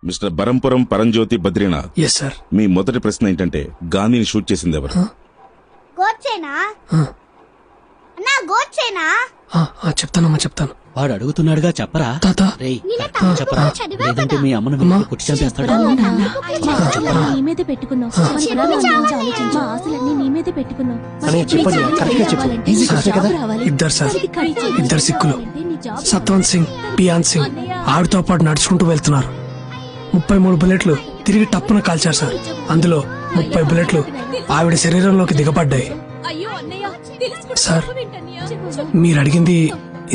Mister Barampuram పరంజ్యోతి Badrinath. Yes sir. మీ మొదటి ప్రశ్న ఏంటంటే గాంధీని షూట్ చేసింది ఎవరు? గోడ్సేనా? అన్నా గోడ్సేనా? చెప్తానమ్మా చెప్తాను. వాడు అడుగుతున్నాడుగా చెప్పరా. తాత రేయ్ చెప్పరా, లేదంటే మీ అమ్మను మీరు కొట్టి చంపేస్తాడు. నీ మీదే పెట్టుకున్నావు, మా ఆశలన్నీ నీ మీదే పెట్టుకున్నావు. ఇద్దరు సార్, ఇద్దరు సిక్కులు. సత్వంత్ సింగ్, పియాన్ సింగ్ ఆవిడతో పాటు నడుచుకుంటూ వెళ్తున్నారు. 33 బుల్లెట్లు తిరిగి టప్పున కాల్చారు సార్. అందులో 30 బుల్లెట్లు ఆవిడ శరీరంలోకి దిగబడ్డాయి. సార్ మీరు అడిగింది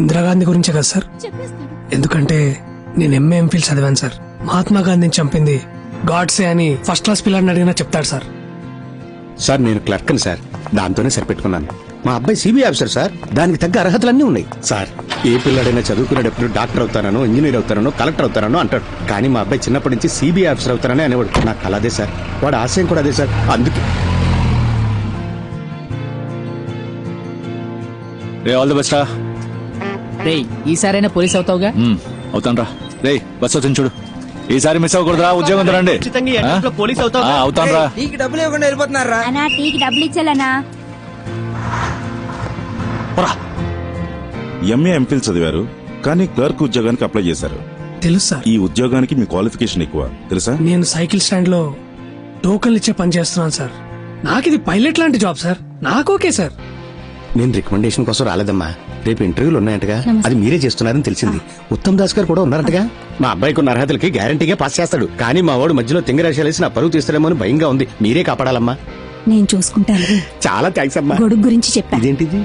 ఇందిరాగాంధీ గురించే కదా సార్? ఎందుకంటే నేను ఎంఏ ఎంఫిల్ చదివాను సార్. మహాత్మా గాంధీని చంపింది గాడ్సే అని ఫస్ట్ క్లాస్ పిల్లాడిని అడిగినా చెప్తాడు సార్. సార్ నేను క్లర్క్ని సార్, దాంతోనే సరిపెట్టుకున్నాను. మా అబ్బాయి సిబిఐ ఆఫీసర్ సార్, దానికి తగ్గ అర్హతలన్నీ ఉన్నాయి సార్. ఏ పిల్లాడైనా చదువుకునేటప్పుడు డాక్టర్ అవుతానో, ఇంజనీర్ అవుతానో, కలెక్టర్ అవుతానో అంటాడు. కానీ మా అబ్బాయి చిన్నప్పటి నుంచి సిబిఐ ఆఫీసర్ అవుతానని అనేవాడు. నాకు కల అదే సార్, వాడు ఆశయం కూడా అదే సార్. అందుకే ఆల్ ది బెస్ట్ రా. రేయ్ ఈసారైనా పోలీస్ అవుతావుగా? అవుతాను రా. రే బస్ వచ్చింది చూడు, ఈసారి మిస్ అవ్వకూడదురా. ఉద్యోగం రండి. అవుతాను రా. టీకి డబ్బులు ఇవ్వకుండా వెళ్ళిపోతున్నారా? అన్నా టీకి డబ్బులు ఇచ్చాలనా? ఎంఏ ఎంఫిల్ చదివారు కానీ క్లర్క్ ఉద్యోగానికి అప్లై చేశారు. తెలుసు సార్. ఈ ఉద్యోగానికి మీ క్వాలిఫికేషన్ ఎక్కువ తెలుసా? నేను సైకిల్ స్టాండ్ లో టోకన్లు ఇచ్చే పని చేస్తున్నాను సార్. నాకు ఇది పైలట్ లాంటి జాబ్ సార్. నాకు ఓకే సార్. నేను రికమెండేషన్ కోసం రాలేదమ్మా. రేపు ఇంటర్వ్యూలు ఉన్నాయంటగా, అది మీరే చేస్తున్నారని తెలిసింది. ఉత్తమ్ దాస్ గారు కూడా ఉన్నారంటగా. మా అబ్బాయికి ఉన్న అర్హతలకి గ్యారంటీగా పాస్ చేస్తాడు. కానీ మా వాడు మధ్యలో తింగరాశాలేసి నా పరువు తీస్తాడేమో అని భయంగా ఉంది. మీరే కాపాడాలమ్మా. నేను చూసుకుంటాను. చాలా థ్యాంక్స్ అమ్మా. గొడుగు గురించి చెప్పా. ఇదేంటిది?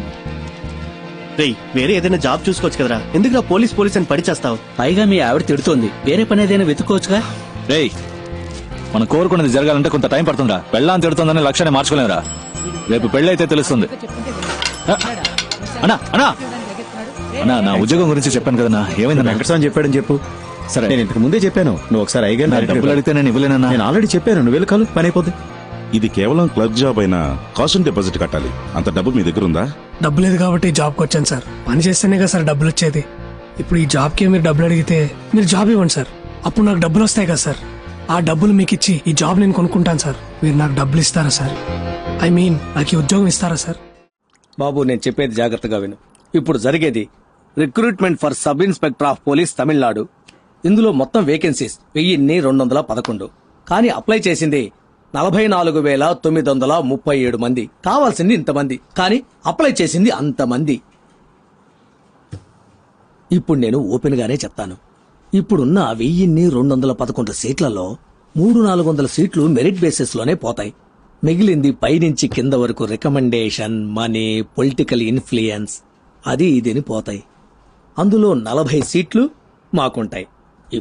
రేయ్ వేరే ఏదైనా జాబ్ చూసుకోవచ్చు కదరా, ఎందుకు పోలీస్ పోలీస్ అని పడి చేస్తావు? పైగా మీ ఆవిడ తిడుతోంది, వేరే పని ఏదైనా వెతుక్కోవచ్చుగా. రేయ్ మనం కోరుకున్నది జరగాలంటే కొంత టైం పడుతుందా? పెళ్ళాన్ని తిడుతుందని లక్ష్యాన్ని మార్చుకోలేరా. రేపు పెళ్ళైతే తెలుస్తుంది. అన్నా అన్నా అన్నా నా ఉద్యోగం గురించి చెప్పాను కదన్నా, ఏమైంది? వెంకటస్వామి చెప్పాడని చెప్పు. సరే నేను ఇంతకు ముందే చెప్పాను, నువ్వు ఒకసారి అయ్యగారు డబ్బులు అడిగితే నేను ఇవ్వలేనన్నా. నేను ఆల్రెడీ చెప్పాను, నువ్వు వెళ్ళి కాలు పని అయిపోద్ది. ఇది కేవలం క్లర్క్ జాబ్ అయినా కాస్ట్ డిపాజిట్ కట్టాలి. అంత డబ్బు మీ దగ్గర ఉందా? డబ్బు లేదు కాబట్టి జాబ్కి వచ్చాను సార్. పని చేస్తేనే కదా సార్ డబ్బులు వచ్చేది. ఇప్పుడు ఈ జాబ్కి మీరు డబ్బులు అడిగితే మీరు జాబ్ ఇవ్వండి సార్, అప్పుడు నాకు డబ్బులు వస్తాయి కదా సార్. ఆ డబ్బులు మీకు ఇచ్చి ఈ జాబ్ నేను కొనుక్కుంటాను సార్. మీరు నాకు డబ్బులు ఇస్తారా సార్? ఐ మీన్ నాకు ఈ ఉద్యోగం ఇస్తారా సార్? బాబు నేను చెప్పేది జాగ్రత్తగా విను. ఇప్పుడు జరిగేది recruitment for sub inspector of police Tamil Nadu. ఇందులో మొత్తం వేకెన్సీస్ 1211. కానీ అప్లై చేసింది 44,937 మంది. కావాల్సింది ఇంతమంది, కానీ అప్లై చేసింది అంతమంది. ఇప్పుడు నేను ఓపెన్ గానే చెప్తాను. ఇప్పుడున్న 1211 సీట్లలో 300-400 సీట్లు మెరిట్ బేసిస్ లోనే పోతాయి. మిగిలింది పైనుంచి కింద వరకు రికమెండేషన్, మనీ, పొలిటికల్ ఇన్ఫ్లుయెన్స్ అది ఇదిని పోతాయి. అందులో 40 సీట్లు మాకుంటాయి.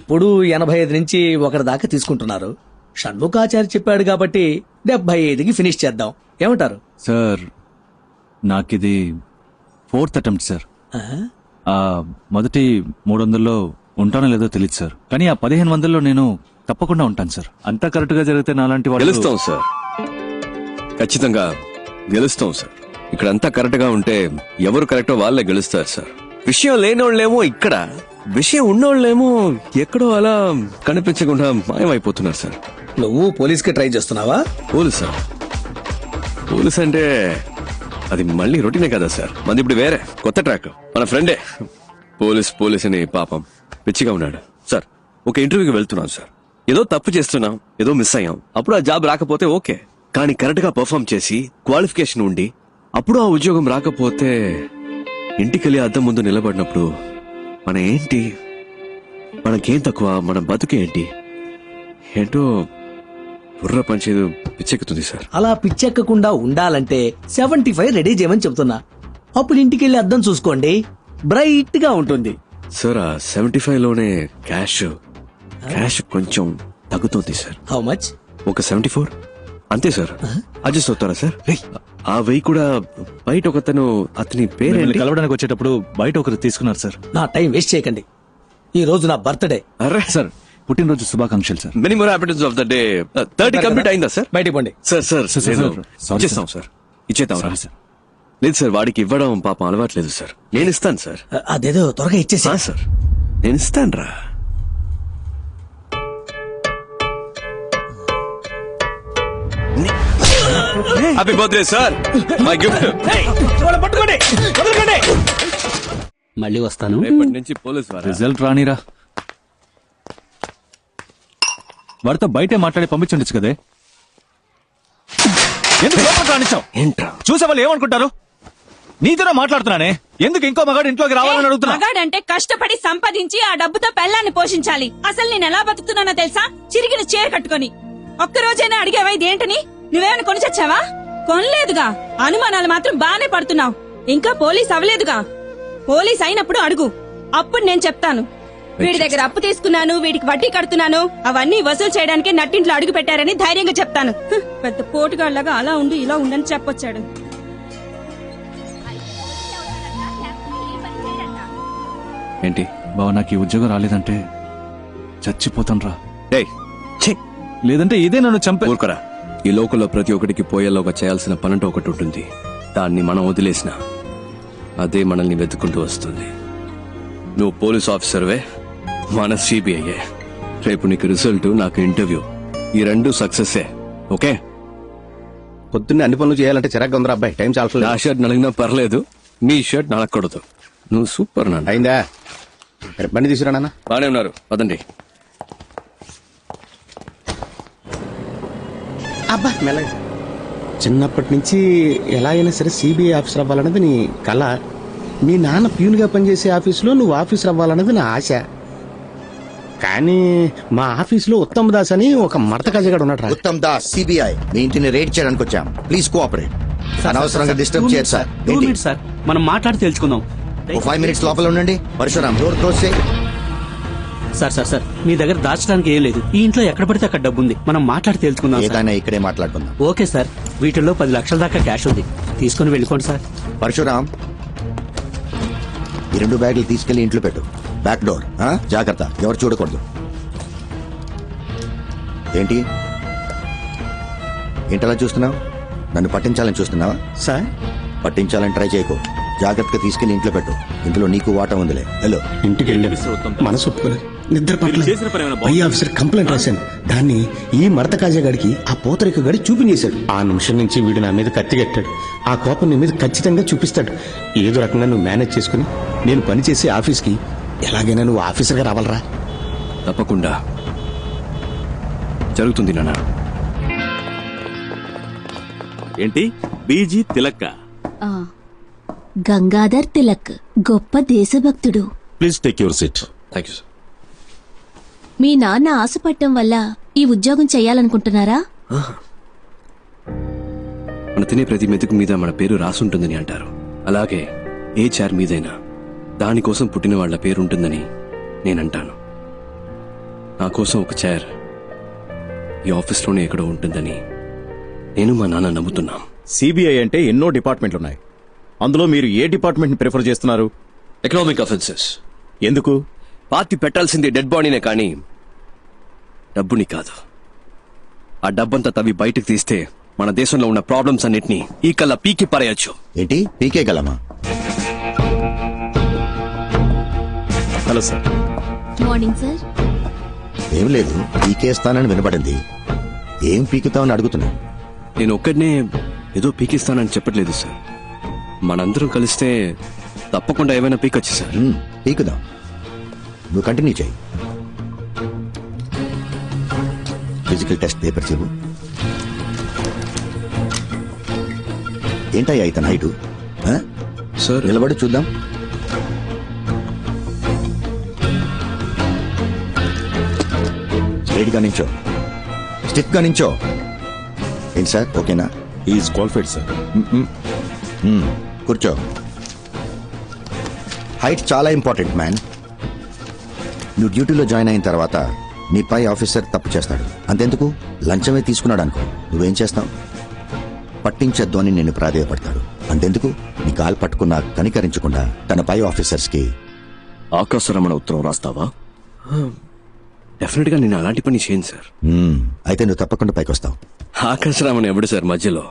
ఇప్పుడు 85 నుంచి 1 దాకా తీసుకుంటున్నారు. షణ్ముఖాచారి చెప్పాడు కాబట్టి 75కి ఫినిష్ చేద్దాం. ఏమంటారు సార్? నాకిది 4th అటెంప్ట్ సార్. మొదటి 300లో ఉంటానో లేదో తెలియదు సార్, కానీ ఆ 1500లో నేను తప్పకుండా ఉంటాను సార్. అంతా కరెక్ట్ గా జరిగితే నాలాంటి వాళ్ళు గెలుస్తాం సార్, ఖచ్చితంగా గెలుస్తాం సార్. ఇక్కడ అంతా కరెక్ట్ గా ఉంటే ఎవరు కరెక్టో వాళ్ళే గెలుస్తారు సార్. విషయం లేనోళ్ళేమో ఇక్కడ, విషయం ఉన్నోళ్ళేమో ఎక్కడో అలా కనిపించకుండా మాయమైపోతున్నారు సార్. నువ్వు పోలీస్ కి ట్రై చేస్తున్నావా? పోలీస్ సార్, పోలీస్ అంటే అది మళ్ళీ రొటీనే కదా సార్. మంది ఇప్పుడు వేరే కొత్త ట్రాక్. మన ఫ్రెండే పోలీస్ పోలీస్ అని పాపం పిచ్చిగా ఉన్నాడు సార్. ఒక ఇంటర్వ్యూకి వెళ్తున్నాం సార్, ఏదో తప్పు చేస్తున్నాం, ఏదో మిస్ అయ్యాం. అప్పుడు ఆ జాబ్ రాకపోతే ఓకే, కానీ కరెక్ట్ గా పర్ఫామ్ చేసి క్వాలిఫికేషన్ ఉండి అప్పుడు ఆ ఉద్యోగం రాకపోతే ఇంటికెళ్ళి అద్దం ముందు నిలబడినప్పుడు మన ఏంటి, మనకేం తక్కువ, మన బతుకేంటి ఏంటో బుర్ర పంచేది పిచ్చెక్కుతుంది సార్. అలా పిచ్చెక్కకుండా ఉండాలంటే 75 రెడీ చేయమని చెప్తున్నా. అప్పుడు ఇంటికెళ్ళి అద్దం చూసుకోండి, బ్రైట్ గా ఉంటుంది సార్. ఆ 75 లోనే క్యాష్ కొంచెం తగ్గుతుంది సార్. How much? ఒక 74 అంతే సార్. అడ్జస్ట్ అవుతారా సార్? ఆ 1000 కూడా బయట ఒకతను, అతని పేరు కలవడానికి వచ్చేటప్పుడు బయట ఒకరు తీసుకున్నారు సార్. నా టైం వేస్ట్ చేయకండి, ఈ రోజు నా బర్త్డే. అరే సార్ పుట్టినరోజు శుభాకాంక్షలు sir. Many more happiness of the day. 30 complete అయిందా సార్? బయటికి పోండి. సార్ సార్ సార్, లేదు. సారీ ఇచ్చేస్తాం సార్, ఇచ్చేద్దాం సారీ సార్. లేదు సార్, వాడికి ఇవ్వడం పాపం అలవాట్లేదు సార్. నేను ఇస్తాను సార్. అదేదో త్వరగా ఇచ్చేసి. సార్ నేను ఇస్తాను రా. Happy birthday sir my gift పట్టుకోండి వదలకండి. మళ్ళీ వస్తాను. రేపటి నుంచి పోలీస్ వారా రిజల్ట్ రానిరా. వాడితో బయటే మాట్లాడి పంపించండి కదే. ఎందుకు లోపలికి రానిచ్చావు? ఏంట్రా చూసే వాళ్ళు ఏమనుకుంటారు? నీతోనే మాట్లాడుతున్నానే, ఎందుకు ఇంకో మగాడు ఇంట్లోకి రావాలని అడుగుతున్నా? మగాడంటే కష్టపడి సంపాదించి ఆ డబ్బుతో పెళ్ళాన్ని పోషించాలి. అసలు నేను ఎలా బతుకుతున్నానో తెలుసా? చిరిగిన చీర కట్టుకొని. ఒక్కరోజైనా అడిగేవా ఇదేంటని? నువ్వేమైనా కొని చచ్చావా? కొనలేదుగా. అనుమానాలు మాత్రం బానే పడుతున్నావు. ఇంకా పోలీస్ అవ్వలేదుగా. పోలీస్ అయినప్పుడు అడుగు, అప్పుడు నేను చెప్తాను. వీడి దగ్గర అప్పు తీసుకున్నాను, వీడికి వడ్డీ కడుతున్నాను, అవన్నీ వసూలు చేయడానికి నట్టింట్లో అడుగు పెట్టారని ధైర్యంగా చెప్తాను. పెద్ద పోటుగాళ్లాగా అలా ఉండు ఇలా ఉండని చెప్పొచ్చాడు. ఏంటి బావ, నాకు ఈ ఉద్యోగం రాలేదంటే చచ్చిపోతాను రా. ఏయ్ ఛీ లేదంటే ఇదే నన్ను చంపే. ఊరుకోరా. ఈ లోకంలో ప్రతి ఒక్కడికి పోయేలోగా చేయాల్సిన పనంటూ ఒకటి ఉంటుంది. దాన్ని మనం వదిలేసిన అదే మనల్ని వెతుక్కుంటూ వస్తుంది. నువ్వు పోలీస్ ఆఫీసర్వే, మన సిబిఐయే. రేపు నీకు రిజల్ట్, నాకు ఇంటర్వ్యూ, ఈ రెండు సక్సెస్సే. ఓకే? పొద్దున్నే అన్ని పనులు చేయాలంటే చిరాగ్గా ఉందిరా అబ్బాయి. టైం చాలా నా షర్ట్ నలిగినా పర్లేదు, నీ షర్ట్ నలగకూడదు. నువ్వు సూపర్ నాన్న. అయిందా? రేపు బండి తీసుకురా నాన్న. బానే ఉన్నారు, పదండి. అబ్బా మెల్లగా. చిన్నప్పటి నుంచి ఎలా అయినా సరే సిబిఐ ఆఫీసర్ అవ్వాలన్నది నీ కళ. మీ నాన్న ప్యూన్గా పనిచేసే ఆఫీసులో నువ్వు ఆఫీసర్ అవ్వాలన్నది నా ఆశ. కానీ మా ఆఫీసులో ఉత్తమ్ దాస్ అని ఒక మడత కజగాడు ఉన్నాడు. ఉత్తమ్ దాస్ సిబిఐ మీ ఇంటిని రేడ్ చేయడానికి వచ్చాం. Please cooperate. అనవసరంగా డిస్టర్బ్ చేయరు సార్. సార్ మనం మాట్లాడి తెలుసుకుందాం. 5 minutes లోపల ఉండండి. పరశురామ్ డోర్ క్లోజ్ చేయి. సార్ మీ దగ్గర దాచడానికి ఏం లేదు. ఈ ఇంట్లో ఎక్కడ పడితే అక్కడ డబ్బు ఉంది. మనం మాట్లాడి తెలుసుకుందాం. ఏదైనా ఇక్కడే మాట్లాడుకుందాం. Okay sir. వీటిల్లో 10 లక్షల దాకా క్యాష్ ఉంది. తీసుకుని వెళ్ళిపోండి సార్. పరశురామ్ ఈ 2 బ్యాగులు తీసుకెళ్లి ఇంట్లో పెట్టు. బ్యాక్ డోర్ జాగ్రత్త, ఎవరు చూడకూడదు. ఏంటి ఏంటలా చూస్తున్నావు? నన్ను పట్టించాలని చూస్తున్నావా? సార్ పట్టించాలని ట్రై చేయకు. జాగ్రత్తగా తీసుకెళ్లి ఇంట్లో పెట్టు. ఇందులో నీకు వాటా ఉందిలే. హలో. ఇంటికి వెళ్ళాను, మనసు ఒప్పుకోలేదు, నిద్ర పట్టలేదు. పై ఆఫీసర్ కంప్లైంట్ రాశాను. దాన్ని ఈ మడత కాజాగాడికి ఆ పోతరిక గడి చూపించేశాడు. ఆ నిమిషం నుంచి వీడు నా మీద కత్తి కట్టాడు. ఆ కోపం నీ మీద ఖచ్చితంగా చూపిస్తాడు. ఏదో రకంగా నువ్వు మేనేజ్ చేసుకుని నేను పనిచేసే ఆఫీస్కి ఎలాగైనా నువ్వు ఆఫీసర్గా రావాలరా. తప్పకుండా జరుగుతుంది నాన్న. ఏంటి బీజీ తిలక్క? గంగాధర్ తిలక్ గొప్ప దేశభక్తుడు. Please take your seat. Thank you sir. మీ నాన్న ఆశపట్టం వల్ల ఈ ఉద్యోగం చెయ్యాలనుకుంటున్నారా? మన తినే ప్రతి మెతుకు మీద మన పేరు రాసుంటుందని అంటారు. అలాగే ఏ చైర్ మీదైనా దానికోసం పుట్టిన వాళ్ల పేరు ఉంటుందని నేనంటాను. నా కోసం ఒక చైర్ ఈ ఆఫీస్లోనే ఎక్కడో ఉంటుందని నేను మా నాన్న నమ్ముతున్నాం. సిబిఐ అంటే ఎన్నో డిపార్ట్మెంట్లు ఉన్నాయి. అందులో మీరు ఏ డిపార్ట్మెంట్ ని ప్రిఫర్ చేస్తున్నారు? Economic offences. ఎందుకు? పార్టీ పెట్టాల్సింది డెడ్ బాడీనే కానీ డబ్బుని కాదు. ఆ డబ్బంతా తవ్వి బయటకు తీస్తే మన దేశంలో ఉన్న ప్రాబ్లమ్స్ అన్నిటినీ ఈ కల్లా పీకి పారేయచ్చు. ఏంటి పీకే గలమా? Hello sir. Morning sir. ఏం లేదు, పీకేస్తానని వినపడింది. ఏం పీకుతావని అడుగుతున్నా. నేను ఒక్కడనే ఏదో పీకిస్తానని చెప్పట్లేదు సార్. మనందరం కలిస్తే తప్పకుండా ఏమైనా పీకొచ్చు సార్. పీకుదాం. నువ్వు కంటిన్యూ చేయి. ఫిజికల్ టెస్ట్ పేపర్ చెవు. ఏంటయ్యా ఇతను హైటు? సార్ నిలబడి చూద్దాం. స్ట్రైట్ గా నించో, స్టిఫ్ గా నించో. ఏంటి సార్ ఓకేనా? Is qualified sir. కూర్చో. హైట్ చాలా ఇంపార్టెంట్ మ్యాన్. నువ్వు డ్యూటీలో జాయిన్ అయిన తర్వాత నీ పై ఆఫీసర్ తప్పు చేస్తాడు. అంతెందుకు లంచమే తీసుకున్నాడు అనుకో, నువ్వేం చేస్తావు? పట్టించొద్దు అని నిన్ను ప్రాధేయపడతాడు. అంతెందుకు నీ కాలు పట్టుకున్నా కనికరించకుండా తన పై ఆఫీసర్స్ కి ఆకాశరమణ ఉత్తరం రాస్తావా? డెఫినెట్ గా నేను అలాంటి పని చేయను సార్. అయితే నువ్వు తప్పకుండా పైకి వస్తావు. ఆకాశరామణ ఎవడు సార్ మధ్యలో?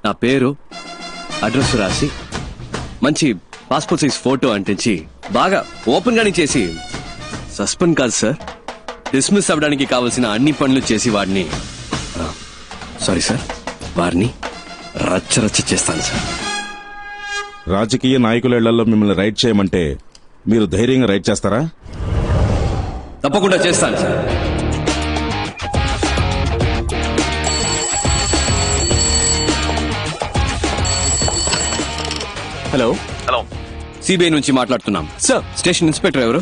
నా పేరు అడ్రస్ రాసి మంచి పాస్పోర్ట్ సైజ్ ఫోటో అంటించి బాగా ఓపెన్ గానే చేసి సస్పెండ్ కాదు సార్, డిస్మిస్ అవ్వడానికి కావాల్సిన అన్ని పనులు చేసి వాడిని రచ్చ చేస్తాను సార్. రాజకీయ నాయకుల ఇళ్లలో మిమ్మల్ని రైడ్ చేయమంటే మీరు ధైర్యంగా రైడ్ చేస్తారా? తప్పకుండా చేస్తాను సార్. హలో హలో, సిబిఐ నుంచి మాట్లాడుతున్నాం సార్. స్టేషన్ ఇన్స్పెక్టర్ ఎవరు?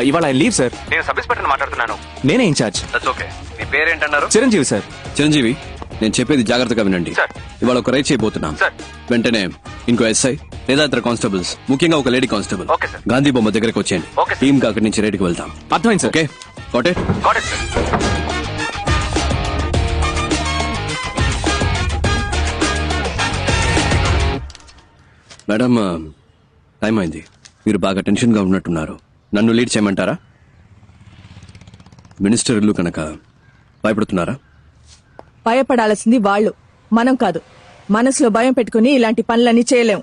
ఇవాళ ఆయన లీవ్ సార్. నేను సబ్ ఇన్స్పెక్టర్ మాట్లాడుతున్నాను. నేనే ఇన్ఛార్జ్. ఓకే, మీ పేరేంటన్నారు? చిరంజీవి సార్. చిరంజీవి, నేను చెప్పేది జాగ్రత్తగా వినండి. ఇవాళ ఒక రైడ్ చేయబోతున్నాం. వెంటనే ఇంకో ఎస్ఐ లేదా ఇతర కానిస్టేబుల్స్, ముఖ్యంగా ఒక లేడీ కానిస్టేబుల్ గాంధీ బొమ్మ దగ్గరకు వచ్చేయండి. టీమ్ గా అక్కడి నుంచి రైడ్కి వెళ్తాం. అర్థమైంది sir. Okay, got it? Madam, time అయింది. మీరు బాగా టెన్షన్ గా ఉన్నట్టున్నారు. నన్ను లీడ్ చేయమంటారా? మినిస్టర్ ఇల్లు కనుక భయపడుతున్నారా? భయపడాల్సింది వాళ్ళు, మనం కాదు. మనసులో భయం పెట్టుకుని ఇలాంటి పనులన్నీ చేయలేం.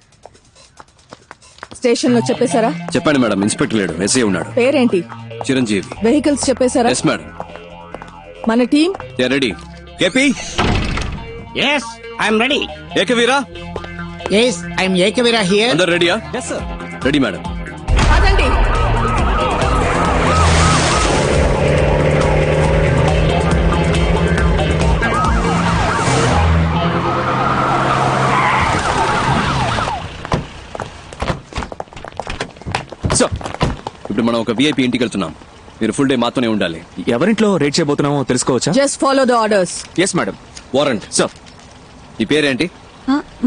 స్టేషన్ లో చెప్పేశారా? చెప్పండి మేడం, ఇన్స్పెక్టర్ లేడు, ఎస్ఐ ఉన్నాడు. పేరేంటి? చిరంజీవి. వెహికల్స్ చెప్పేశారా? Yes madam. మన team ready. KP, yes I'm ready. Ekaveera, yes I'm Ekaveera here. అందరు రెడీయా? Ready madam. అదండి. సార్, ఇప్పుడు మనం ఒక విఐపి ఇంటికి వెళ్తున్నాం. మీరు ఫుల్ డే మాతోనే ఉండాలి. ఎవరింట్లో రేట్ చేయబోతున్నామో తెలుసుకోవచ్చా? Just follow the orders. Yes madam. Warrant. Sir. ఈ పేరేంటి?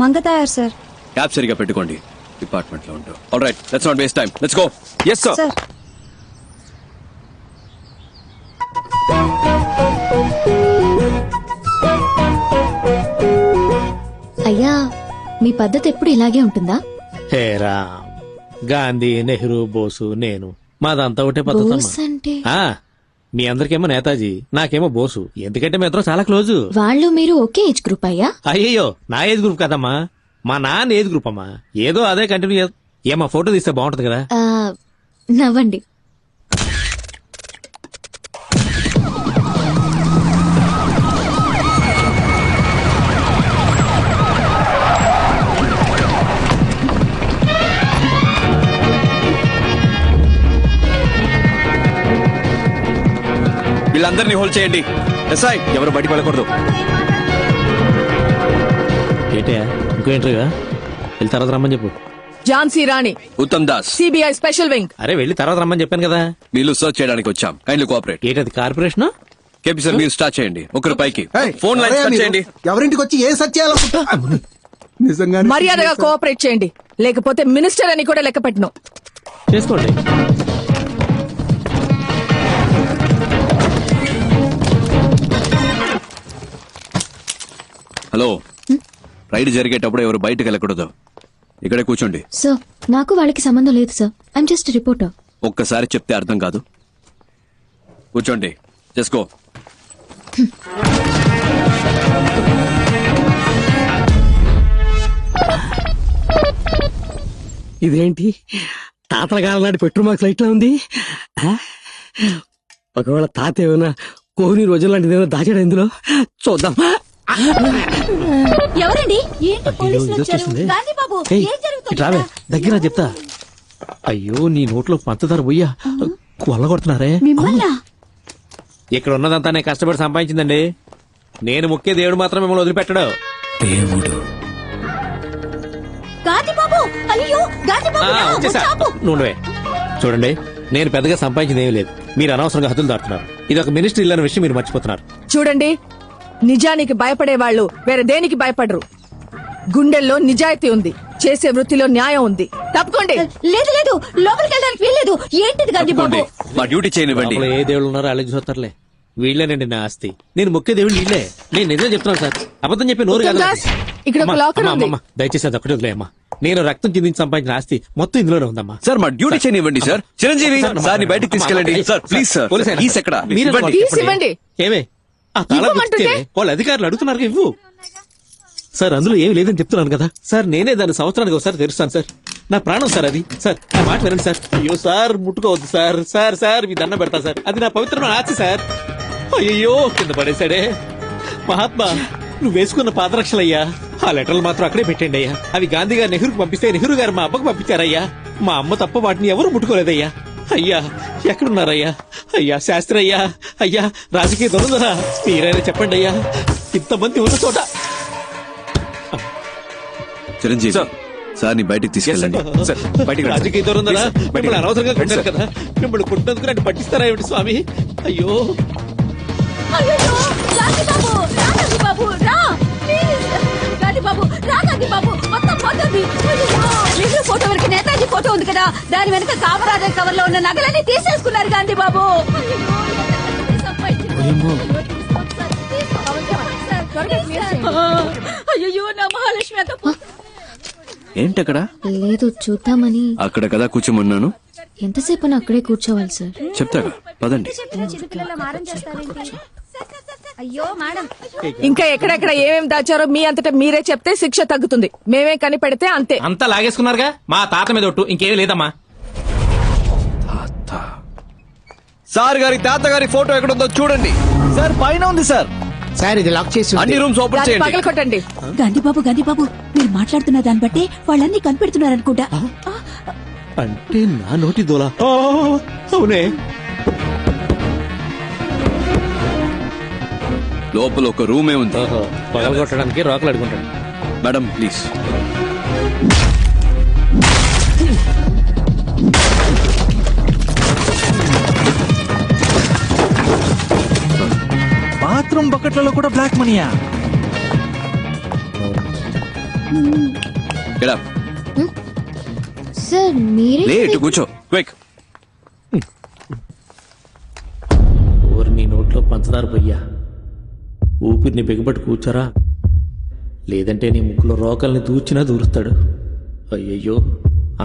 మంగతాయారు సార్. క్యాబ్ సరిగా పెట్టుకోండి, డిపార్ట్మెంట్ లో ఉంటాం. All right, let's not waste time, let's go. Yes sir. అయ్యా, మీ పద్ధతి ఎప్పుడు ఇలాగే ఉంటుందా? హేరా, గాంధీ, నెహ్రూ, బోసు, నేను మాదంతా ఒకటే పద్ధతి. అంటే మీ అందరికేమో నేతాజీ, నాకేమో బోసు. ఎందుకంటే మీ ఇద్దరం చాలా క్లోజ్. వాళ్ళు మీరు ఒకే ఏజ్ గ్రూప్ అయ్యా? అయ్యో, నా ఏజ్ గ్రూప్ కదమ్మా, మా నాన్న ఏజ్ గ్రూప్ అమ్మా. ఏదో అదే కంటిన్యూ. ఏమా ఫోటో తీస్తే బాగుంటది కదా. నవ్వండి. వీళ్ళందరినీ హోల్డ్ చేయండి. ఎస్ఐ, ఎవరు బయటికి వెళ్ళకూడదు. ఏంటయ్యా, ఇంకో ఇంటర్వ్యూ? వెళ్ళి తర్వాత రమ్మని చెప్పు. Jhansi Rani, Uttam Das, CBI special wing. అరే వెళ్ళి తర్వాత రమ్మని చెప్పాను కదా. వీళ్ళు సర్చ్ చేయడానికి వచ్చాం. Kindly cooperate. ఏంటది, కార్పొరేషన్? కేపీ సార్, మీరు స్టార్ట్ చేయండి. ఒకరు పైకి ఫోన్ లైన్ స్టార్ట్ చేయండి. ఎవరింటికి వచ్చి ఏ సర్చ్ చేయాలనుకుంటా? నిజంగా మర్యాదగా కోఆపరేట్ చేయండి, లేకపోతే మినిస్టర్ అని కూడా లెక్క పెట్టను. చేసుకోండి. హలో, రైడ్ జరిగేటప్పుడు ఎవరు బయటకు వెళ్ళకూడదు. ఇక్కడే కూర్చోండి. సార్, నాకు వాళ్ళకి సంబంధం లేదు సార్. I'm just reporter. ఒక్కసారి చెప్తే అర్థం కాదు. కూర్చోండి, చేసుకో. ఇదేంటి, తాతల కాలం నాటి పెట్రోల్ మార్క్స్ లైట్ లా ఉంది. ఒకవేళ తాత ఏమైనా కోహ్లీ రోజుల లాంటిది ఏమైనా దాచాడు ఇందులో, చూద్దాం. ఎవరండి? ఏంటి పోలీసులు వచ్చారు? వస్తుంది. గాంధీ బాబు, ఏయ్, ఏం జరుగుతుంది? ఇటు రావే, దగ్గర చెప్తా. అయ్యో, నీ నోట్లో పంచదార పోయ్యా, కొల్ల కొడుతున్నారే. మిమ్మల్నా? ఇక్కడ ఉన్నదంతా నేను కష్టపడి సంపాదించిందండి. నేను ముఖ్య దేవుడు మాత్రం మిమ్మల్ని వదిలిపెట్టడు. దేవుడు. గాంధీ బాబు, అయ్యో గాంధీ బాబు, నా వచ్చేసా చాపు. నువ్వే చూడండి, నేను పెద్దగా సంపాదించింది ఏమీ లేదు. మీరు అనవసరంగా హద్దులు దాటుతున్నారు. ఇది ఒక మినిస్టర్ ఇల్లు అనే విషయం మీరు మర్చిపోతున్నారు. చూడండి, నిజానికి భయపడే వాళ్ళు వేరే దేనికి భయపడరు. గుండెల్లో నిజాయితీ ఉంది, చేసే వృత్తిలో న్యాయం ఉంది. తప్పుకోండి. లేదు లేదు, లోపలికి వెళ్ళడానికి వీల్లేదు. ఏంటిది గాంధీ బాబు? మా డ్యూటీ చేయనివ్వండి. లోపల ఏ దేవుళ్ళు ఉన్నారో అలాగే చూస్తారులే. వీళ్ళేనండి నా ఆస్తి. నేను ముఖ్య దేవుడు వీళ్ళే. నేను నిజం చెప్తున్నాను సార్, అబద్ధం చెప్పి నోరు కాదు. దాస్, ఇక్కడ ఒక అమ్మా, లాకర్ అమ్మా, ఉంది. అమ్మా, దయచేసి అది ఒకటి వదిలేయమ్మా. నేను రక్తం చిందించి సంపాదించిన ఆస్తి మొత్తం ఇందులోనే ఉందమ్మా. సార్, మా డ్యూటీ చేయనివ్వండి సార్. చిరంజీవి, సార్ ని బయటకు తీసుకెళ్ళండి. సార్ ప్లీజ్ సార్, కీస్ ఎక్కడ? ఇవ్వండి. తీసి ఇవ్వండి. ఏమే ఆ తాళం ఇవ్వమంటుంటే? ఇస్తే వాళ్ళ అధికారులు అడుగుతున్నారు, ఇవ్వు. సార్, అందులో ఏమి లేదని చెప్తున్నాను కదా సార్. నేనే దాన్ని సంవత్సరానికి ఒకసారి తెరుస్తాను సార్. నా ప్రాణం సార్ అది. సార్, నా మాట వినండి సార్. అయ్యో సార్, ముట్టుకోవద్దు సార్. సార్ సార్, మీ దండం పెడతా సార్. అది నా పవిత్రమైన ఆస్తి సార్. అయ్యో, కింద పడేశాడే. మహాత్మా, నువ్వు వేసుకున్న పాదరక్షలయ్యా, ఆ లెటర్లు మాత్రం అక్కడే పెట్టండి అయ్యా. అవి గాంధీ గారు నెహ్రూకి పంపిస్తే నెహ్రూ గారు మా అబ్బకు పంపించారయ్యా. మా అమ్మ తప్ప వాటిని ఎవరు ముట్టుకోలేదయ్యా. అయ్యా ఎక్కడున్నారయ్యా? అయ్యా శాస్త్రి అయ్యా, అయ్యా రాజకీయ దొరుకుదరా, మీరైనా చెప్పండి అయ్యా. ఇంతమంది ఉన్న చోట చిరంజీవి సార్ ని బయటికి తీసుకెళ్ళండి. రాజకీయ దొరుకుదరా, మిమ్మల్ని అనవసరంగా కొట్టారు కదా. మిమ్మల్ని కొట్టినందుకు నన్ను పట్టిస్తారా ఏమిటి స్వామి? అయ్యో ఫోటో వరకు నేతాజీ ఫోటో ఉంది కదా, దాని వెనక కామరాజర్ కవర్ లో ఉన్న నగలన్నీ తీసేసుకున్నారు గాంధీ బాబు. అయ్యో నా మహాలక్ష్మి ఏంటక్కడ? లేదు చూద్దామని. అక్కడ కదా కూర్చోమన్నాను. ఎంతసేపు అక్కడే కూర్చోవాలి సార్? చెప్తాగా పదండి. అయ్యో మేడం, ఇంకా ఎక్కడెక్కడ ఏమేమి దాచారో మీ అంతటా మీరే చెప్తే శిక్ష తగ్గుతుంది. మేమే కనిపెడితే అంతే. అంతా లాగేసుకున్నారుగా, మా తాత మీద ఒట్టు, ఇంకేం లేదమ్మా. సార్ గారి తాతగారి ఫోటో ఎక్కడుందో చూడండి. సార్ పైన ఉంది సార్. సార్ ఇది లాక్ చేసి అన్ని రూమ్స్ ఓపెన్ చేయండి. పగల కొట్టండి. గాంధీ బాబు మీరు మాట్లాడుతున్న దాన్ని బట్టి వాళ్ళన్నీ కనిపెడుతున్నారనుకుంటా. అంటే నా నోటి దోలా? అవునే. లోపల ఒక రూమే ఉంది. పగల కొట్టడానికి రాకులు అడుగుంటాడు. Madam please. బాత్రూమ్ బకెట్లలో కూడా బ్లాక్ మనీయా? సార్ మీరే లేట్ కూర్చో క్విక్. ఊరి నీ నోట్లో పంచదార పొయ్యా, ఊపిరిని బిగబట్టి కూర్చోరా, లేదంటే నీ ముక్కులో రోకల్ని దూర్చినా దూరుస్తాడు. అయ్యయ్యో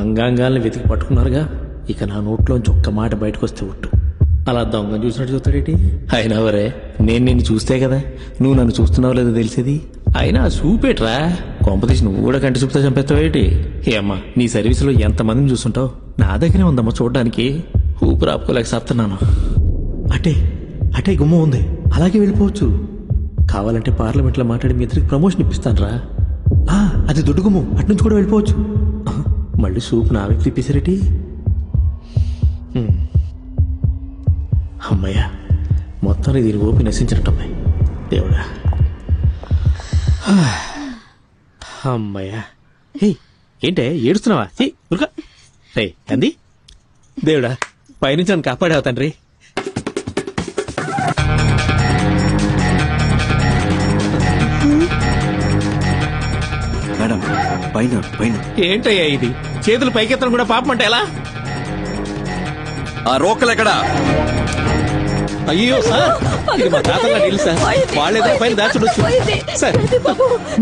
అంగాంగాల్ని వెతికి పట్టుకున్నారుగా, ఇక నా నోట్లోంచి ఒక్క మాట బయటకు వస్తే ఒట్టు. అలా దొంగ చూసినట్టు చూస్తాడేటి? అయినా వరే నేను నిన్ను చూస్తే కదా నువ్వు నన్ను చూస్తున్నావు లేదో తెలిసేది. అయినా చూపేట్రా, కొంపతీసి నువ్వు కూడా కంటి చూపుతా చంపేస్తావేటి? ఏమ్మా నీ సర్వీసులో ఎంతమందిని చూస్తుంటావు, నా దగ్గరే ఉందమ్మా చూడడానికి. ఊపిరి ఆపుకోలేక సాపుతున్నాను. అటే గుమ్మ ఉంది, అలాగే వెళ్ళిపోవచ్చు. కావాలంటే పార్లమెంట్లో మాట్లాడి మీ ఇద్దరికి ప్రమోషన్ ఇప్పిస్తాను రా. అది దొడ్డు గుమ్ము, అట్నుంచి కూడా వెళ్ళిపోవచ్చు. మళ్ళీ సూప్ నా వైపు తిప్పేసారేటి? అమ్మయ్యా మొత్తం దీని ఓపి నశించినట్టమ్మాయి దేవుడా. అమ్మయ్యా. హే ఏంటే ఏడుస్తున్నావా? ఉరుకా రే అంది. దేవుడా పైనుంచి నన్ను కాపాడావు తండ్రి. మేడం పైన పైన. ఏంటయ్యా ఇది, చేతులు పైకెత్తడం కూడా పాపం అంటే ఎలా? ఆ రోకలు ఎక్కడా? అయ్యో సార్, ఇది మా తాతగా నీళ్ళు సార్, వాళ్ళేదో పైన దాచుడొచ్చు సార్.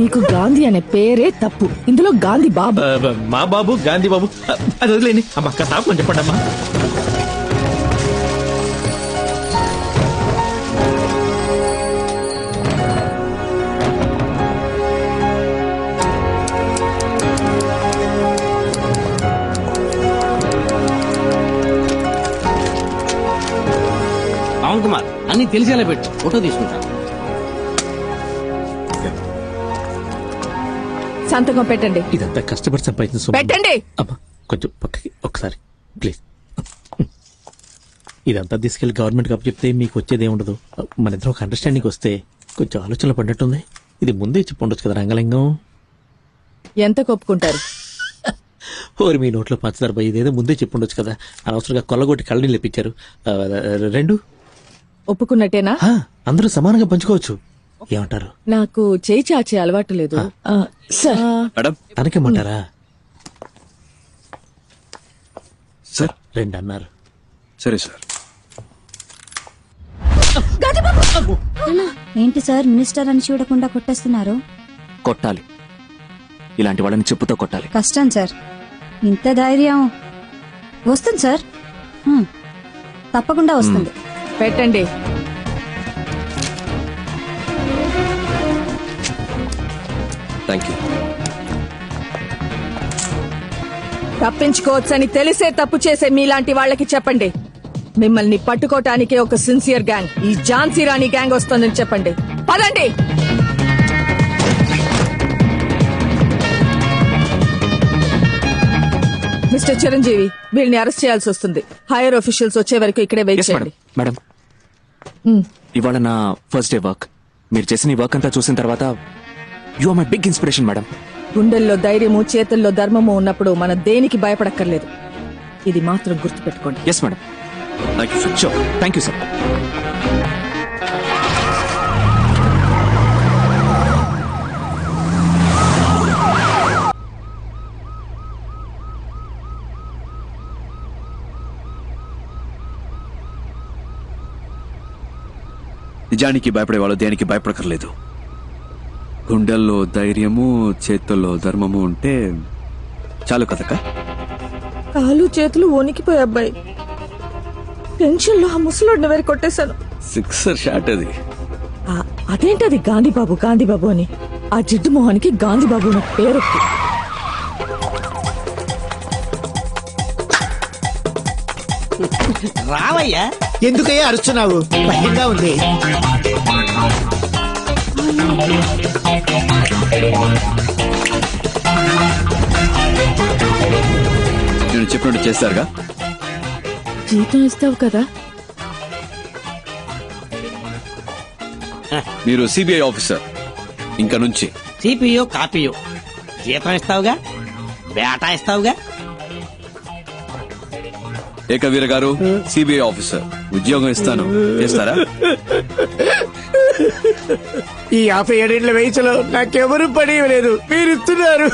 నీకు గాంధీ అనే పేరే తప్పు, ఇందులో గాంధీ బాబు. మా బాబు గాంధీ బాబు అది వదిలేండి. అమ్మ అక్క తాపని చెప్పండి అమ్మా. పవన్ కుమార్ అన్ని తెలిసేలా పెట్టు, ఫోటో తీసుకుంటా. సంతకం పెట్టండి. ఇదంతా కష్టపడి సంపాదించిన సొమ్ము. పెట్టండి. అమ్మా కొంచెం పక్కకి ఒకసారి ప్లీజ్. ఇదంతా తీసుకెళ్లి గవర్నమెంట్ అప్పు చెప్తే మీకు వచ్చేదే ఉండదు. మన ఇద్దరు ఒక అండర్స్టాండింగ్ వస్తే కొంచెం ఆలోచనలు పడినట్టుంది. ఇది ముందే చెప్పండొచ్చు కదా రంగలింగం. ఎంత కొప్పుకుంటారు? ఓరి మీ నోట్లో పంచదార పోయి ఇదేదో ముందే చెప్పుండొచ్చు కదా. అనవసరంగా కొల్లగొట్టి కళ్ళని లేపించారు. 2 ఒప్పుకున్నట్టేనా? అందరూ సమానంగా పంచుకోవచ్చు. ఏమంటారు? నాకు చేయి చాచే అలవాటు లేదు సార్. తనకేమంటారా? సార్ 2 అన్నారు. సరే సార్. ఏంటి సార్ మినిస్టర్ అని చూడకుండా కొట్టేస్తున్నారు? కొట్టాలి, ఇలాంటి వాళ్ళని చెప్పుతో కొట్టాలి. కష్టం సార్, ఇంత ధైర్యం వస్తుంది సార్, తప్పకుండా వస్తుంది. పెట్టండి. Thank you. తప్పించుకోవచ్చని తెలిసే తప్పు చేసే మీలాంటి వాళ్ళకి చెప్పండి, మిమ్మల్ని పట్టుకోటానికే ఒక సిన్సియర్ గ్యాంగ్, ఈ ఝాన్సీ రాణి గ్యాంగ్ వస్తుందని చెప్పండి. పదండి. మిస్టర్ చిరంజీవి, వీళ్ళని అరెస్ట్ చేయాల్సి వస్తుంది. హైయర్ ఆఫీషియల్స్ వచ్చే వరకు ఇక్కడే వెయిట్ చేయండి. మేడం ఇవాళ నా ఫస్ట్ డే వర్క్. మీరు చేసిన ఈ వర్క్ అంతా చూసిన తర్వాత you are my big inspiration madam. గుండెల్లో ధైర్యము, చేతుల్లో ధర్మము ఉన్నప్పుడు మనం దేనికి భయపడక్కర్లేదు. ఇది మాత్రం గుర్తుపెట్టుకోండి. Yes madam. Sure. Thank you sir. నిజానికి భయపడే వాళ్ళు దేనికి భయపడకర్లేదు. గుండెల్లో ధైర్యము, చేతుల్లో ధర్మము ఉంటే చాలు కదక్క. కాలు చేతులు వణికిపోయి అబ్బాయి. టెన్షన్ లో ఆ ముసలోడిని వేరు కొట్టేశాను. సిక్సర్ షాట్ అది. అదేంటది గాంధీబాబు గాంధీబాబు అని? ఆ జిడ్డు మొహానికి గాంధీబాబు అని పేరు. రావయ్యా. ఎందుకయ్యా అరుస్తున్నావు? భయంగా ఉంది. నేను చెప్పినట్టు చేస్తారుగా. జీతం ఇస్తావు కదా? మీరు సిబిఐ ఆఫీసర్. ఇంకా నుంచి సిపియో కాపీయో జీతం ఇస్తావుగా, బేటా ఇస్తావుగా. ఏకవీర గారు, సిబిఐ ఆఫీసర్, ఉద్యోగం ఇస్తాను, చేస్తారా? ఈ 57 వయసులో నాకెవరు పని లేదు, మీరు ఇస్తున్నారు.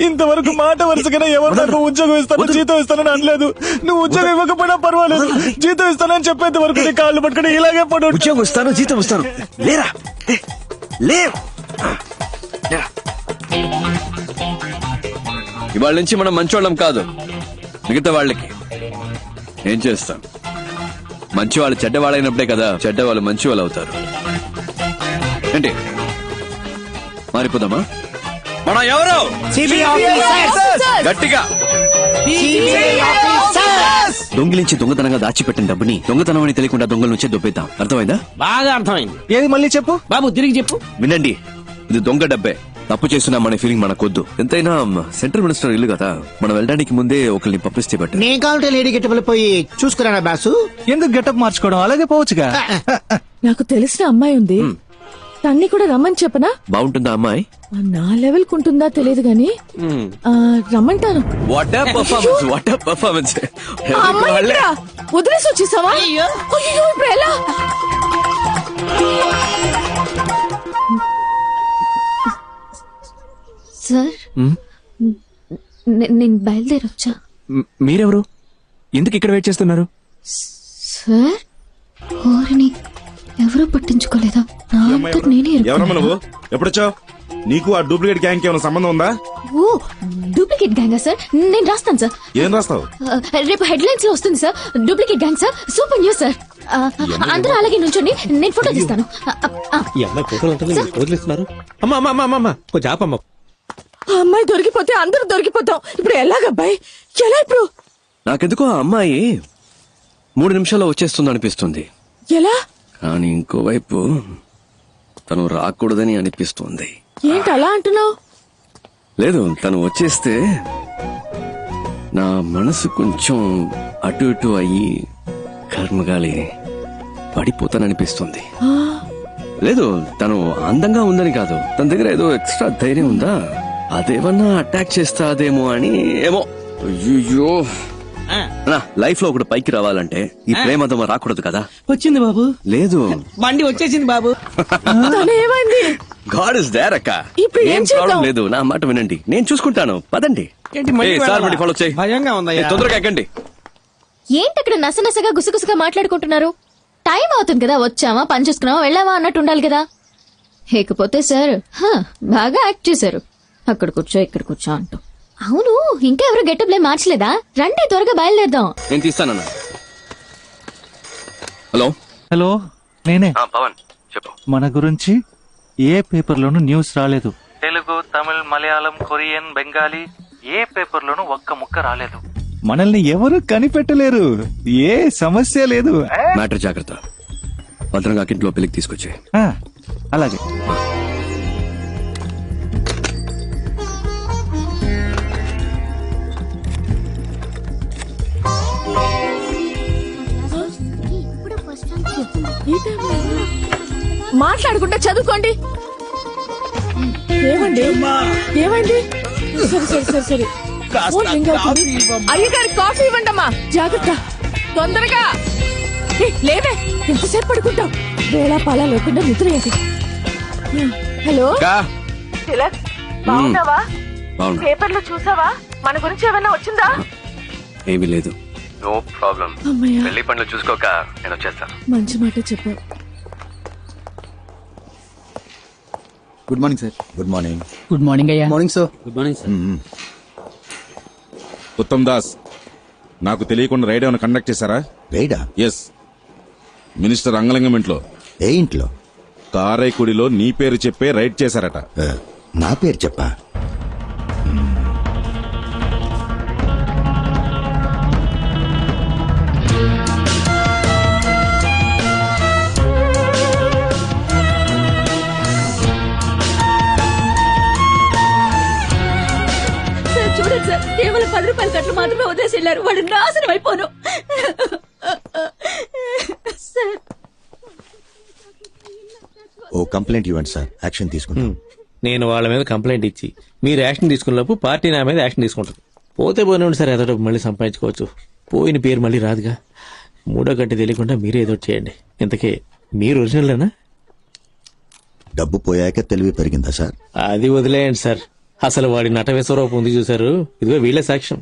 ఇంతవరకు మాట వరుసగా ఎవరు నాకు ఉద్యోగం ఇస్తాను, జీతం ఇస్తానని అనలేదు. నువ్వు ఉద్యోగం ఇవ్వకపోయినా పర్వాలేదు, జీతం ఇస్తానని చెప్పేంత వరకు నీ కాళ్ళు పట్టుకుని ఇలాగే పడు. ఉద్యోగం ఇస్తాను, జీతం ఇస్తాను. లేరా లేవు. ఇవాళ నుంచి మనం మంచోళ్ళం కాదు. మిగతా వాళ్ళకి ఏం చేస్తాం? మంచి వాళ్ళు చెడ్డవాళ్ళైనప్పుడే కదా చెడ్డవాళ్ళు మంచి వాళ్ళు అవుతారు. ఏంటి మారిపోదామా? మనం ఎవరు? గట్టిగా. దొంగిలించి దొంగతనంగా దాచిపెట్టిన డబ్బుని దొంగతనం అని తెలియకుండా దొంగల నుంచే దొబ్బేద్దాం. అర్థమైందా? బాగా అర్థమైంది. ఏది మళ్ళీ చెప్పు బాబు, తిరిగి చెప్పు. వినండి, ఇది దొంగ డబ్బే. తప్పు చేస్తున్నామనే ఫీలింగ్ మనకొద్దు. ఎంతైనా సెంట్రల్ మినిస్టర్ ఇల్లు కదా, మనం వెళ్ళడానికి ముందే ఒకరిని పంపిస్తే బట్టి. నేను కావాలంటే లేడీ గెటబుల్ పోయి చూసుకురానా బాసు? ఎందుకు గెటప్ మార్చుకోవడం? అలాగే పోవచ్చుగా. నాకు తెలిసిన అమ్మాయి ఉంది, తన్ని కూడా రమ్మని చెప్పనా? బాగుంటుందా అమ్మాయి? నా లెవెల్ కుంటుందా తెలియదు గాని రమ్మంటాను. What a performance, what a performance. వదిలేసి వచ్చేసావా? అయ్యో, ఇప్పుడు ఎలా? సార్, నేను బయలుదేరొచ్చా. మీరెవరు? ఎందుకు ఇక్కడ వెయిట్ చేస్తున్నారు? సార్, ఓరిని ఎవరూ పట్టించుకోలేదా? నా అంతకు నేనే ఎవరమ్మా నువ్వు? ఎప్పుడొచ్చావు? నీకు ఆ డూప్లికేట్ గ్యాంగ్ ఏమైనా సంబంధం ఉందా? ఓ, డూప్లికేట్ గ్యాంగా సార్? నేను రాస్తాను సార్. ఏం రాస్తావు? రేపు హెడ్లైన్స్ లో వస్తుంది sir. Duplicate gang sir, super news sir. అందరూ అలాగే నుంచోండి, నేను ఫోటో తీస్తాను. ఈ అమ్మాయి ఫోటోలు ఉంటుంది, వదిలేస్తున్నారు. అమ్మా అమ్మా అమ్మా అమ్మా, కొంచెం ఆపమ్మా. ఆ అమ్మాయి దొరికిపోతే అందరూ దొరికిపోతాం. ఇప్పుడు ఎలాగబ్బాయి? ఎలా ఇప్పుడు? నాకెందుకో ఆ అమ్మాయి 3 నిమిషాల్లో వచ్చేస్తుంది అనిపిస్తుంది. ఎలా? కానీ ఇంకోవైపు తను రాకూడదని అనిపిస్తుంది. ఏంటి అలా అంటున్నావు? లేదు, తను వచ్చేస్తే నా మనసు కొంచెం అటు ఇటు అయ్యి కర్మగాలి పడిపోతాననిపిస్తుంది. లేదు, తను అందంగా ఉందని కాదు, తన దగ్గర ఏదో ఎక్స్ట్రా ధైర్యం ఉందా, అదేమన్నా అటాక్ చేస్తాదేమో అని. ఏమో. అయ్యో, లైఫ్ లో ఒకటి పైకి రావాలంటే ఈ ప్రేమదమ రాకూడదు కదా. వచ్చింది బాబు. లేదు, బండి వచ్చేసింది బాబు. ఏమైంది? గాడ్ ఇస్ దేర్ అక్క. ఏం ప్రాబ్లం లేదు, నా మాట వినండి, నేను చూసుకుంటాను. పదండి. సార్ బండి ఫాలో చేయి. భయంగా ఉందా? తొందరగా ఎక్కండి. ఏంటి అక్కడ నసనసగా గుసగుసగా మాట్లాడుకుంటున్నారు? టైం అవుతుంది కదా, వచ్చామా పని చేసుకున్నావా వెళ్ళావా అన్నట్టు ఉండాలి కదా. లేకపోతే సార్ బాగా యాక్ట్ చేశారు. అక్కడ కూర్చో ఇక్కడ కూర్చో అంటూ. అవును, ఇంకా ఎవరు గెటప్లే మార్చలేదా? రండి త్వరగా బయలుదేరదాం. నేను తీస్తానన్నా. హలో హలో, నేనే. పవన్ చెప్పు. మన గురించి ఏ పేపర్లోనూ న్యూస్ రాలేదు. తెలుగు, తమిళ్, మలయాళం, కొరియన్, బెంగాలీ ఏ పేపర్లోనూ ఒక్క ముక్క రాలేదు. మనల్ని ఎవరు కనిపెట్టలేరు. ఏ సమస్య లేదు. మ్యాటర్ జాగ్రత్త. భద్రంగా ఇంట్లో పెళ్లికి తీసుకొచ్చే. అలాగే. మాట్లాడుకుంటే చదువుకోండి. ఏమండి ఏమైంది? సరే అయ్యగారి కాఫీ ఇవ్వండమ్మా. జాగ్రత్త, తొందరగా. లేవే, ఎంతసేపు పడుకుంటావు? వేళ పాలా లేకుండా నిద్ర ఏంటి? హలో తిలక్, బాగున్నావా? పేపర్లో చూసావా? మన గురించి ఏమైనా వచ్చిందా? ఏమీ లేదు. No problem. అమ్మయ్య, పెళ్లి పనులు చూసుకోక నేను వచ్చేస్తాను. మంచి మాట చెప్పావు. Good morning sir. Good morning. Good morning అయ్యా. Morning sir. Good morning sir. Uttam Das, నాకు తెలియకుండా రైడ్ ఏమైనా కండక్ట్ చేశారా? రైడా? ఎస్, మినిస్టర్ అంగలింగం ఇంట్లో. ఏ ఇంట్లో? కారైకుడిలో నీ పేరు చెప్పే రైడ్ చేశారట. నా పేరు చెప్పా? సార్ చూడండి సార్, కేవలం 10 రూపాయల కట్లు మాత్రమే వదిలేసి వెళ్ళారు. వాడు నాశనం అయిపోను. సార్, ఓ కంప్లైంట్ ఇవ్వండి సార్, యాక్షన్ తీసుకుంటాం. నేను వాళ్ళ మీద కంప్లైంట్ ఇచ్చి మీరు యాక్షన్ తీసుకున్నప్పుడు పార్టీ నా మీద యాక్షన్ తీసుకుంటుంది. పోతే పోయినండి సార్, ఏదో ఒకటి మళ్ళీ సంపాదించుకోవచ్చు. పోయిన పేరు మళ్ళీ రాదుగా. మూడో గంట తెలియకుండా మీరే ఏదో చేయండి. ఇంతకీ మీరు ఒరిజినల్లేనా? డబ్బు పోయాక తెలివి పెరిగిందా సార్? అది వదిలేయండి సార్. అసలు వాడి నట విశ్వరూపం ఉంది చూసారు, ఇదిగో వీళ్ళే సాక్ష్యం.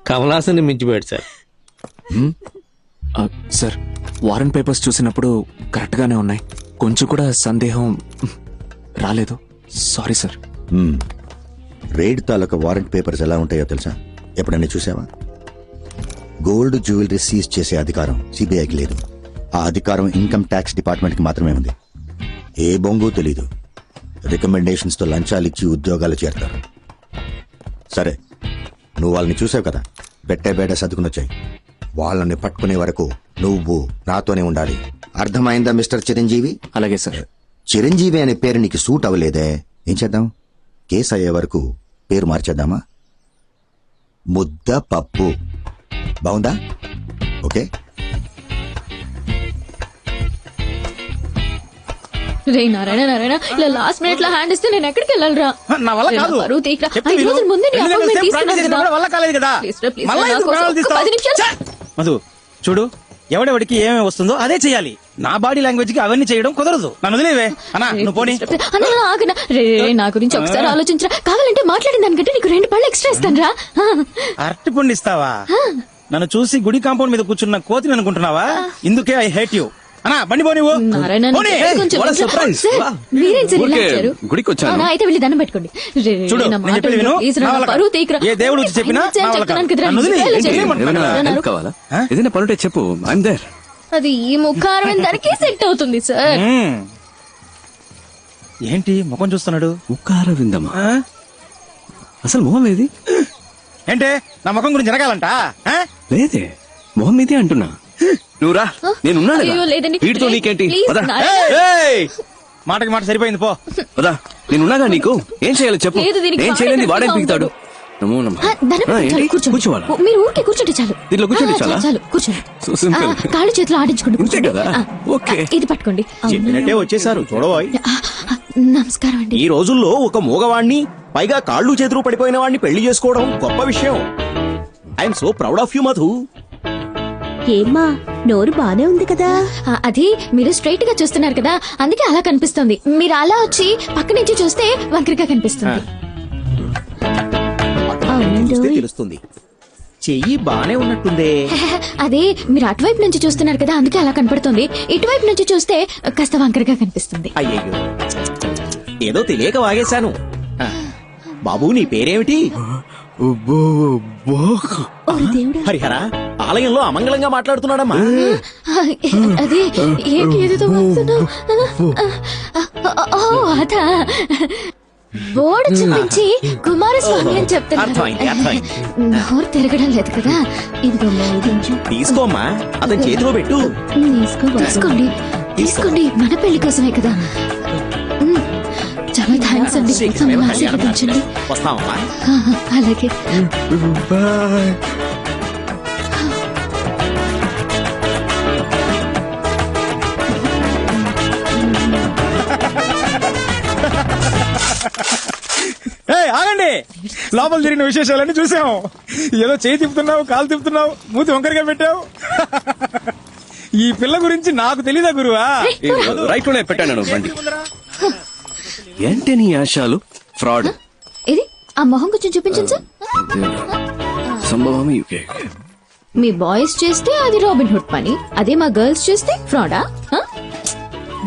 కమలాసన్ని మించిపోయాడు సార్. సార్, వారెంట్ పేపర్స్ చూసినప్పుడు కరెక్ట్ గానే ఉన్నాయి. కొంచెం కూడా సందేహం రాలేదు. Sorry sir. రైడ్ తాలూకా వారెంట్ పేపర్స్ ఎలా ఉంటాయో తెలుసా? ఎప్పుడైనా చూసావా? గోల్డ్ జ్యువెలరీ సీజ్ చేసే అధికారం సిబిఐకి లేదు. ఆ అధికారం ఇన్కమ్ ట్యాక్స్ డిపార్ట్మెంట్ కి మాత్రమే ఉంది. ఏ బొంగు తెలీదు. రికమెండేషన్స్ తో లంచాలు ఇచ్చి ఉద్యోగాలు చేరతారు. సరే, నువ్వు వాళ్ళని చూసావు కదా, పెట్టే బేట సర్దుకుని వచ్చాయి. వాళ్ళని పట్టుకునే వరకు నువ్వు నాతోనే ఉండాలి. అర్థమైందా మిస్టర్ చిరంజీవి? అలాగే సార్. చిరంజీవి అనే పేరు నీకు సూట్ అవ్వలేదే, ఏం చేద్దాం? కేసు అయ్యే వరకు పేరు మార్చేద్దామా? ముద్ద పప్పు. బాగుందా? ఓకే. రే నారాయణ నారాయణ, ఇలా లాస్ట్ మినిట్ లో హ్యాండ్ ఇస్తే నేను ఎక్కడికి వెళ్ళాలరా? నా వల్ల కాదు. బరువు తీయరా. చెప్తే 5 విను. రోజుల ముందే నీ ఎందుకంటే appointment సేమ్ తీసుకున్నాను ప్రాక్టీస్ కదా. చేసినప్పుడు వల్ల కాలేదు కదా. Please రా, please మళ్ళా రా, నా ఎందుకు కోసం ప్రాణాలు ఒక్క తీస్తావు? 10 నిమిషాలు. మధు చూడు, ఎవడెవడికి ఏమేమి వస్తుందో అదే చెయ్యాలి. నా బాడీ లాంగ్వేజ్ కి అవన్నీ చేయడం కుదరదు. నన్ను వదిలేవే అన్నా, నువ్వు పోనీ. అన్న ఆగనా రే, నా గురించి ఒకసారి ఆలోచించరా. కావాలంటే మాట్లాడిన దానికంటే నీకు 2 పళ్ళు ఎక్స్ట్రా ఇస్తాను రా. అరటి పండు ఇస్తావా? నన్ను చూసి గుడి కాంపౌండ్ మీద కూర్చున్న కోతిని అనుకుంటున్నావా? ఇందుకే ఐ హేట్ యూ. అన్నా బండి పోనీ. నారాయణ, కొంచెం సార్, మీరేం సార్ ఇలా వచ్చారు? గుడికి వచ్చాను. అవునా, అయితే వెళ్ళి దండం పెట్టుకోండి. రే, చూడు, నా నేను మాట చెప్పేది విను. విను. ప్లీజ్ రా, నా నా వల్ల పరువు తీయకురా. ఏ దేవుడు వచ్చి చెప్పినా నేను నా వల్ల చెప్తున్నాను కాదు. కదరా, నన్ను వదిలేయ్. ఇలా చేయండి. ఏమైనా అన్నారు. హెల్ప్ కావాలా? ఏదైనా పనుంటే చెప్పు, ఐఎమ్ దేర్. అది ఈ ముఖారం దానికి సెట్ అవుతుంది సార్. ఏంటి ముఖం చూస్తున్నాడు? ఉక్కార విందమా? అసలు మొహం ఏది? ఏంటే నా ముఖం గురించి జరగాలంట? లేదే, మొహం మీదే అంటున్నా. నువ్వు రా, నేనున్నాను అయ్యో, లేదండి. వీటితో నీకేంటి? ప్లీజ్, పద. నారాయణ. మాటకి మాట సరిపోయింది, పో. పదా, నేనున్నాగా నీకు. ఏం చేయాలో చెప్పు. లేదు, దీనికి ఏం చేయలేని వాడే వాడేం గట్టిగా పీకుతాడు? నమో నమః. దండం పెట్టుకోండి, చాలు, కూర్చోండి. కూర్చోవాలా? మీరు ఊరికే కూర్చోండి చాలు. దీంట్లో కూర్చోండి చాలా? చాలు, కూర్చోండి. So simple. కాళ్ళు చేతులు ఆడించుకోండి, అంతే కూర్చోండి. కదా? ఓకే. ఇది పట్టుకోండి. చెప్పినట్టే వచ్చేసారు చూడబోయ్. నమస్కారం అండి. ఈ రోజుల్లో ఒక మూగవాణ్ణి, పైగా కాళ్ళు చేతులు పడిపోయిన వాడిని పెళ్లి చేసుకోవడం గొప్ప విషయం. I'm so proud of you Madhu. ఏమ్మా, నోరు బానే ఉంది కదా? అది మీరు స్ట్రైట్ గా చూస్తున్నారు కదా, అందుకే అలా కనిపిస్తుంది. మీరు అలా వచ్చి పక్క నుంచి చూస్తే వంకరగా కనిపిస్తుంది. చూస్తే తెలుస్తుంది. చెయ్యి బానే ఉన్నట్టుందే. అదే మీరు అటువైపు నుంచి చూస్తున్నారు కదా, అందుకే అలా కనపడుతుంది. ఇటువైపు నుంచి చూస్తే కాస్త వంకరగా కనిపిస్తుంది. అయ్యయ్యో, ఏదో తెలియక వాగేశాను. బాబు నీ పేరేమిటి? హరిహర, ఆలయంలో అమంగళంగా మాట్లాడుతున్నాడమ్మా. అదే ఏంటి ఏదో వాగుతున్నావ్? ఓ, అదా బోర్డు చూపించి కుమారస్వామి అని చెప్తున్నారు. అర్థమైంది, అర్థమైంది. నోరు తిరగడం లేదు కదా. ఇదిగో తీసుకోమ్మా, అతని చేతిలో పెట్టు. తీసుకోండి, తీసుకోండి, మన పెళ్లి కోసమే కదా. చాలా థ్యాంక్స్ అండి, మమ్మల్ని ఆశీర్వదించండి. వస్తామమ్మా. అలాగే. లోపల జరిగిన విశేషాలన్నీ చూసాం. ఏదో చేయి తిప్పుతున్నావు, కాలు తిప్పుతున్నావు, మూతి వంకరగా పెట్టావు. ఈ పిల్ల గురించి నాకు తెలీదా గురువా? రైట్ లోనే పెట్టాను బండి. ఏంటి నీ ఆశాలు? ఫ్రాడ్. ఇది ఆ మొహం కొంచెం చూపించండి సార్. సంభవం యూకే. మీ బాయ్స్ చేస్తే అది రాబిన్ హుడ్ పని, అదే మా గర్ల్స్ చేస్తే ఫ్రాడా?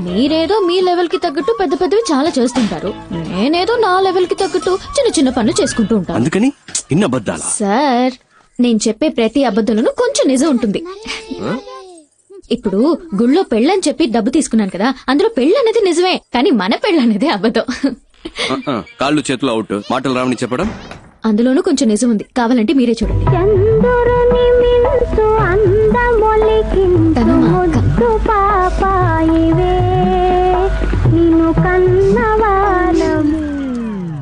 మీరేదో మీ లెవెల్ కి తగ్గట్టు పెద్ద పెద్దవి చాలా చేస్తుంటారు, నేనేదో నా లెవెల్ కి తగ్గట్టు చిన్న చిన్న పనులు చేసుకుంటూ ఉంటాను. అందుకని ఇన్న అబద్ధాలా? సార్, నేను చెప్పే ప్రతి అబద్ధంలోనూ కొంచెం నిజం ఉంటుంది. ఇప్పుడు గుళ్ళో పెళ్ళని చెప్పి డబ్బు తీసుకున్నాను కదా, అందులో పెళ్ళి అనేది నిజమే, కానీ మన పెళ్ళి అనేది అబద్ధం. కాళ్ళు చేతులు అవుట్, మాటలు రావని చెప్పడం అందులోనూ కొంచెం నిజం ఉంది, కావాలంటే మీరే చూడండి. తను మా అక్క.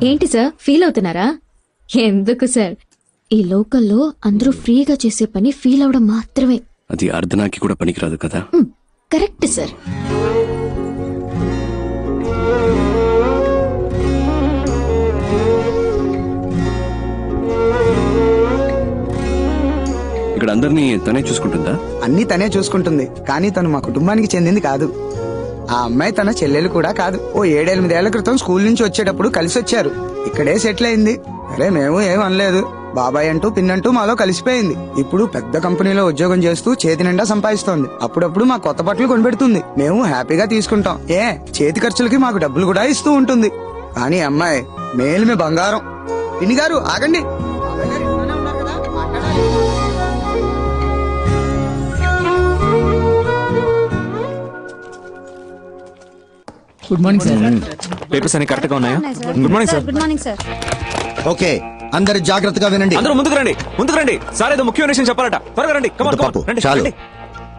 ఏంటి సార్, ఫీల్ అవుతున్నారా? ఎందుకు సార్, ఈ లోకల్లో అందరూ ఫ్రీగా చేసే పని ఫీల్ అవడం మాత్రమే. అది అర్ధనాకి కూడా పనికిరాదు కదా. Correct sir. ఇక్కడ అందరినీ తనే చూసుకుంటుందా? అన్ని తనే చూసుకుంటుంది, కానీ తను మా కుటుంబానికి చెందింది కాదు. ఆ అమ్మాయి తన చెల్లెలు కూడా కాదు. ఓ 7-8 క్రితం స్కూల్ నుంచి వచ్చేటప్పుడు కలిసి వచ్చారు. ఇక్కడే సెటిల్ అయింది. అరే మేము ఏం అనలేదు. బాబాయ్ అంటూ పిన్నంటూ మాలో కలిసిపోయింది. ఇప్పుడు పెద్ద కంపెనీలో ఉద్యోగం చేస్తూ చేతి నిండా సంపాదిస్తోంది. అప్పుడప్పుడు మా కొత్త బట్టలు కొనిపెడుతుంది. మేము హ్యాపీగా తీసుకుంటాం. చేతి ఖర్చులకి మాకు డబ్బులు కూడా ఇస్తూ ఉంటుంది. కానీ అమ్మాయి మేలుమే బంగారం. పిన్ని గారు ఆగండి. Good morning sir. పేపర్స్ అన్ని కరెక్ట్ గా ఉన్నాయా? Good morning sir. Good morning sir. Okay, అందరు జాగ్రత్తగా వినండి. అందరూ ముందుకు రండి. సార్ ఏదో ముఖ్యమైన విషయం చెప్పాలట. త్వరగా రండి. చాలు.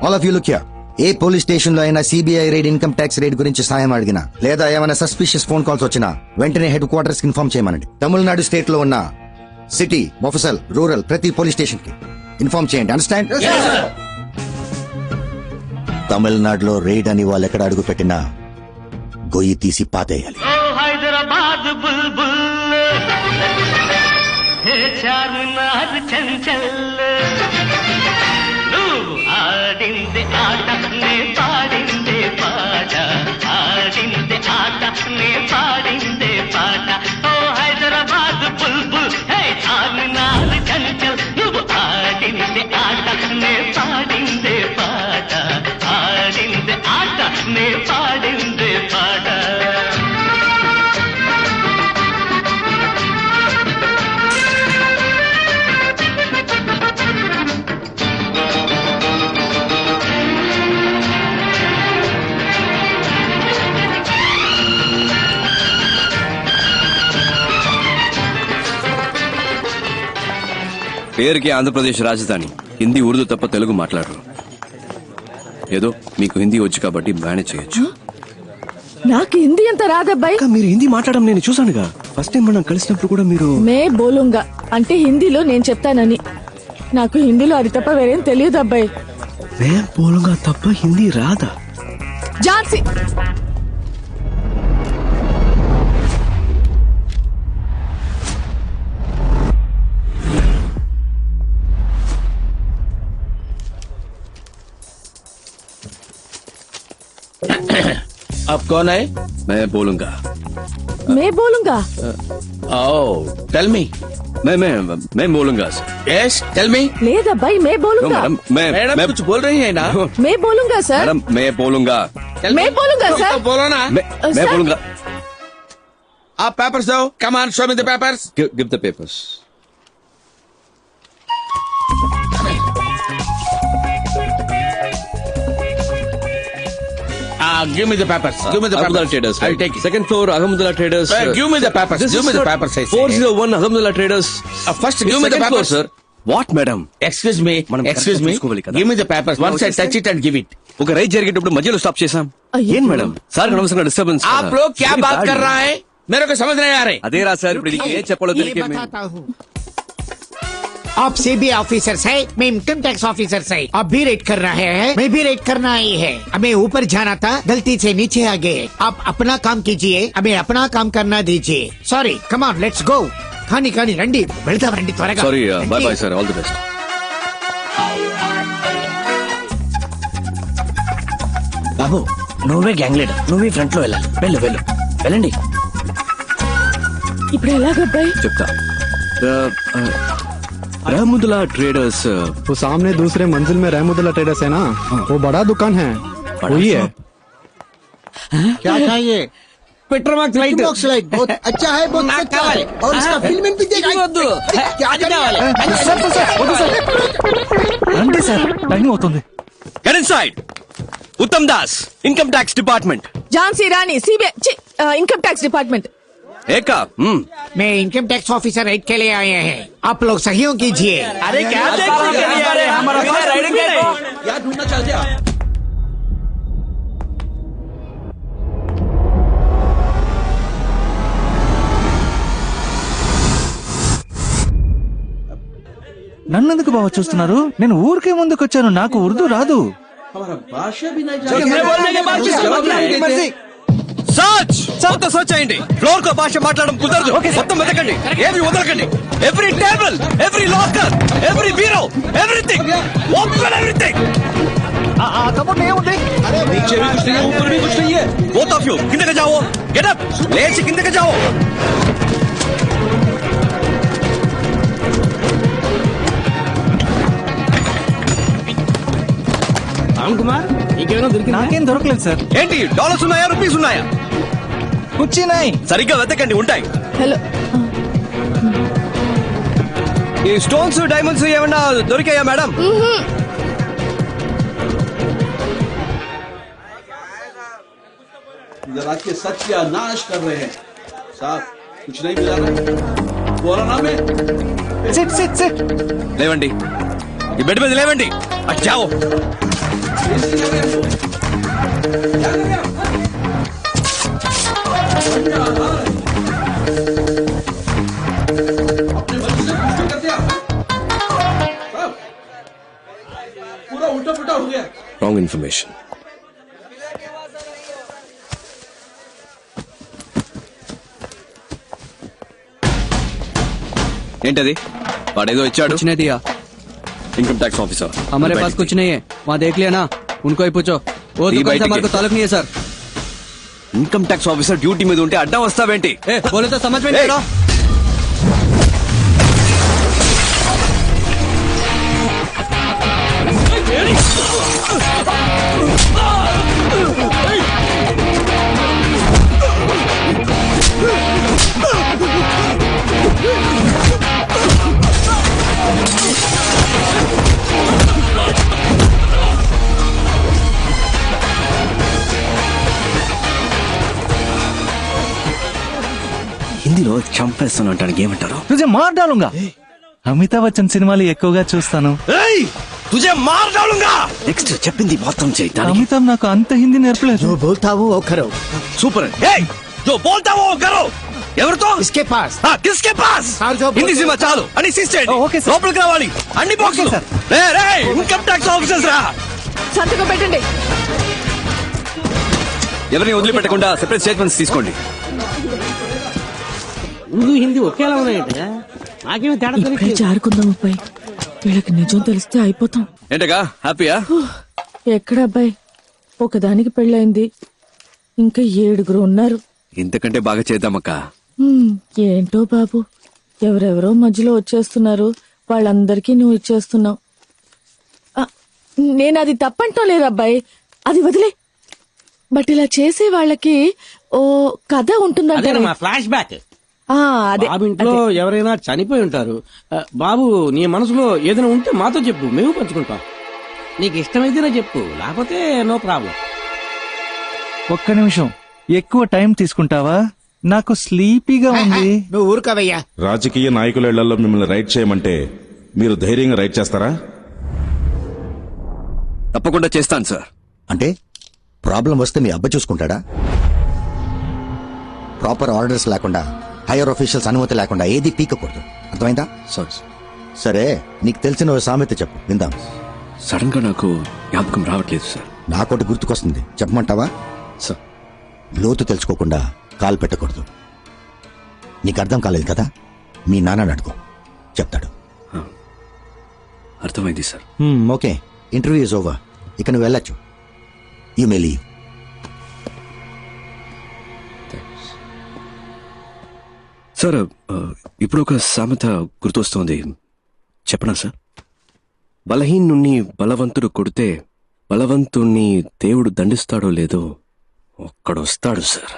All of you look here. A police station లో అయినా CBI raid, income tax raid గురించి సాయం అడిగినా, లేదా ఏమైనా సస్పిషియస్ ఫోన్ కాల్స్ వచ్చినా వెంటనే హెడ్ క్వార్టర్స్ కి ఇన్ఫార్మ్ చేయమనండి. తమిళనాడు స్టేట్ లో ఉన్న సిటీ, మొఫసల్, రూరల్ ప్రతి పోలీస్ స్టేషన్ కి ఇన్ఫార్మ్ చేయండి. అండర్స్టాండ్? తమిళనాడులో రైడ్ అని వాళ్ళు ఎక్కడ అడుగు పెట్టినా గొయ్యి తీసి పాతేయాలి. హైదరాబాద్ బుల్బుల్ చార్మినార్ చంచల్, నువ్వు ఆడింది ఆట నే పాడిందే పాట, ఆడింది ఆట నే పాడిందే పాట. ఓ హైదరాబాద్ బుల్బుల్ హే చార్మినార్ చంచల్, నువ్వు ఆడింది ఆట నే పాడిందే పాట, ఆడింది ఆట నే పాడిందే పాట. పేరుకి ఆంధ్రప్రదేశ్ రాజధాని. హిందీ, ఉర్దూ తప్ప తెలుగు మాట్లాడరు. ఏదో మీకు హిందీ వచ్చు కాబట్టి మేనేజ్ చేయొచ్చు. నాకు హిందీ అంత రాదబ్బాయి. మీరు హిందీ మాట్లాడడం నేను చూసానుగా. ఫస్ట్ టైం మనం కలిసినప్పుడు కూడా మీరు మే బోలుంగా అంటే హిందీలో నేను చెప్తానని. నాకు హిందీలో అది తప్ప వేరేం తెలియదు అబ్బాయి. మే బోలుంగా తప్ప హిందీ రాదా? ఝాన్సీ अब कौन है? मैं बोलूंगा. మే బోలుంగా. Oh, tell me. मैं बोलूंगा. Yes, tell me. లేదబ్బాయి మే బోలుంగా. मैडम कुछ बोल रही है ना? మే బోలుంగా సార్. मैडम मैं बोलूंगा. మే బోలుంగా సార్. तो बोलो ना. मैं बोलूंगा. आप पेपर्स दो. Come on, show me the papers. Give the papers. Give me the papers. Give me the Ahmedullah papers. Traders. I'll take it. Second floor, Ahmedullah Traders. Give me the papers. This Give is me the not papers. I say. 401 Ahmedullah Traders. First, It's give me the second floor, papers. sir. What, madam? Excuse me. మనం Excuse me. చూసుకోవాలి కదా. Give me the papers. Once I touch it and give it. ఒక ride జరిగేటప్పుడు మధ్యలో stop చేశాం. ఏం madam? Sir అనవసరంగా disturbance. आप लोग क्या बात कर रहा है? मेरे को समझ नहीं आ रहे. అదే రా సార్, ఇప్పుడు ఏం చెప్పాలో తెలియక आप सीबीआई ऑफिसर्स है, मैं इनकम टैक्स ऑफिसर्स है. आप भी रेड कर रहे हैं, मैं भी रेड करना ही है. हमें ऊपर जाना था, गलती से नीचे आ गए. आप अपना काम कीजिए, हमें अपना काम करना दीजिए. Sorry, come on, let's go. కానీ రండి వెళ్దాం రండి త్వరగా సారీ రండి. Bye bye sir all the best. బాబు నువ్వే గ్యాంగ్ లీడర్, నువ్వే ఫ్రంట్ లో వెళ్ళాలి. వెళ్ళండి. ఇప్పుడు ఎలాగబ్బాయి? చెప్తా. रहमुदुल्ला ट्रेडर्स वो सामने दूसरे मंजिल में रहमुदुल्ला ट्रेडर्स है ना, वो बड़ा दुकान है, वही है. क्या चाहिए? पेट्रोमाक्स लाइट बहुत अच्छा है, बहुत अच्छा है, और इसका फिल्म भी देखा. क्या రండి సార్, టైం అవుతుంది. Get inside. उत्तम दास, इनकम टैक्स डिपार्टमेंट. झांसी रानी सीबीआई इनकम टैक्स डिपार्टमेंट. एका मैं इनकम टैक्स ऑफिसर रेड के लिए आए हैं, आप लोग सहयोग कीजिए. अरे क्या हमारा राइडिंग क्या ढूंढना चाहते हैं? నన్ను ఎందుకు బాగా చూస్తున్నారు? నేను ఊరికే ముందుకు వచ్చాను, నాకు ఉర్దూ రాదు. हमारा भाषा भी नहीं जानते. సర్చ్ మొత్తం సర్చ్ అయ్యండి. ఫ్లోర్ కో భాష మాట్లాడడం కుదరదు. మొత్తం వెతకండి, ఏమి వదలకండి. Every table, every locker, every bureau, everything, open everything. नीचे भी कुछ नहीं है, ऊपर भी कुछ नहीं है. बोथ ऑफ यू కిందకి जाओ. गेट अप, లేచి కిందకి जाओ. రామ్ కుమార్ నీకేమైనా దొరికిందా? నాకేం దొరకలేదు సార్. ఏంటి డాలర్స్ ఉన్నాయా, రూపీస్ ఉన్నాయా? కూర్చున్నాయి. సరిగ్గా వెతకండి, ఉంటాయి. హలో ఈ స్టోన్స్ డైమండ్స్ ఏమన్నా దొరికాయా మేడం? जरा के सत्यानाश कर रहे हैं साहब. कुछ नहीं मिला ना, बोला ना मैं. సిట్. లేవండి, ఈ బెడ్ మీద లేవండి. అటు जाओ. अपने मर्जी से कुछ कर दिया साहब, पूरा उल्टा पुल्टा हो गया. Wrong information. ఏంటది? వాడేదో ఇచ్చాడు. इनकम टैक्स ऑफिसर हमारे पास कुछ नहीं है, वहाँ देख लिया ना, उनको ही पूछो. वो दुकान से हमारे को ताल्लुक नहीं है sir. Income tax officer duty మీద ఉంటే అడ్డం వస్తావేంటి? बोले तो समझ में नहीं आ रहा. హిందీలో చంపేస్తాను అంటానికి ఏమంటారు? తుజే మార్ డాలుంగా. అమితాబ్ బచ్చన్ సినిమాలు ఎక్కువగా చూస్తాను. ఏయ్ తుజే మార్ డాలుంగా. నెక్స్ట్ చెప్పింది మొత్తం చేయి. అమితాబ్ నాకు అంత హిందీ నేర్పలేదు. जो बोलता वो करो. సూపర్. ఏయ్ जो बोलता वो करो. ఎవరితో? इसके पास. हाँ किसके पास? హిందీ సినిమా చాలు అని సీజ్ చేయండి. లోపలికి రావాలి అన్ని బాక్సులు. రే ఇన్కమ్ ట్యాక్స్ ఆఫీసర్స్ రా. సంతకం పెట్టండి. ఎవరిని వదిలిపెట్టకుండా సెపరేట్ స్టేట్మెంట్స్ తీసుకోండి. ఉర్దూ హిందీ ఒకేలా ఉన్నాయంటే నాకేమో తేడా ఇక్కడే తెలియదు. జారుకుందాం అబ్బాయి, వీళ్ళకి నిజం తెలిస్తే అయిపోతాం. ఏంటగా హ్యాపీయా? ఎక్కడ అబ్బాయి, ఒకదానికి పెళ్ళైంది, ఇంకా 7 ఉన్నారు. ఇంతకంటే బాగా చేద్దామక్క. ఏంటో బాబు, ఎవరెవరో మధ్యలో వచ్చేస్తున్నారు, వాళ్ళందరికీ నువ్వు ఇచ్చేస్తున్నావు. నేను అది తప్పంటో లేదు అబ్బాయి, అది వదిలే. బట్ ఇలా చేసే వాళ్ళకి ఓ కథ ఉంటుందంటే ఫ్లాష్ బ్యాక్. అదే బాబు ఇంట్లో ఎవరైనా చనిపోయి ఉంటారు. బాబు నీ మనసులో ఏదైనా ఉంటే మాతో చెప్పు, మేము పంచుకుంటాం. నీకు ఇష్టమైతేనే చెప్పు, లేకపోతే నో ప్రాబ్లం. ఒక్క నిమిషం, ఎక్కువ టైం తీసుకుంటావా? నాకు స్లీపీగా ఉంది. నువ్వు ఊరుకోవయ్యా. రాజకీయ నాయకుల ఇళ్లలో మిమ్మల్ని రైడ్ చేయమంటే మీరు ధైర్యంగా రైడ్ చేస్తారా? తప్పకుండా చేస్తాను సార్. అంటే ప్రాబ్లం వస్తే మీ అబ్బ చూసుకుంటాడా? ప్రాపర్ ఆర్డర్స్ లేకుండా, హైయర్ ఆఫీషియల్స్ అనుమతి లేకుండా ఏది పీకకూడదు, అర్థమైందా? సరే, నీకు తెలిసిన ఓ సామెత చెప్పు, విందాం. సడన్ గా నాకు జ్ఞాపకం రావట్లేదు సార్. నాకోటి గుర్తుకొస్తుంది, చెప్పమంటావా? సార్, లోతు తెలుసుకోకుండా కాలు పెట్టకూడదు. నీకు అర్థం కాలేదు కదా? మీ నాన్న అడుగు, చెప్తాడు. అర్థమైంది sir. Okay, interview is over. ఇక నువ్వు వెళ్ళొచ్చు. You may leave. సార్ ఇప్పుడు ఒక సామెత గుర్తొస్తోంది, చెప్పనా సార్? బలహీనుణ్ణి బలవంతుడు కొడితే బలవంతుణ్ణి దేవుడు దండిస్తాడో లేదో ఒక్కడొస్తాడు సార్,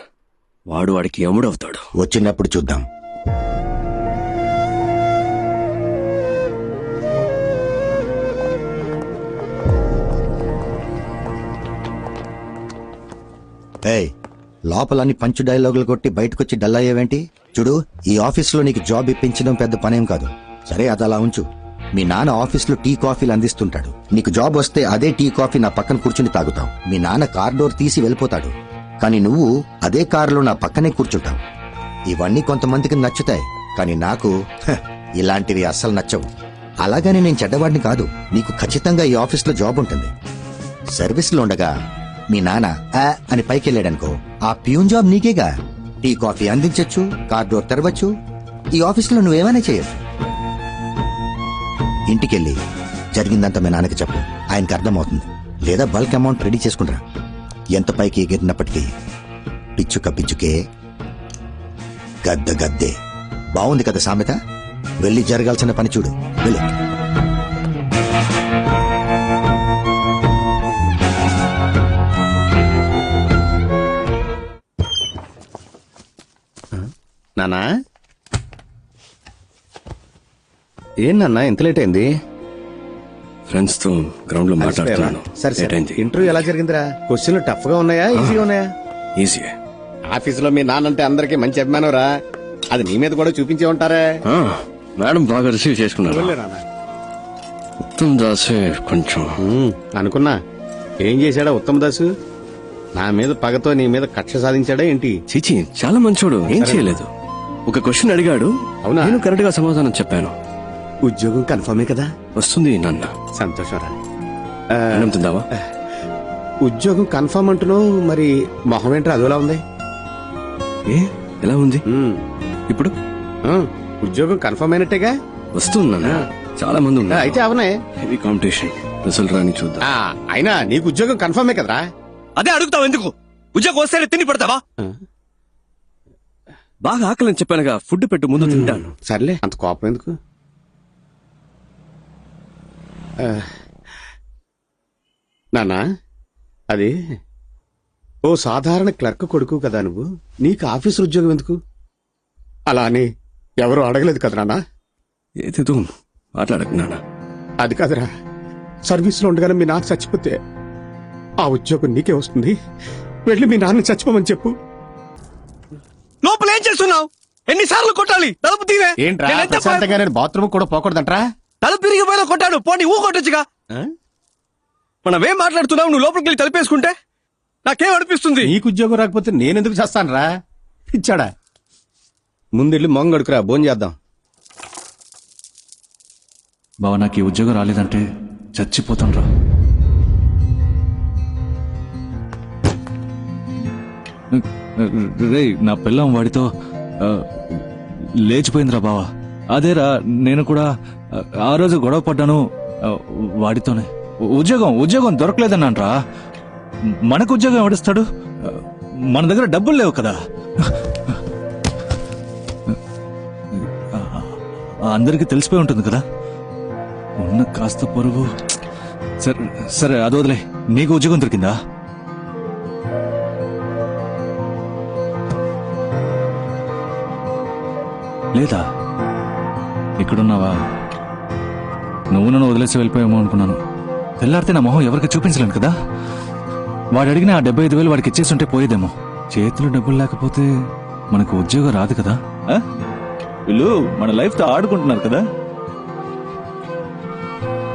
వాడు వాడికి యముడవుతాడు. వచ్చినప్పుడు చూద్దాం. ఏయ్, లోపలని పంచు డైలాగులు కొట్టి బయటకొచ్చి డల్ అయ్యేవేంటి? చూడు, ఈ ఆఫీస్లో నీకు జాబ్ ఇప్పించడం పెద్ద పనేం కాదు. సరే, అది అలా ఉంచు. మీ నాన్న ఆఫీస్లో టీ కాఫీలు అందిస్తుంటాడు. నీకు జాబ్ వస్తే అదే టీ కాఫీ నా పక్కన కూర్చుని తాగుతావు. మీ నాన్న కార్ డోర్ తీసి వెళ్ళిపోతాడు, కానీ నువ్వు అదే కారులో నా పక్కనే కూర్చుంటావు. ఇవన్నీ కొంతమందికి నచ్చుతాయి, కానీ నాకు ఇలాంటివి అస్సలు నచ్చవు. అలాగని నేను చెడ్డవాడిని కాదు. నీకు ఖచ్చితంగా ఈ ఆఫీస్లో జాబ్ ఉంటుంది. సర్వీస్లో ఉండగా మీ నాన్న అని పైకి వెళ్ళాడనుకో, ఆ ప్యూన్ జాబ్ నీకేగా. టీ కాఫీ అందించచ్చు, కార్ డోర్ తెరవచ్చు, ఈ ఆఫీసులో నువ్వేమైనా చేయొచ్చు. ఇంటికెళ్ళి జరిగిందంతా మీ నాన్నకి చెప్పు, ఆయనకి అర్థమవుతుంది. లేదా బల్క్ అమౌంట్ రెడీ చేసుకుంటా. ఎంత పైకి ఎగిరినప్పటికీ పిచ్చుక పిచ్చుకే, గద్ద గద్దే. బాగుంది కదా సామెత? వెళ్ళి జరగాల్సిన పని చూడు, వెళ్ళు. నానా, ఏం నాన్న ఇంత లేట్ అయింది? ఫ్రెండ్స్ తో గ్రౌండ్ లో మాట్లాడుతున్నాను. సరే సరే, ఇంటర్వ్యూ ఎలా జరిగిందిరా? క్వశ్చన్లు టఫ్ గా ఉన్నాయా, ఈజీగా ఉన్నాయా? ఈజీ. ఆఫీసులో మీ నాన్నంటే అందరికీ మంచి అభిమానం రా. అది నీ మీద కూడా చూపించే ఉంటారే. మేడం బాగా రిసీవ్ చేసుకున్నారు. ఉత్తమ్ దాసే కొంచెం అనుకున్నా. ఏం చేశాడా ఉత్తమ్ దాసు? నా మీద పగతో నీ మీద కక్ష సాధించాడా ఏంటి? చీచి, చాలా మంచోడు, ఏం చేయలేదు. ఒక క్వశ్చన్ అడిగాడు, అవునా? నేను కరెక్ట్ గా సమాధానం చెప్పాను. ఉద్యోగం కన్ఫర్మే కదా? వస్తుంది నాన్న. సంతోషం రా. తిందావా? ఉద్యోగం కన్ఫర్మ్ అంటున్నావు, మరి మొహం ఏంట్రా అదోలా ఉంది? ఏ ఎలా ఉంది ఇప్పుడు? ఉద్యోగం కన్ఫర్మ్ అయినట్టేగా? వస్తున్నా, చాలా మంది ఉన్నారు. అయితే అవునే, హెవీ కాంపిటీషన్. రిజల్ట్ రాని చూద్దాం. అయినా నీకు ఉద్యోగం కన్ఫర్మే కదరా? అదే అడుగుతావు ఎందుకు? ఉద్యోగం వస్తే తిని పడతావా? బాగా ఆకలని చెప్పానుగా, ఫుడ్ పెట్టు, ముందు తింటాను. సర్లే, అంత కోపం ఎందుకు? నానా, అది ఓ సాధారణ క్లర్క్ కొడుకు కదా నువ్వు. నీకు ఆఫీసు ఉద్యోగం ఎందుకు? అలా అని ఎవరు అడగలేదు కదా నాన్న. ఏదేదో మాట్లాడకు నాన్న. అది కాదురా, సర్వీస్లో ఉండగానే మీ నాన్న చచ్చిపోతే ఆ ఉద్యోగం నీకే వస్తుంది. వెళ్ళి మీ నాన్న చచ్చిపోమని చెప్పు. లోపల ఏం చేస్తున్నావు? ఎన్నిసార్లు కొట్టాలి? తలుపు తీవే. ఏంట్రా, బాత్రూమ్ కూడా పోకూడదంట్రా? తలుపు తిరిగిపోయినా కొట్టాడు, పోనీ ఊ కొట్టొచ్చుగా. మనమేం మాట్లాడుతున్నావు? నువ్వు లోపలికి వెళ్ళి తలుపేసుకుంటే నాకేం అనిపిస్తుంది? నీకు ఉద్యోగం రాకపోతే నేనెందుకు చేస్తానురా? ఇచ్చాడా? ముందెళ్ళి మొంగడుకురా, భోజనం చేద్దాం. బావ, నాకు ఈ ఉద్యోగం రాలేదంటే చచ్చిపోతాను రా. రే, నా పిల్లం వాడితో లేచిపోయిందిరా బావా. అదేరా, నేను కూడా ఆ రోజు గొడవ పడ్డాను వాడితోనే. ఉద్యోగం దొరకలేదన్నాన్రా. మనకు ఉద్యోగం ఎవడిస్తాడు? మన దగ్గర డబ్బులు లేవు కదా. అందరికీ తెలిసిపోయి ఉంటుంది కదా ఉన్న కాస్త పొరుగు. సరే సరే, అది వదిలే. నీకు ఉద్యోగం దొరికిందా? లేదా? ఇక్కడున్నావా? నువ్వు నన్ను వదిలేసి వెళ్ళిపోయామో అనుకున్నాను. తెల్లారితే నా మొహం ఎవరికి చూపించలేను కదా. వాడు అడిగిన ఆ 75,000 వాడికి ఇచ్చేస్తుంటే పోయేదేమో. చేతిలో డబ్బులు లేకపోతే మనకు ఉద్యోగం రాదు కదా. వీళ్ళు మన లైఫ్ తో ఆడుకుంటున్నారు కదా,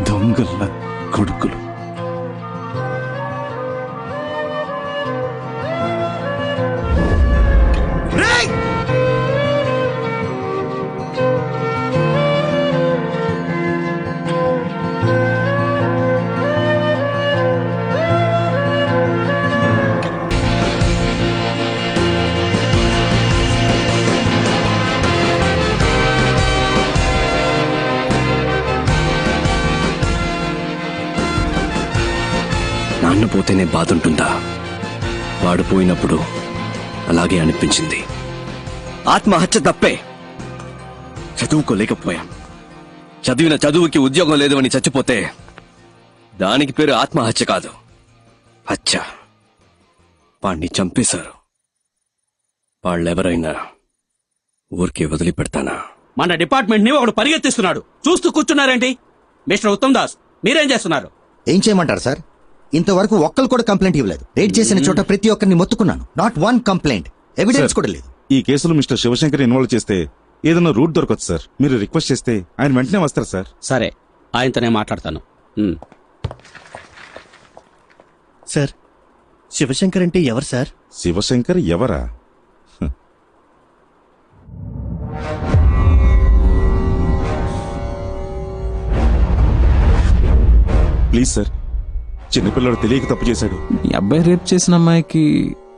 దొంగల కొడుకులు. నాన్న పోతేనే బాధ ఉంటుందా? వాడు పోయినప్పుడు అలాగే అనిపించింది. ఆత్మహత్య తప్పే, చదువుకోలేకపోయాం. చదివిన చదువుకి ఉద్యోగం లేదు అని చచ్చిపోతే దానికి పేరు ఆత్మహత్య కాదు, హత్య. వాణ్ణి చంపేశారు. వాళ్ళెవరైనా ఊరికే వదిలిపెడతానా? మన డిపార్ట్మెంట్ ని ఒకడు పరిగెత్తిస్తున్నాడు, చూస్తూ కూర్చున్నారేంటి? మిస్టర్ ఉత్తమ్ దాస్, మీరేం చేస్తున్నారు? ఏం చేయమంటారు సార్? ఇంతవరకు ఒక్కరు కూడా కంప్లైంట్ ఇవ్వలేదు. రేట్ చేసిన చోట ప్రతి ఒక్కరిని మొత్తుకున్నాను. నాట్ వన్ కంప్లైంట్, ఎవిడెన్స్ కూడా లేదు. ఈ కేసులో మిస్టర్ శివశంకర్ ఇన్వాల్వ్ చేస్తే ఏదైనా రూట్ దొరకదు సార్. మీరు రిక్వెస్ట్ చేస్తే ఆయన వెంటనే వస్తారు సార్. సరే, ఆయనతోనే మాట్లాడతాను. సార్, శివశంకర్ అంటే ఎవరు సార్? శివశంకర్ ఎవరా? ప్లీజ్ సార్, చిన్నపిల్లడు తెలియక తప్పు చేశాడు. ఈ అబ్బాయి రేప్ చేసిన అమ్మాయికి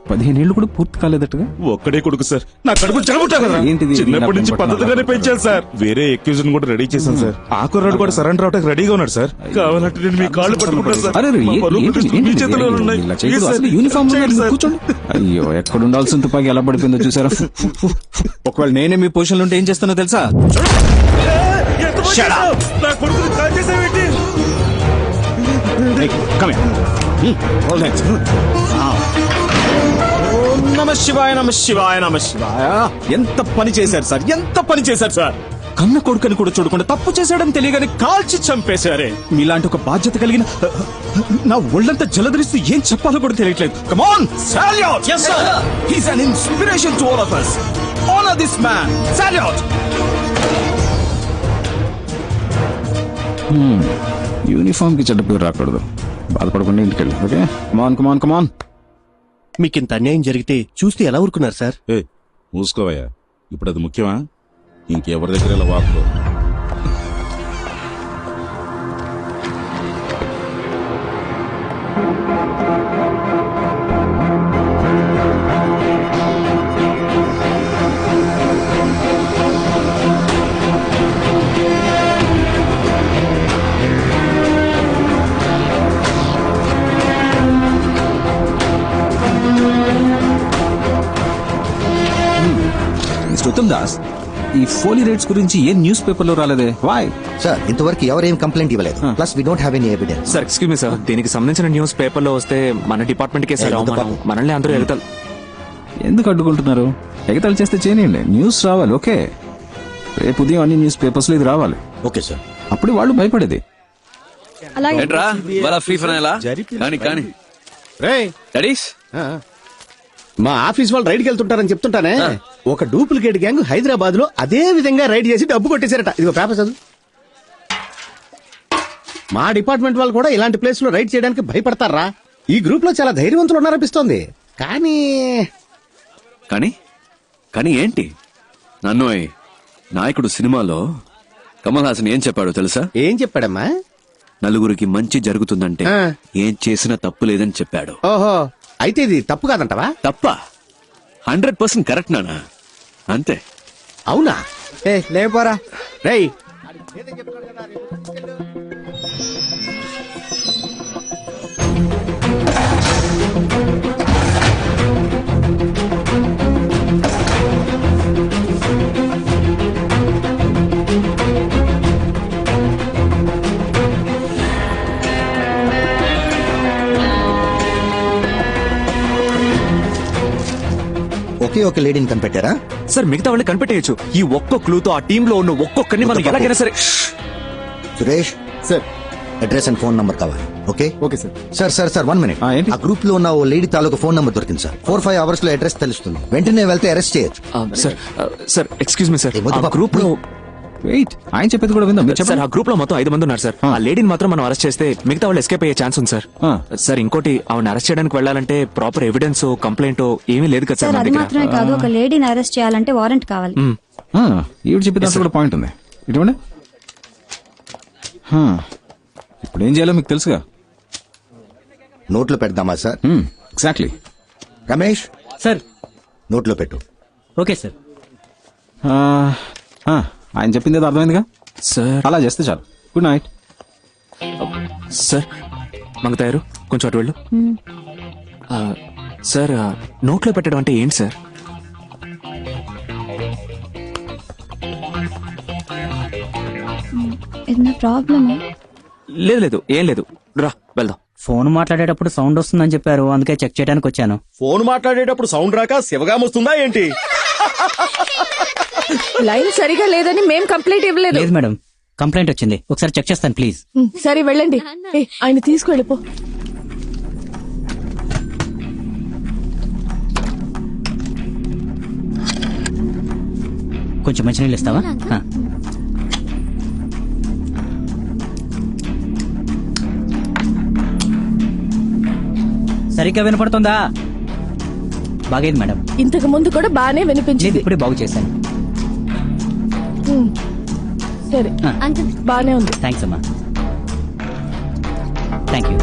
15 ఏళ్ళు కూడా పూర్తి కాలేదట్టుగా. ఒక్కడే కొడుకు సార్, నా కడుపు చెడగొట్టారు కదా. ఏంటిది? చిన్నప్పటి నుంచి పద్ధతిగానే పెంచాను సార్. వేరే ఎక్యూజన్ కూడా రెడీ చేశాను సార్. ఆ కుర్రాడు కూడా సరెండర్ అవడానికి రెడీగా ఉన్నాడు సార్. కావాలంటే నేను మీ కాళ్ళు పట్టుకుంటాను సార్. మా పరువు ప్రతిష్టలు మీ చేతిలో ఉన్నాయి. ప్లీజ్ సార్, చేయండి సార్. అయ్యో, ఎక్కడ ఉండాల్సిన తుపాకి ఎలా పడిపోయిందో చూసారా? ఒకవేళ నేనే మీ పొజిషన్ లో ఉంటే ఏం చేస్తానో తెలుసా? నా కొడుకుని కాల్ చేసావేంటి? నమ శివాయ, నమ శివాయ, నమ శివాయ. ఎంత పని చేశారు సార్, ఎంత పని చేశారు సార్. కన్న కొడుకుని కూడా చూడకుండా తప్పు చేశాడని తెలియగానే కాల్చి చంపేశారే. మీలాంటి ఒక బాధ్యత కలిగిన నా ఒళ్ళంతా జలధరిస్తూ ఏం చెప్పాలో కూడా తెలియట్లేదు. Come on, salute. yes sir, he's an inspiration to all of us. Honor this man. Salute. Uniform కి చెడ్డ పేరు రాకూడదు. బాధపడకుండా ఇంటికి వెళ్ళి. ఓకే, కమాన్ కమాన్ కమాన్. మీకింత అన్యాయం జరిగితే చూస్తే ఎలా ఊరుకున్నారు సార్? మూసుకోవయ్యా, ఇప్పుడు అది ముఖ్యమా? ఇంకెవరి దగ్గర ఇలా వాకులో. ఉత్తమ్ దాస్, ఈ ఫోలీ రేట్స్ గురించి ఏ న్యూస్ పేపర్ లో రాలేదే? Why sir? ఇంతవరకు ఎవరేం కంప్లైంట్ ఇవ్వలేదు. Plus we don't have any evidence. Sir, excuse me sir, దీనికి సంబంధించిన న్యూస్ పేపర్ లో వస్తే మన డిపార్ట్మెంట్ కే సార్ అవమానం. మనల్ని అందరూ ఎగతాలు ఎందుకు అడ్డుకుంటున్నారు? ఎగతాలు చేస్తే చేయనియండి, న్యూస్ రావాలి. ఓకే, రేపు ఉదయం అన్ని న్యూస్ పేపర్స్ లో ఇది రావాలి. Okay sir. అప్పుడు వాళ్ళు భయపడేది. ఏంట్రా వాళ్ళ ఫ్రీ ఫైనలా? కానీ డాడీస్, మా ఆఫీస్ వాళ్ళు రైడ్కి వెళ్తుంటారని చెప్తుంటానే. ఒక డూప్లికేట్ గ్యాంగ్ హైదరాబాద్ లో అదే విధంగా రైడ్ చేసి డబ్బు కొట్టేశారట. ఇదిగో పేపర్ చదువు. మా డిపార్ట్మెంట్ వాళ్ళు కూడా ఇలాంటి ప్లేస్ లో రైడ్ చేయడానికి భయపడతారా? ఈ గ్రూప్ లో చాలా ధైర్యవంతులు ఉన్నారనిపిస్తోంది. కానీ కానీ కానీ ఏంటి? నన్ను నాయకుడు సినిమాలో కమల్ హాసన్ ఏం చెప్పాడో తెలుసా? ఏం చెప్పాడమ్మా? నలుగురికి మంచి జరుగుతుందంటే ఏం చేసినా తప్పు లేదని చెప్పాడు. ఓహో, అయితే ఇది తప్పు కాదంటవా? తప్ప 100% కరెక్ట్ నానా, అంతే. అవునా? లేపోరా రేయ్, ఒకే ఒక లేడీని కనిపెట్టారా? సార్, మిగతా వాళ్ళు కనిపెట్టేయచ్చు. ఈ ఒక్క క్లూతో ఆ టీమ్ లో ఉన్న ఒక్కొక్కరిని మనం ఎలాగైనా సరే. Suresh sir, address and phone number కావాలి. Okay okay sir. Sir 1 minute. ఆ గ్రూప్ లో ఉన్న ఓ లేడీ తాలూకు ఫోన్ నంబర్ దొరికింది సార్. 4-5 hours లో అడ్రస్ తెలుస్తుంది. వెంటనే వెళ్తే అరెస్ట్ చేయొచ్చు. Sir, excuse me sir, group లో వెయిట్, ఆయన చెప్పేది కూడా విందాం. సార్, ఆ గ్రూప్ లో మొత్తం 5 మంది ఉన్నారు సార్. ఆ లేడీని మాత్రం మనం అరెస్ట్ చేస్తే మిగతా వాళ్ళు ఎస్కేప్ అయ్యే ఛాన్స్ ఉంది సార్. సార్, ఇంకోటి, ఆవిడ అరెస్ట్ చేయడానికి వెళ్ళాలంటే ప్రాపర్ ఎవిడెన్స్, కంప్లైంట్ ఏమీ లేదు కదా సార్. అది మాత్రమే కాదు, ఒక లేడీని అరెస్ట్ చేయాలంటే వారెంట్ కావాలి. ఈవిడ చెప్పే దాంట్లో కూడా పాయింట్ ఉంది. ఇటువంటి ఇప్పుడు ఏం చేయాలో మీకు తెలుసుగా. నోట్లో పెడదామా సార్? ఎగ్జాక్ట్లీ. రమేష్ సార్, నోట్లో పెట్టు. Okay sir. ఆయన చెప్పింది ఏదో అర్థమైందిగా సార్. అలా చేస్తే చాలు. Good night sir. మంగతాయారు కొంచెం అటు వెళ్ళు. సార్ నోట్లో పెట్టడం అంటే ఏంటి సార్? ఏదైనా ప్రాబ్లమా? లేదు లేదు, ఏం లేదు, రా వెళ్దాం. ఫోన్ మాట్లాడేటప్పుడు సౌండ్ వస్తుందని చెప్పారు, అందుకే చెక్ చేయడానికి వచ్చాను. ఫోన్ మాట్లాడేటప్పుడు సౌండ్ రాక శివగాం వస్తుందా ఏంటి? లైన్ సరిగా లేదని మేం కంప్లైంట్ ఇవ్వలేదు. లేదు మేడం, కంప్లైంట్ వచ్చింది, ఒకసారి చెక్ చేస్తాను ప్లీజ్. సరే వెళ్ళండి. ఆయన తీసుకువెళ్ళిపో. కొంచెం మంచినీళ్ళు ఇస్తావా? సరిగ్గా వినపడుతుందా? బాగైంది మేడం. ఇంతకు ముందు కూడా బానే వినిపించింది. ఇప్పుడే బాగు చేశాను. సరే బానే ఉంది. థ్యాంక్స్ అమ్మా. Thank you.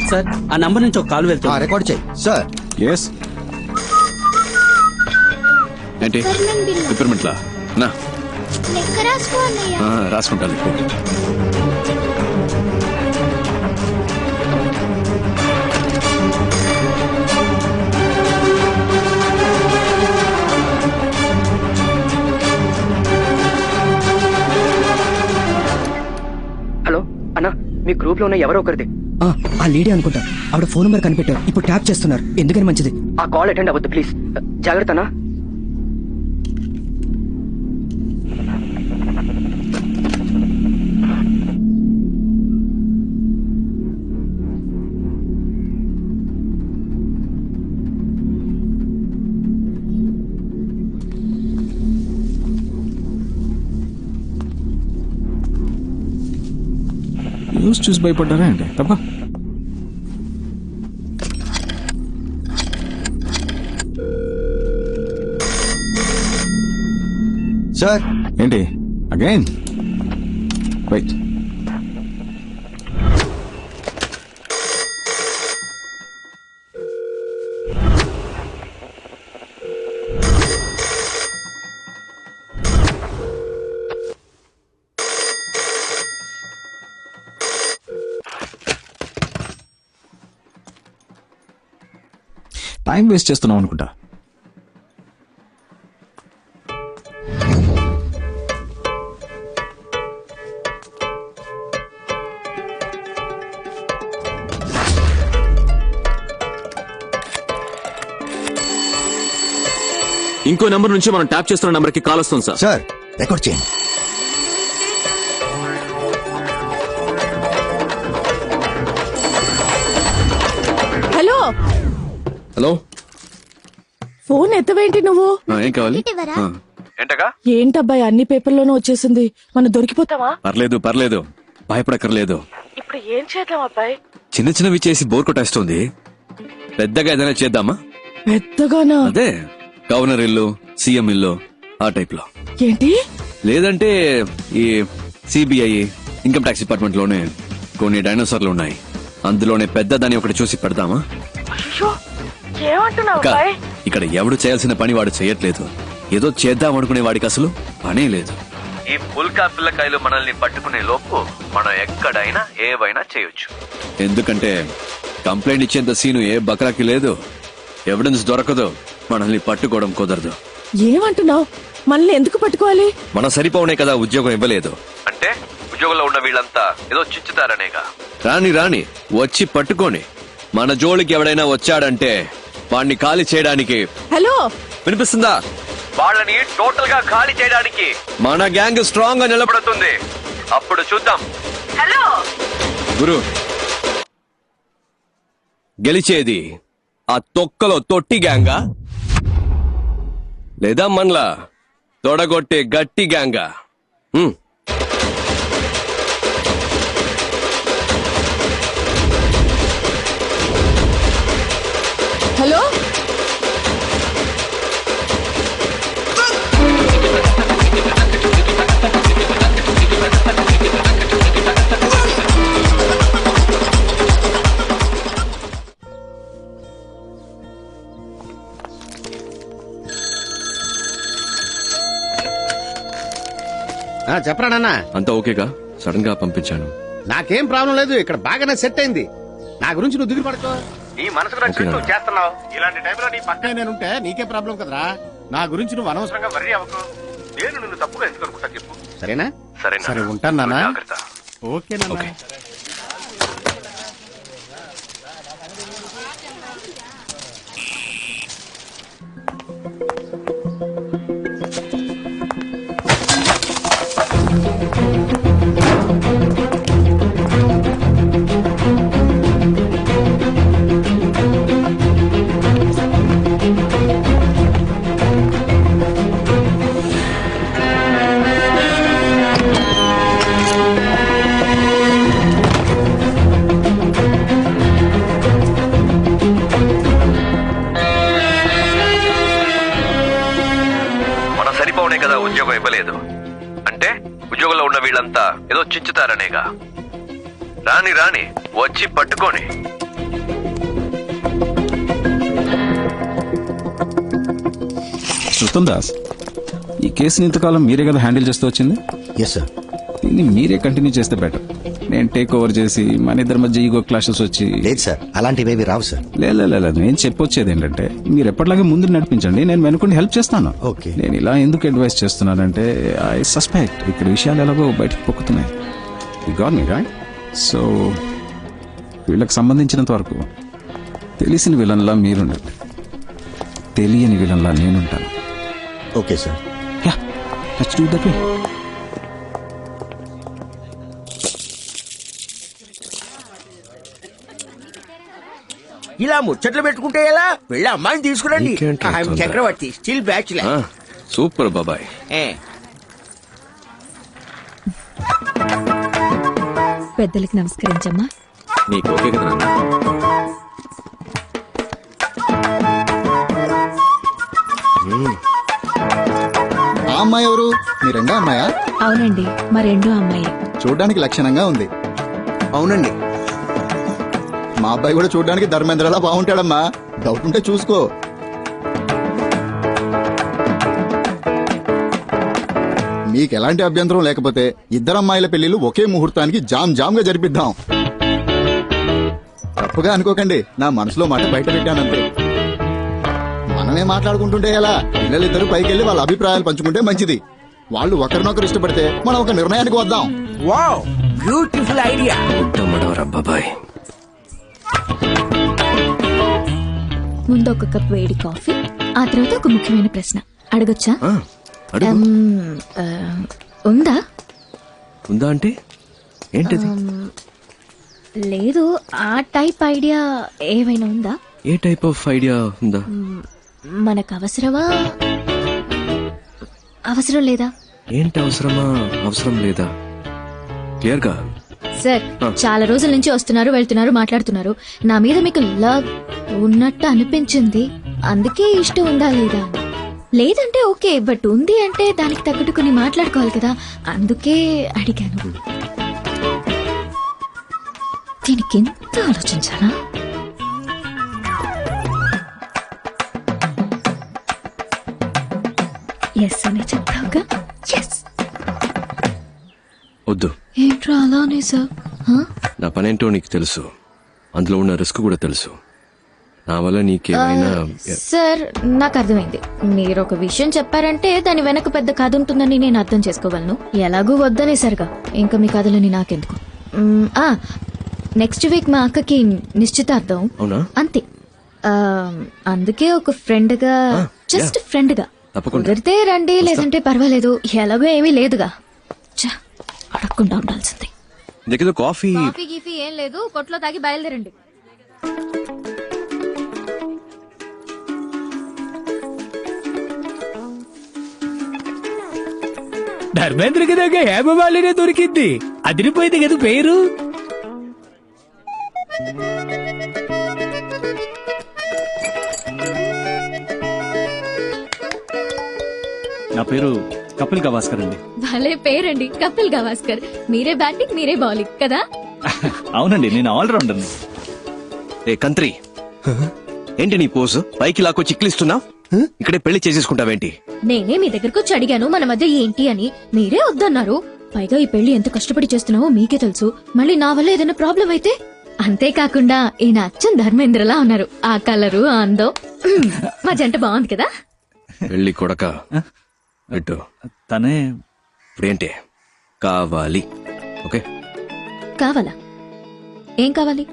సార్ ఆ నంబర్ నుంచి ఒక కాల్ వెళ్తా. రికార్డ్ చేయి సార్. ఎస్ ఏంటి రిపేర్మెంట్లా నా రాసుకుంటాను. హలో అన్నా, మీ గ్రూప్ లో ఉన్న ఎవరో ఒకరిది. ఆ లేడీ అనుకుంటా, ఆవిడ ఫోన్ నెంబర్ కనిపెట్టారు, ఇప్పుడు ట్యాప్ చేస్తున్నారు. ఎందుకని మంచిది ఆ కాల్ అటెండ్ అవ్వద్దు ప్లీజ్. జాగ్రత్తనా. న్యూస్ చూసి భయపడ్డారా అండి? తప్ప సార్. ఏంటి అగైన్? రైట్. టైం వేస్ట్ చేస్తున్నాం అనుకుంటా. ఇంకో నెంబర్ నుంచి మనం ట్యాప్ చేస్తున్న నెంబర్ కి కాల్ వస్తుంది సార్. సార్ రికార్డ్ చేయండి. హలో హలో, ఫోన్ ఎత్తవేంటి నువ్వు? ఏం కావాలి? ఏంటగా? ఏంటబ్బాయి అన్ని పేపర్లోనూ వచ్చేసింది, మనం దొరికిపోతావా? పర్లేదు పర్లేదు, భయపడక్కర్లేదు. ఇప్పుడు ఏం చేద్దాం అబ్బాయి? చిన్న చిన్నవి చేసి బోర్ కొట్టేస్తుంది. పెద్దగా ఏదైనా చేద్దామా? పెద్దగానా? అదే గవర్నర్ ఇల్లు, సీఎం ఇల్లు, ఆ టైప్ లో. ఏంటి? లేదంటే ఈ సిబిఐ, ఇన్కమ్ ట్యాక్స్ డిపార్ట్మెంట్ లోనే కొన్ని డైనోసార్లు ఉన్నాయి, అందులోనే పెద్దదాన్ని ఒకటి చూసి పెడదామా? అక్క, ఇక్కడ ఎవడు చేయాల్సిన పని వాడు చేయట్లేదు. ఏదో చేద్దాం అనుకునే వాడికి అసలు పనే లేదు. ఈ పుల్కా పిల్లకాయలు మనల్ని పట్టుకునే లోపు మనం ఎక్కడైనా ఏవైనా చేయొచ్చు. ఎందుకంటే కంప్లైంట్ ఇచ్చేంత సీను ఏ బక్రాకి లేదు. ఎవిడెన్స్ దొరకదు, మనల్ని పట్టుకోవడం కుదరదు. ఏమంటున్నావు? మనల్ని ఎందుకు పట్టుకోవాలి? మన సరిపోనే కదా ఉద్యోగం ఇవ్వలేదు అంటే ఉద్యోగంలో ఉన్న వీళ్ళంతా ఏదో చిచ్చుతారనేగా. రాని రాని వచ్చి పట్టుకోని. మన జోలికి ఎవడైనా వచ్చాడంటే వాడిని ఖాళీ చేయడానికి. హలో, వినిపిస్తుందా? వాళ్ళని టోటల్ గా ఖాళీ చేయడానికి మన గ్యాంగ్ స్ట్రాంగ్ గా నిలబడుతుంది. అప్పుడు చూద్దాం. హలో గురు, గెలిచేది ఆ తొక్కలో తొట్టి గ్యాంగా లేదా మనలా తొడగొట్టే గట్టి గ్యాంగా? హలో, చెప్పరా నాన్న. అంతా ఓకేగా? సడన్ గా పంపించాను. నాకేం ప్రాబ్లం లేదు, ఇక్కడ బాగానే సెట్ అయింది. నా గురించి నువ్వు దిగులు పడుకో. నీ మనసుకు నచ్చినట్టు నువ్వు చేస్తున్నావు. ఇలాంటి టైంలో నీ పక్కనే నేనుంటే నీకే ప్రాబ్లం కదరా. నా గురించి నువ్వు అనవసరంగా వర్రీ అవ్వకు. నేను నిన్ను తప్పుగా ఎందుకు అనుకుంటా చెప్పు. సరేనా? సరే ఉంటాను నాన్న. ఓకే నాన్న. కదా ఉద్యోగం ఇవ్వలేదు అంటే ఉద్యోగంలో ఉన్న వీళ్ళంతా ఏదో చించుతారనేగా. రాని రాని వచ్చి పట్టుకొని. శృతం దాస్, ఈ కేసుని ఇంతకాలం మీరే కదా హ్యాండిల్ చేస్తూ వచ్చింది? Yes sir. దీన్ని మీరే కంటిన్యూ చేస్తే బెటర్. నేను టేక్ ఓవర్ చేసి మన ఇద్దరి మధ్య ఈగో క్లాషెస్ వచ్చి. లేదు సార్, అలాంటివేవి రావు సార్. లేదు నేను చెప్పొచ్చేది ఏంటంటే మీరు ఎప్పటిలాగే ముందు నడిపించండి, నేను వెనుకుండి హెల్ప్ చేస్తాను. ఓకే. నేను ఇలా ఎందుకు అడ్వైస్ చేస్తున్నానంటే ఐ సస్పెక్ట్ ఇక్కడ విషయాలు ఎలాగో బయటకు పొక్కుతున్నాయి. సో వీళ్ళకి సంబంధించినంత వరకు తెలిసిన విలన్లా మీరుండండి, తెలియని విలన్లా నేనుంటాను. Okay sir. Let's do that way. ఇలా ముచ్చట్లు పెట్టుకుంటే ఎలా? వెళ్ళి అమ్మాయిని తీసుకురండి. చక్రవర్తి స్టిల్ బ్యాచులర్. సూపర్ బాబాయ్. పెద్దలకి నమస్కరించమ్మా. నీకు ఓకే కదా? ఆ అమ్మాయి ఎవరు? మీ రెండో అమ్మాయా? అవునండి, మా రెండో అమ్మాయి. చూడడానికి లక్షణంగా ఉంది. అవునండి. మా అబ్బాయి కూడా చూడడానికి ధర్మేంద్రలా బాగుంటాడమ్మా. డౌట్ ఉంటే చూసుకో. మీకు ఎలాంటి అభ్యంతరం లేకపోతే ఇద్దరు అమ్మాయిల పెళ్లిళ్ళు ఒకే ముహూర్తానికి జామ్ గా జరిపిద్దాం. తప్పుగా అనుకోకండి, నా మనసులో మాట బయట పెట్టానంతే. మనమే మాట్లాడుకుంటుంటే ఎలా? పిల్లలిద్దరూ పైకెళ్లి వాళ్ళ అభిప్రాయాలు పంచుకుంటే మంచిది. వాళ్ళు ఒకరినొకరు ఇష్టపడితే మనం ఒక నిర్ణయానికి వద్దాం. Wow, beautiful idea. బాబాయ్, ముందు ఒక కప్ వేడి కాఫీ, ఆ తర్వాత ఒక ముఖ్యమైన ప్రశ్న అడగొచ్చా? ఉందా? ఉందా అంటే ఏంటిది? లేదు, ఆ టైప్ ఐడియా ఏమైనా ఉందా? ఏ టైప్ ఆఫ్ ఐడియా ఉందా? మనకు అవసరమా, అవసరం లేదా? ఏంటి అవసరమా, అవసరం లేదా? క్లియర్ గా సార్, చాలా రోజుల నుంచి వస్తున్నారు, వెళ్తున్నారు, మాట్లాడుతున్నారు. నా మీద మీకు లవ్ ఉన్నట్టు అనిపించింది, అందుకే ఇష్టం ఉందా లేదా? లేదంటే ఓకే, బట్ ఉంది అంటే దానికి తగ్గట్టు కొన్ని మాట్లాడుకోవాలి కదా, అందుకే అడిగాను. దీనికి ఎంత ఆలోచించానా? ఎస్ అని చెప్తావుగా? ఎస్. వద్దు. ఏంట్రా అలానే సార్? నా పనేంటో నీకు తెలుసు, అందులో ఉన్న రిస్క్ కూడా తెలుసు. నా వల్ల నీకేమైనా. సార్, నాకు అర్థమైంది. మీరు ఒక విషయం చెప్పారంటే దాని వెనక పెద్ద కథ ఉంటుందని నేను అర్థం చేసుకోగలను. ఎలాగూ వద్దనేసరిగా ఇంకా మీ కథలని నాకెందుకు. నెక్స్ట్ వీక్ మా అక్కకి నిశ్చితార్థం. అవునా? అంతే. అందుకే ఒక ఫ్రెండ్ గా, జస్ట్ ఫ్రెండ్ గా కుదిరితే రండి, లేదంటే పర్వాలేదు, ఎలాగో ఏమీ లేదుగా. అడగకుండా ఉండాల్సింది. కాఫీ గీఫీ ఏం లేదు, కొట్లో తాగి బయలుదేరండి. ధర్మేంద్రకి దగ్గర హేమమాలినే దొరికింది. అదిరిపోయింది కదా పేరు. నా పేరు కపిల్ గవాస్కర్ అండి. భలే పేరండి, కపిల్ గవాస్కర్. మీరే బ్యాటింగ్, మీరే బౌలింగ్ కదా? అవునండి, నేను ఆల్రౌండర్. ఏ కంత్రి, ఏంటి నీ పోసు? పైకి లాక్కొచ్చి చిక్లిస్తున్నావు? ఇక్కడే పెళ్లి చేసేసుకుంటావేంటి? నేనే మీ దగ్గరకు వచ్చి అడిగాను మన మధ్య ఏంటి అని, మీరే వద్దన్నారు. పైగా ఈ పెళ్లి ఎంత కష్టపడి చేస్తున్నావో మీకే తెలుసు. మళ్ళీ నా వల్ల ఏదైనా ప్రాబ్లం అయితే. అంతేకాకుండా ఈయన అచ్చం ధర్మేంద్రలా ఉన్నారు. ఆ కలరు ఆ అందం మా జంట బాగుంది కదా. వెళ్ళి కొడక పెట్టు. తనే ఇప్పుడేంటి కావాలి? ఓకే కావాలా? ఏం కావాలి?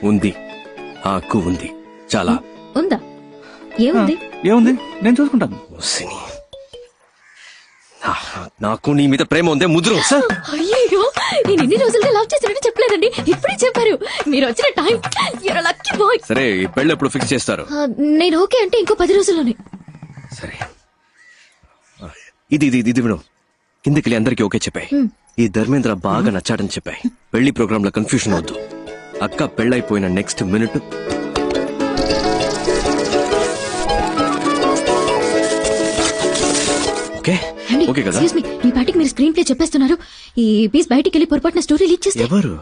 ఉంది, హక్కు ఉంది. చాలా ఉందా? ఏముంది? ఏముంది నేను చూసుకుంటాను. నాకు నీ మీద ప్రేమ ఉందే ముదురు. అయ్యో నేను ఇన్ని రోజులుగా లవ్ చేసినట్టు చెప్పలేదండి, ఇప్పుడే చెప్పారు. మీరు వచ్చిన టైం యూర్ లక్కీ బాయ్. సరే ఈ పెళ్ళి ఎప్పుడు ఫిక్స్ చేస్తారు? నేను ఓకే అంటే ఇంకో 10 రోజుల్లోనే. సరే ఇది ఇది ఇది విను. కిందకి అందరికి ఓకే చెప్పాయి. ఈ ధర్మేంద్ర బాగా నచ్చాడని చెప్పాయి. పెళ్లి ప్రోగ్రామ్ లో కన్ఫ్యూషన్ అవద్దు. అక్క పెళ్ళైపోయిన నెక్స్ట్ మినిట్ ఓకే ఓకే కదా? ఎక్స్క్యూజ్ మీ, మీ పాటికి మీరు స్క్రీన్ ప్లే చెప్పేస్తున్నారు. ఈ పీస్ బయటికి వెళ్ళి పొరపాటున స్టోరీ లీక్ చేస్తే ఎవరు?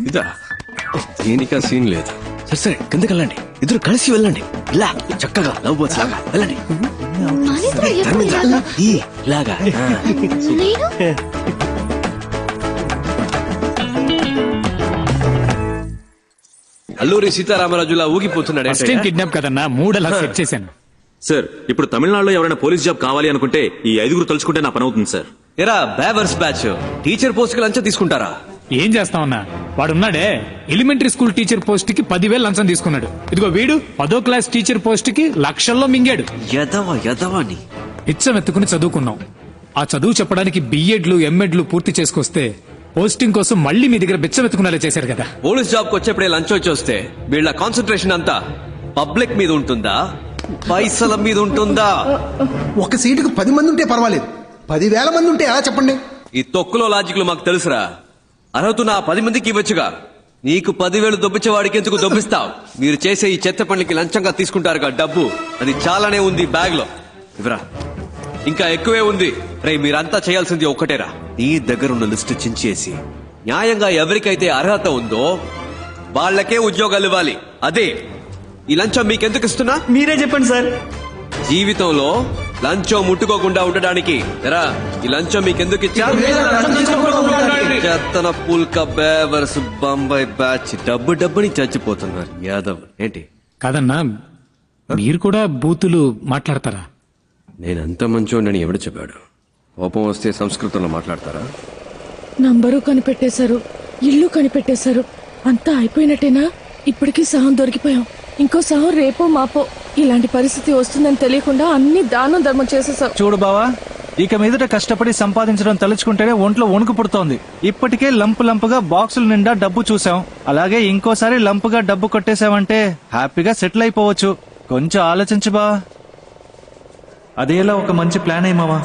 ఇదా? దీనికా సీన్ లేదు. సరే సరే కిందకి వెళ్ళండి, ఇద్దరు కలిసి వెళ్ళండి. ఇలా చక్కగా లవ్ బర్డ్స్ లాగా వెళ్ళండి. ధర్మేంద్ర ఈ లాగా అల్లూరి సీతారామరాజులా ఊగిపోతున్నాడు. కిడ్నాప్ కదన్నా, 3 అలా సెట్ చేశాను. సార్ ఇప్పుడు తమిళనాడులో ఎవరైనా పోలీస్ జాబ్ కావాలి అనుకుంటే ఈ 5 తలుచుకుంటే నా పని అవుతుంది సార్. ఎరా బేవర్స్ బ్యాచ్, టీచర్ పోస్ట్ కి లంచం తీసుకుంటారా? ఏం చేస్తామన్నా, వాడున్నాడే ఎలిమెంటరీ స్కూల్ టీచర్ పోస్ట్ కి 10,000 లంచం తీసుకున్నాడు. ఇదిగో వీడు 10వ క్లాస్ టీచర్ పోస్ట్ కి లక్షల్లో మింగాడు. యదవాని ఇచ్చం ఎత్తుకుని చదువుకున్నాం. ఆ చదువు చెప్పడానికి బిఎడ్లు ఎంఎడ్లు పూర్తి చేసుకొస్తే పోస్టింగ్ కోసం మళ్ళీ మీ దగ్గర బిచ్చం ఎత్తుకునేలా చేశారు కదా. పోలీస్ జాబ్ కు వచ్చేప్పుడే లంచం వచ్చి వస్తే వీళ్ళ కాన్సన్ట్రేషన్ అంతా పబ్లిక్ మీద ఉంటుందా, పైసల మీద ఉంటుందా? ఒక సీటుకు 10 మంది ఉంటే పర్వాలేదు, 10,000 మంది ఉంటే ఎలా చెప్పండి? ఈ తొక్కులో లాజిక్లు మాకు తెలుసురా. అర్హత ఆ 10 మందికి ఇవ్వచ్చుగా. నీకు 10,000 దొబ్బించేవాడికి ఎందుకు దొబ్బిస్తావు? మీరు చేసే ఈ చెత్త పనులకి లంచంగా తీసుకుంటారుగా డబ్బు, అది చాలానే ఉంది బ్యాగ్ లో. ఇవరా ఇంకా ఎక్కువే ఉంది. రే మీరంతా చేయాల్సింది ఒక్కటేరా, నీ దగ్గర ఉన్న లిస్టు చించేసి న్యాయంగా ఎవరికైతే అర్హత ఉందో వాళ్ళకే ఉద్యోగాలు ఇవ్వాలి. అదే ఈ లంచం మీకెందుకు ఇస్తున్నా మీరే చెప్పండి సార్. జీవితంలో లంచం ముట్టుకోకుండా ఉండడానికి ఎరా ఈ లంచం మీకెందుకు ఇచ్చారు? చెత్తన పుల్క బేవర్స్ బొంబాయి బ్యాచ్ డబ్బుని చచ్చిపోతున్నారు యాదవ్. ఏంటి కాదన్నా, మీరు కూడా బూతులు మాట్లాడతారా? నేనంత మంచోడని ఎవడు చెప్పాడు? కోపం వస్తే సంస్కృతంలో మాట్లాడతారా? నంబరు కనిపెట్టేశారు, ఇల్లు కనిపెట్టేశారు, అంతా అయిపోయినట్టేనా? ఇప్పటికీ సహం దొరికిపోయాం. ఇంకో సహం రేపో మాపో. ఇలాంటి పరిస్థితి వస్తుందని తెలియకుండా అన్ని దానం ధర్మం చేసేసాం. చూడు బావా, ఇక మీదట కష్టపడి సంపాదించడం తలుచుకుంటేనే ఒంట్లో వణుకు పుడుతోంది. ఇప్పటికే లంపుగా బాక్సుల నిండా డబ్బు చూసాం. అలాగే ఇంకోసారి లంపుగా డబ్బు కొట్టేశామంటే హ్యాపీగా సెటిల్ అయిపోవచ్చు. కొంచెం ఆలోచించు బావా. అదేలా ఒక మంచి ప్లాన్ అయ్యమావా.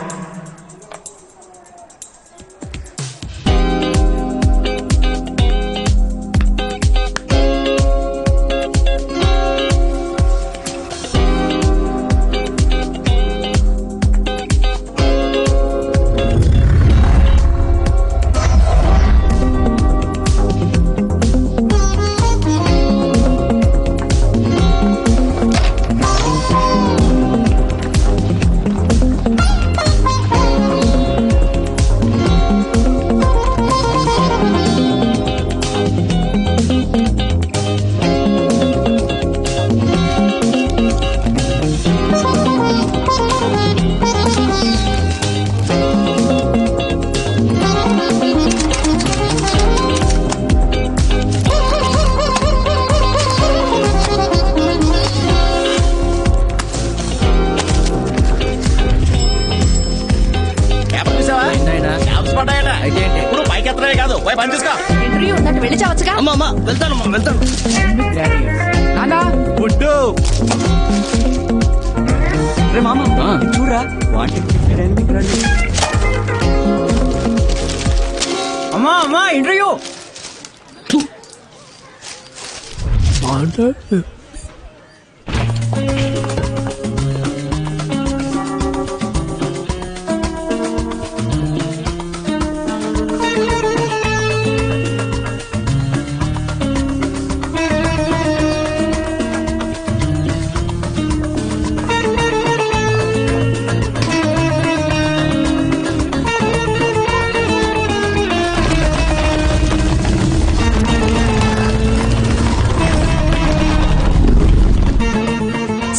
ఇంటర్వ్యూ ఉందంటే వెళ్ళి చావచ్చుగా. వెళ్తాను. చూడరా అమ్మా interview.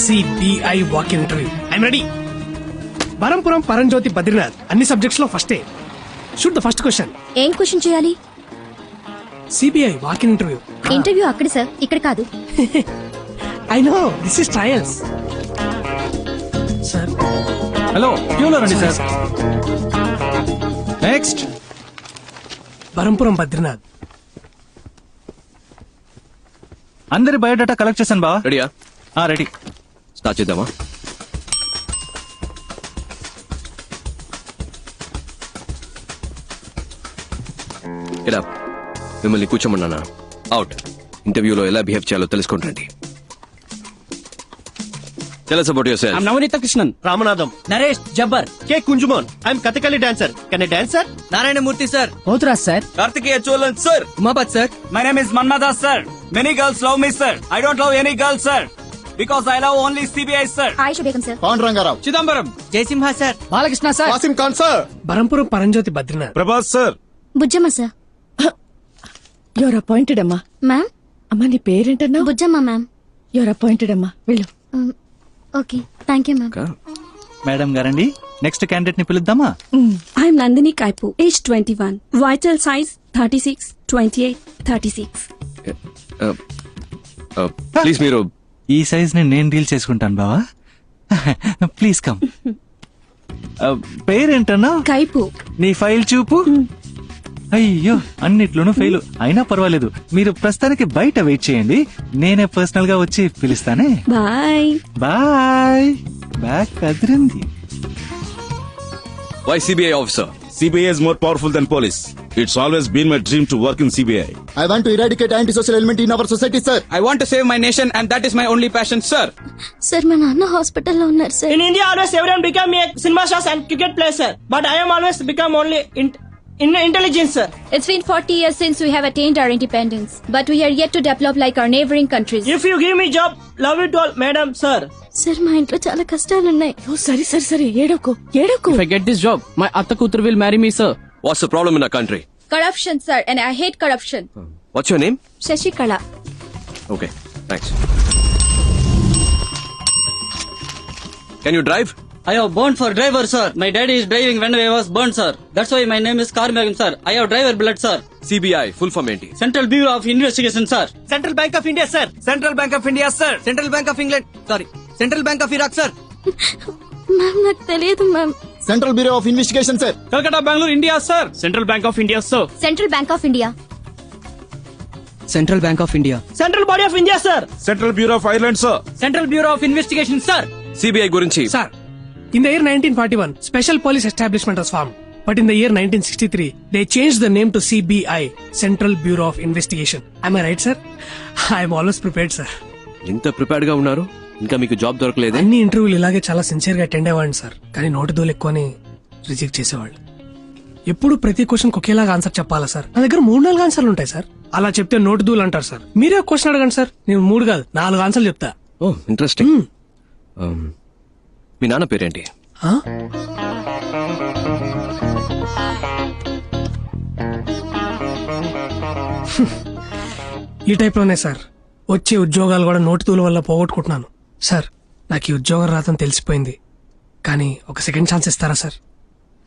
CBI walk in interview I'm ready. Barampuram పరంజ్యోతి బద్రీనాథ్ అన్ని సబ్జెక్ట్స్ లో ఫస్టే. Shoot the first question. ఏం క్వశ్చన్ చేయాలి? CBI walk in interview. Interview అక్కడ సార్, ఇక్కడ కాదు. I know this is trials. Sir hello క్యూలో రండి సార్. నెక్స్ట్ బరంపురం బద్రీనాథ్. అందరి బయోడేటా కలెక్ట్ చేశాను బావా. రెడీయా? రెడీ. స్టార్ట్ చేద్దామా? ఇలా మిమ్మల్ని కూర్చోమన్నానా? అవుట్. ఇంటర్వ్యూలో ఎలా బిహేవ్ చేయాలో తెలుసుకుంటండి. Tell us about yourself. I'm Navanita Krishnan. Ramanadam. Naresh Jabbar. K. Kunjumon. I'm Kathakali dancer. Can I dance, sir? Narayanamurthy sir. Pothras sir. Kartikeya Cholan, sir. Umapat sir. My name is Manmada, sir. Many girls love me, sir. I don't love any girl, sir. Because I love only CBI, sir. Aisha Begum sir. Pandurangarao. Chidambaram. Jaisimha sir. Balakrishna sir. Wasim Khan sir. Barampuram Paramjyothi Badrinath. Prabhas sir. Bujjamma sir. Your appointed అమ్మా. Ma'am. అమ్మా నీ పేరేంటన్నా? Bujjamma ma'am. Your appointed అమ్మా, వెళ్ళు. Okay, thank you ma'am. Madam గారండి, next candidate ని పిలుద్దామా? I'm Nandini Kaipu, age 21, vital size 36, 28, 36. Please మీరు ఈ సైజ్ ని నేను డీల్ చేసుకుంటాను బావా. Please come. పేరేంటన్నా? కైపు. నీ ఫైల్ చూపు. అయ్యో, అన్నిట్లోనూ ఫెయిల్. అయినా పర్వాలేదు, మీరు ప్రస్తుతానికి బయట వెయిట్ చేయండి, నేనే పర్సనల్ గా వచ్చి పిలుస్తానే. Bye bye. బ్యాక్ కదిరింది. Why CBI officer? CBI is more powerful than police. It's always been my dream to work in CBI. I want to eradicate antisocial element in our society, sir. I want to save my nation and that is my only passion, sir. Sir మా నాన్న హాస్పిటల్లో ఉన్నారు sir. In India, always everyone become a cinema stars and cricket player, sir. But I am always become only intelligence, sir. It's been 40 years since we have attained our independence, but we are yet to develop like our neighboring countries. If you give me job, love it all, madam, sir. Sir మా ఇంట్లో చాలా కష్టాలున్నాయి. సరే ఏడవకు. If I get this job, my atta kutur will marry me, sir. What's the problem in our country? Corruption, sir, and I hate corruption. What's your name? Shashikala. Okay, thanks. Can you drive? I have born for driver, sir. My daddy is driving when I was born, sir. That's why my name is Karmagam, sir. I have driver blood, sir. CBI, full form ఏంటి? Central Bureau of Investigation, sir. Central Bank of India, sir. Central Bank of India, sir. Central Bank of England. Sorry. Central Bank of Iraq, sir. Ma'am నాకు తెలియదు ma'am. Central bureau of investigation, sir. Calcutta, Bangalore, India, sir. Central Bank of India, sir. Central bank of India. Central bank of India. Central Body of India, sir. Central Bureau of Ireland, sir. Central Bureau of Investigation, sir. CBI గురించి. Sir, in the year 1941, Special Police Establishment was formed. But in the year 1963, they changed the name to CBI, Central Bureau of Investigation. Am I right, sir? I am always prepared, sir. ఇంత prepared గా ఉన్నారు, ఇంకా మీకు job దొరకలేదే? అన్ని ఇంటర్వ్యూలు ఇలాగే చాలా sincere గా అటెండ్ అయ్యేవాడిని సార్, కానీ నోటి దూలు ఎక్కువని రిజెక్ట్ చేసేవాళ్ళు. ఎప్పుడు ప్రతి క్వశ్చన్ ఒకేలాగా ఆన్సర్ చెప్పాలా సార్? నా దగ్గర 3-4 ఆన్సర్లు ఉంటాయి సార్. అలా చెప్తే నోటి దూలు అంటారు సార్. మీరే క్వశ్చన్ అడగండి సార్, నేను 3 కాదు 4 ఆన్సర్లు చెప్తా. ఓ ఇంట్రెస్టింగ్. మీ నాన్న పేరేంటి? ఈ టైప్ లోనే సార్ వచ్చే ఉద్యోగాలు కూడా నోటి దూల వల్ల పోగొట్టుకుంటున్నాను సార్. నాకు ఈ ఉద్యోగం రాదని తెలిసిపోయింది, కానీ ఒక సెకండ్ ఛాన్స్ ఇస్తారా సార్?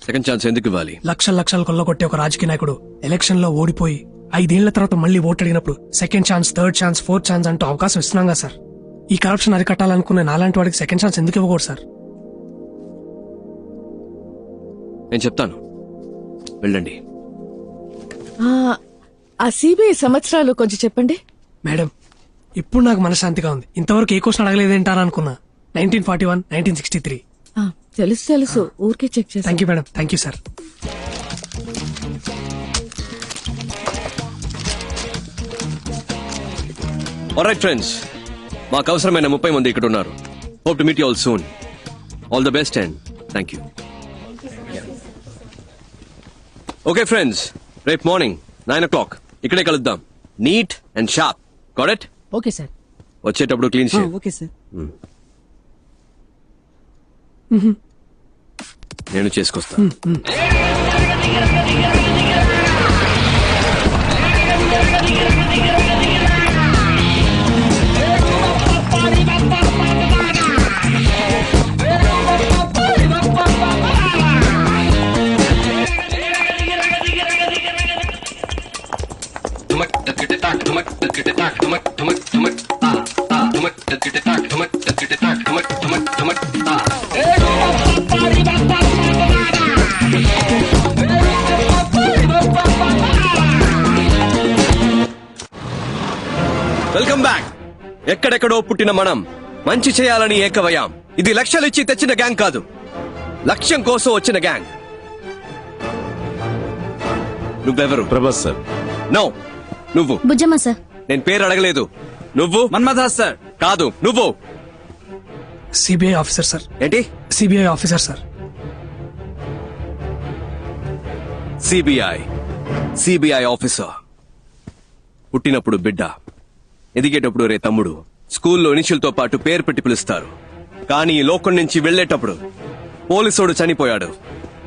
సెకండ్ ఛాన్స్ ఎందుకు ఇవ్వాలి? లక్షలు కొల్లగొట్టే ఒక రాజకీయ నాయకుడు ఎలక్షన్ లో ఓడిపోయి 5 ఏళ్ల తర్వాత మళ్ళీ ఓటు అడిగినప్పుడు second chance, third chance, fourth chance అంటూ అవకాశం ఇస్తున్నాగా సార్. ఈ కరప్షన్ అరికట్టాలనుకునే నాలాంటి వాడికి సెకండ్ ఛాన్స్ ఎందుకు ఇవ్వకూడదు సార్? నేను చెప్తాను, వెళ్ళండి. ఆ సిబిఐ సంవత్సరాలు కొంచెం చెప్పండి. మేడం, ఇప్పుడు నాకు మనశ్శాంతిగా ఉంది. ఇంతవరకు ఏ క్వశ్చన్ అడగలేదేంటారా అనుకున్నా. 1941, 1963. తెలుసు, ఊరికే చెక్ చేసి. Thank you madam, thank you sir. Alright friends, మాకు అవసరమైన 30 మంది ఇక్కడ ఉన్నారు. Hope to meet you all soon. All the best and thank you. Okay friends, రేపు మార్నింగ్ 9 o'clock ఇక్కడే కలుద్దాం. Neat and sharp. Got it? Okay sir. వచ్చేటప్పుడు clean shave. Okay sir. నేను చేసుకొస్తా. Welcome back. ఎక్కడెక్కడో పుట్టిన మనం మంచి చేయాలని ఏకవయాం. ఇది లక్షలిచ్చి తెచ్చిన గ్యాంగ్ కాదు, లక్ష్యం కోసం వచ్చిన గ్యాంగ్. నువ్వెవరు? ప్రభాస్ సార్. నో, నువ్వు. బుజ్జమ్మ సార్. నేను పేరు అడగలేదు. నువ్వు? మన్మథాస్ సార్. కాదు, నువ్వు. CBI officer sir. ఏంటి? CBI officer sir. CBI officer. పుట్టినప్పుడు బిడ్డ, ఎదిగేటప్పుడు రే తమ్ముడు, స్కూల్లో ఇనిషియల్తో పాటు పేరు పెట్టి పిలుస్తారు. కానీ ఈ లోకం నుంచి వెళ్లేటప్పుడు పోలీసోడు చనిపోయాడు,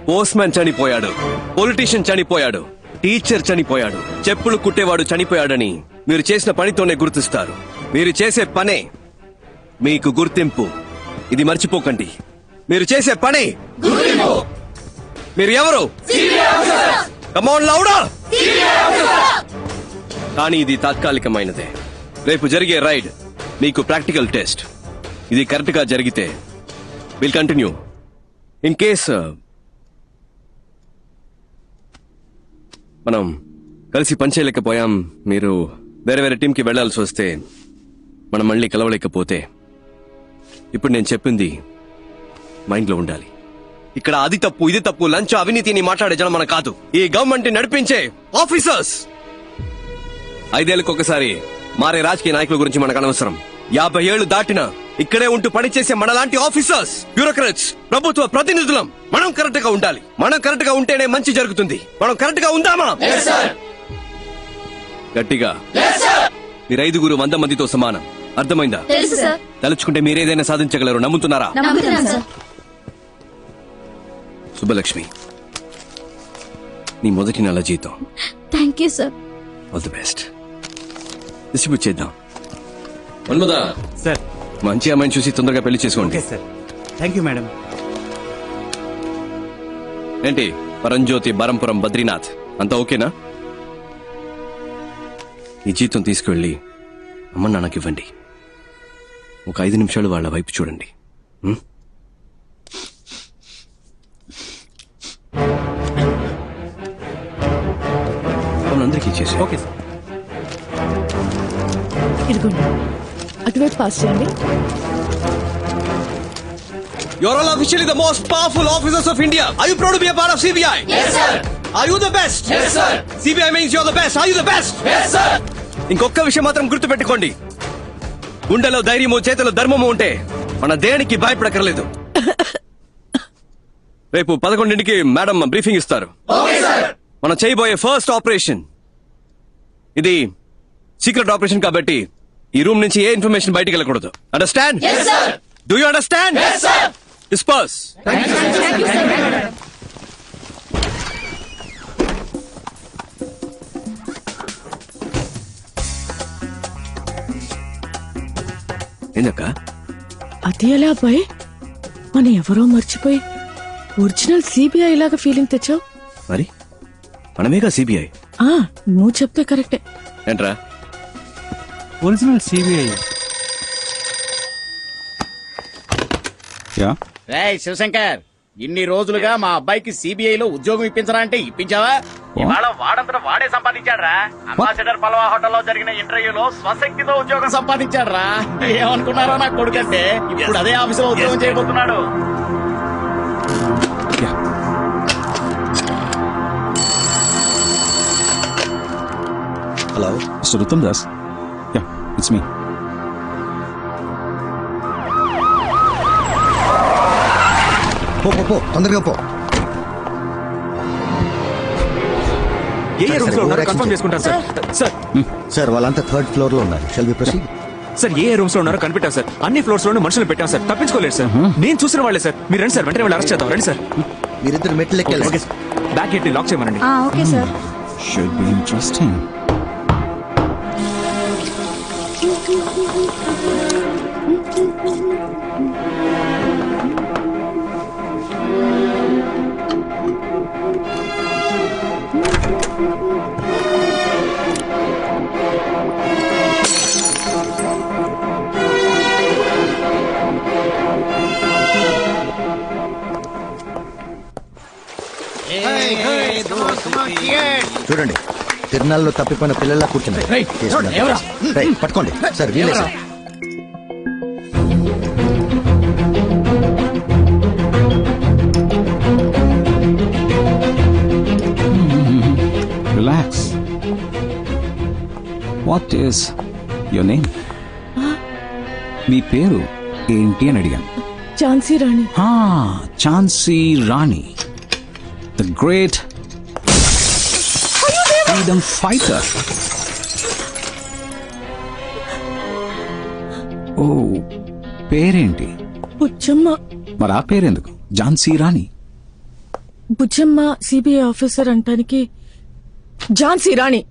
పోస్ట్ మ్యాన్ చనిపోయాడు, పొలిటీషియన్ చనిపోయాడు, టీచర్ చనిపోయాడు, చెప్పులు కుట్టేవాడు చనిపోయాడని మీరు చేసిన పనితోనే గుర్తిస్తారు. మీరు చేసే పనే మీకు గుర్తింపు. ఇది మర్చిపోకండి. మీరు చేసే పనే మీరు ఎవరు? కమాన్ లౌడా. కానీ ఇది తాత్కాలికమైనదే. రేపు జరిగే రైడ్ మీకు ప్రాక్టికల్ టెస్ట్. ఇది కరెక్ట్ గా జరిగితే విల్ కంటిన్యూ. ఇన్ కేస్ మనం కలిసి పనిచేయలేకపోయాం, మీరు వేరే వేరే టీంకి వెళ్లాల్సి వస్తే, మనం మళ్ళీ కలవలేకపోతే, ఇప్పుడు నేను చెప్పింది మైండ్ లో ఉండాలి. ఇక్కడ అది తప్పు ఇది తప్పు, లంచ్ అవినీతిని మాట్లాడే జనం మన కాదు, ఈ గవర్నమెంట్ నడిపించే ఆఫీసర్స్. 5 ఏళ్లకు ఒకసారి మారే రాజకీయ నాయకుల గురించి మనకు అనవసరం. 50 ఏళ్లు దాటినా ఇక్కడే ఉంటూ పనిచేసే మనలాంటి ఆఫీసర్స్, బ్యూరోక్రాట్స్, ప్రభుత్వ ప్రతినిధులం మనం కరెక్ట్ గా ఉండాలి. మనం కరెక్ట్ గా ఉంటేనే మంచి జరుగుతుంది. మనం కరెక్ట్ గా ఉందామా? గట్టిగా. మీరు 5గురు 100 మందితో సమానం. అర్థమైందా? తలుచుకుంటే మీరేదైనా సాధించగలరు. నమ్ముతున్నారా? సుబ్బలక్ష్మి, నీ మొదటి నెల జీతం. Thank you sir. All the best. Distribute చేద్దాం. మన్మదా సార్, మంచి అమ్మాయిని చూసి తొందరగా పెళ్లి చేసుకోండి. Thank you madam. ఏంటి పరంజ్యోతి, బరంపురం, బద్రీనాథ్ అంతా ఓకేనా? ఈ జీతం తీసుకువెళ్ళి అమ్మ నాన్నకి ఇవ్వండి. ఒక 5 నిమిషాలు వాళ్ళ వైపు చూడండి. అందరికీ ఇచ్చేసి. Okay sir. ఇదిగోండి, అటువైపు పాస్ చేయండి. You're all officially the most powerful officers of India. Are you proud to be a part of CBI? Yes, sir. Are you the best? Yes, sir. CBI means you're the best. Are you the best? Yes, sir. ఇంకొక విషయం మాత్రం గుర్తుపెట్టుకోండి. గుండెలో ధైర్యము, చేతిలో ధర్మము ఉంటే మన దేనికి భయపడకర్లేదు. రేపు 11ంటికి మేడం బ్రీఫింగ్ ఇస్తారు. మనం చేయబోయే ఫస్ట్ ఆపరేషన్ ఇది సీక్రెట్ ఆపరేషన్ కాబట్టి ఈ రూమ్ నుంచి ఏ ఇన్ఫర్మేషన్ బయటికి వెళ్ళకూడదు. Understand? Do you understand? Disperse. ఏందక్క? అది ఎలా అబ్బాయి, మన ఎవరో మర్చిపోయి ఒరిజినల్ సిబిఐ లాగా ఫీలింగ్ తెచ్చావు. మరి మనమేగా సిబిఐ. నువ్వు చెప్తే కరెక్టే. ఏంట్రా ఒరిజినల్ సిబిఐ? రేయ్ శివశంకర్, ఇన్ని రోజులుగా మా అబ్బాయికి సిబిఐ లో ఉద్యోగం ఇప్పించరా అంటే ఇప్పించావా? ఇవాళ వాడంతటా వాడే సంపాదించాడ్రా. అంబాసిడర్ పల్వా హోటల్లో జరిగిన ఇంటర్వ్యూలో స్వశక్తితో ఉద్యోగం సంపాదించాడ్రా. ఏమనుకున్నారో నా కొడుకంటే ఇప్పుడు అదే ఆఫీసులో ఉద్యోగం చేయబోతున్నాడు. Hello mister Uttam Das. Yeah, it's me. పో తొందరగా పో. కన్ఫర్మ్ చేసుకుంటాను సార్. సార్ సార్ వాళ్ళంతా 3rd ఫ్లోర్ లో ఉన్నారు. Shall we proceed? సార్ ఏ రూమ్స్ లో ఉన్నారో కనిపెట్టాం సార్. అన్ని ఫ్లోర్స్ లోనూ మనుషులు పెట్టాం సార్. తప్పించుకోలేదు సార్. నేను చూసిన వాళ్ళే సార్. మీరు రండి సార్, వెంటనే వాళ్ళు అరెస్ట్ చేద్దాం. రండి సార్. మీరిద్దరు మెట్లు ఎక్కాలి. బ్యాక్ గేట్ లాక్ చేయమనండి. Okay sir. Should be interesting. చూడండి తిరునాళ్ళలో తప్పిపోయిన పిల్లల్లా కూర్చున్నారు రైట్, పట్టుకోండి సార్, వీలే sir. Relax. What is your name? మీ పేరు ఏంటి అని అడిగాను. Jhansi Rani. Jhansi Rani, the great freedom fighter. Oh, పేరేంటి? బుజ్జమ్మ. మరి ఆ పేరెందుకు ఝాన్సీ రాణి? బుజ్జమ్మ సిబిఐ ఆఫీసర్ అంటానికి, ఝాన్సీ రాణి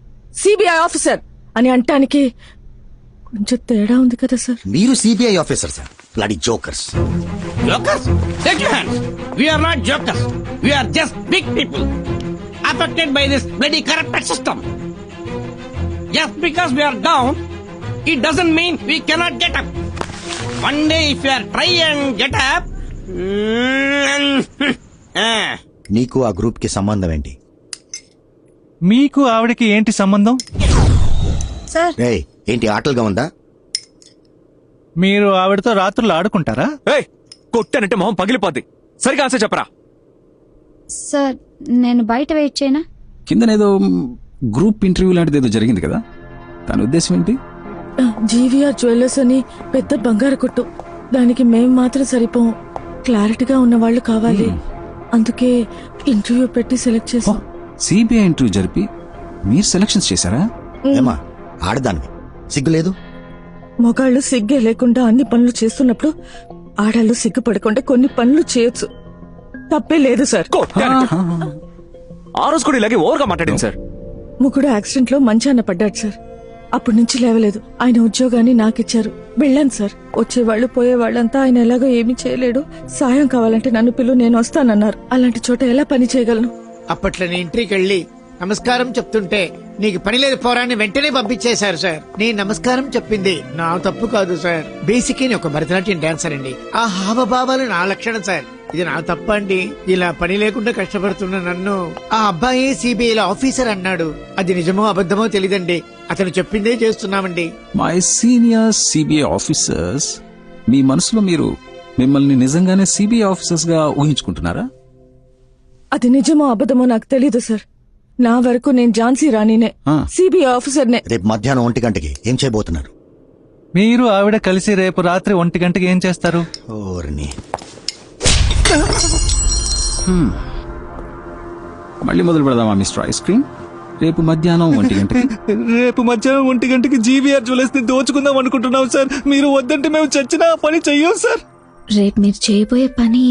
సిబిఐ ఆఫీసర్ అని అంటానికి కొంచెం తేడా ఉంది కదా సార్. మీరు CBI officer sir, bloody jokers. Jokers? Take your hands. We are not jokers. We are just big people affected by this bloody corrupted system. Just because we are down, it doesn't mean we cannot get up. One day if we are try and get up, నీకు ఆ group కి సంబంధం ఏంటి? మీకు ఆవిడకి ఏంటి సంబంధం? Sir ఏయ్, ఏంటి ఆటలుగా ఉందా? మీరు ఆవిడతో రాత్రులు ఆడుకుంటారా? కొట్టానంటే మొహం పగిలిపోద్ది. సరిగా ఆన్సర్ చెప్పరా. సార్ నేను బయట వెయిట్ చేయనా? కిందనేదో గ్రూప్ ఇంటర్వ్యూ లాంటిది ఏదో జరిగింది కదా, దాని ఉద్దేశం ఏంటి? జీవీఆర్ జ్యువెలర్స్ అని పెద్ద బంగారు కొట్టు, దానికి మేం మాత్రం సరిపోం, క్లారిటీగా ఉన్న వాళ్ళు కావాలి. అందుకే ఇంటర్వ్యూ పెట్టి సెలెక్ట్ చేసాం. సిబిఐ ఇంటర్వ్యూ జరిపి మీరు సెలక్షన్స్ చేశారా? ఏమా ఆడదానివి సిగ్గులేదు? మొగాళ్ళు సిగ్గే లేకుండా అన్ని పనులు చేస్తున్నప్పుడు ఆడాళ్ళు సిగ్గుపడకుండా కొన్ని పనులు చేయొచ్చు, తప్పే లేదు సార్. ఆ రోజు కూడా ఇలాగే ఓవర్గా మాట్లాడింది సార్. ముగ్గుడు యాక్సిడెంట్ లో మంచాన పడ్డాడు సార్. అప్పటి నుంచి లేవలేదు. ఆయన ఉద్యోగాన్ని నాకిచ్చారు, వెళ్ళాను సార్. వచ్చేవాళ్ళు పోయేవాళ్ళంతా ఆయన ఎలాగో ఏమీ చేయలేడు, సాయం కావాలంటే నన్ను పిలు, నేను వస్తానన్నారు. అలాంటి చోట ఎలా పని చేయగలను? అప్పట్లో నేను ఇంటికి వెళ్ళి నమస్కారం చెప్తుంటే నీకు పని లేదు పోరాన్ని వెంటనే పంపించేశారు సార్. నేను నమస్కారం చెప్పింది నా తప్పు కాదు సార్. బేసిక్ ఒక భరతనాట్యం డాన్సర్ అండి. ఆ హావభావాలు నా లక్షణం సార్. ఇది నా తప్ప అండి. ఇలా పని లేకుండా కష్టపడుతున్న నన్ను ఆ అబ్బాయి సిబిఐ ఆఫీసర్ అన్నాడు. అది నిజమో అబద్ధమో తెలీదండి. అతను చెప్పిందే చేస్తున్నామండి. మై సీనియర్ సిబిఐ ఆఫీసర్స్, మీ మనసులో మీరు మిమ్మల్ని నిజంగానే సిబిఐ ఆఫీసర్స్ గా ఊహించుకుంటున్నారా? అది నిజమో అబద్ధమో నాకు తెలీదు సార్. నా వరకు నేను ఝాన్సీ రాణినే, సిబిఐ ఆఫీసర్నే. రేపు మధ్యాహ్నం 1 గంటకి ఏం చేయబోతున్నారు? మీరు ఆవిడ కలిసి రేపు రాత్రి 1 గంటకి ఏం చేస్తారు? ఓర్ని, మళ్ళీ మొదలు పెడదామా మిస్టర్ ఐస్ క్రీమ్? రేపు మధ్యాహ్నం 1 గంటకి. రేపు మధ్యాహ్నం 1 గంటకి జీవీఆర్ జ్యువెలర్స్ ని దోచుకుందాం అనుకుంటున్నాం సార్. మీరు వద్దంటే మేము చచ్చినా పని చెయ్యం సార్. రేపు మీరు చేయబోయే పని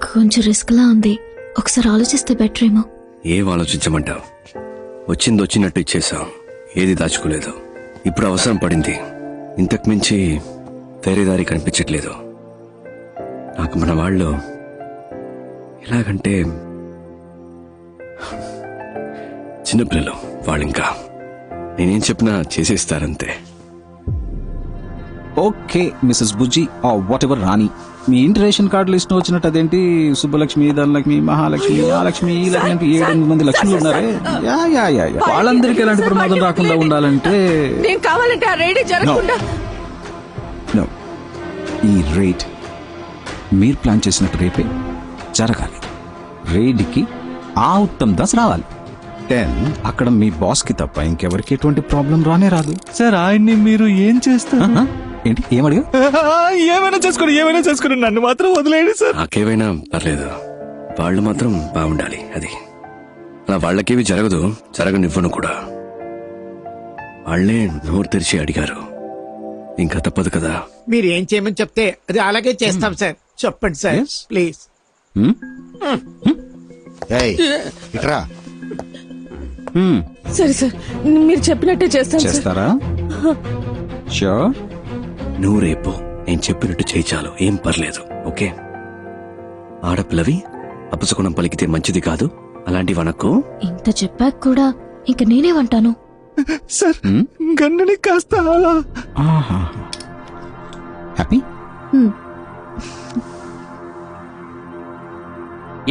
కొంచెం రిస్క్ లా ఉంది, ఒకసారి ఆలోచిస్తే బెటర్ ఏమో. ఏం ఆలోచించమంటావు? వచ్చింది వచ్చినట్టు ఇచ్చేసాం, ఏది దాచుకోలేదు. ఇప్పుడు అవసరం పడింది, ఇంతకు మించి వేరే దారి కనిపించట్లేదు నాకు. మన వాళ్ళు ఎలాగంటే చిన్నపిల్లలు, వాళ్ళు ఇంకా నేనేం చెప్పినా చేసేస్తారంతే. Okay mrs Bujji, whatever Rani, మీ ఇంటి రేషన్ కార్డు లిస్ట్ వచ్చినట్టు అదేంటి సుబ్బలక్ష్మి, ధనలక్ష్మి, మహాలక్ష్మి, ఆ లక్ష్మి, ఈ లక్ష్మి, 7-8 మంది లక్ష్మిలు ఉన్నారే. వాళ్ళందరికీ ఎలాంటి ప్రమాదం రాకుండా ఉండాలంటే నేను కావాలంటే ఆ రైడ్ జరగకుండా. No. ఈ రైడ్ మీరు ప్లాన్ చేసినట్టు రేపే జరగాలి. రైడ్కి ఆ ఉత్తమ్ దాస్ రావాలి. 10 అక్కడ మీ బాస్ కి తప్ప ఇంకెవరికి ఎటువంటి ప్రాబ్లం రానే రాదు. సార్ ఆయన్ని మీరు ఏం చేస్తారు? ఏంటి ఏమడిగా? ఏమైనా చేసుకుని నన్ను మాత్రం వదిలేయండి సార్. నాకేమైనా పర్లేదు, వాళ్ళు మాత్రం బాగుండాలి. అది నా వాళ్ళకేవి జరగదు, జరగనివ్వను కూడా. వాళ్లే నోరు తెరిచి అడిగారు, ఇంకా తప్పదు కదా. మీరు ఏం చేయమని చెప్తే అది అలాగే చేస్తాం సార్. చెప్పండి సార్ ప్లీజ్. ఇట్రా. సరే సార్, మీరు చెప్పినట్టే చేస్తాను. చేస్తారా? షూర్. నువ్వు రేపు నేను చెప్పినట్టు చేయి చాలు, ఏం పర్లేదు. ఓకే? ఆడపిల్లవి అపశకునం పలికితే మంచిది కాదు, అలాంటివి అనకు. ఇంత చెప్పాక కూడా ఇంక నేనేమంటాను సార్? గన్నుని కాస్త అలా. హ్యాపీ?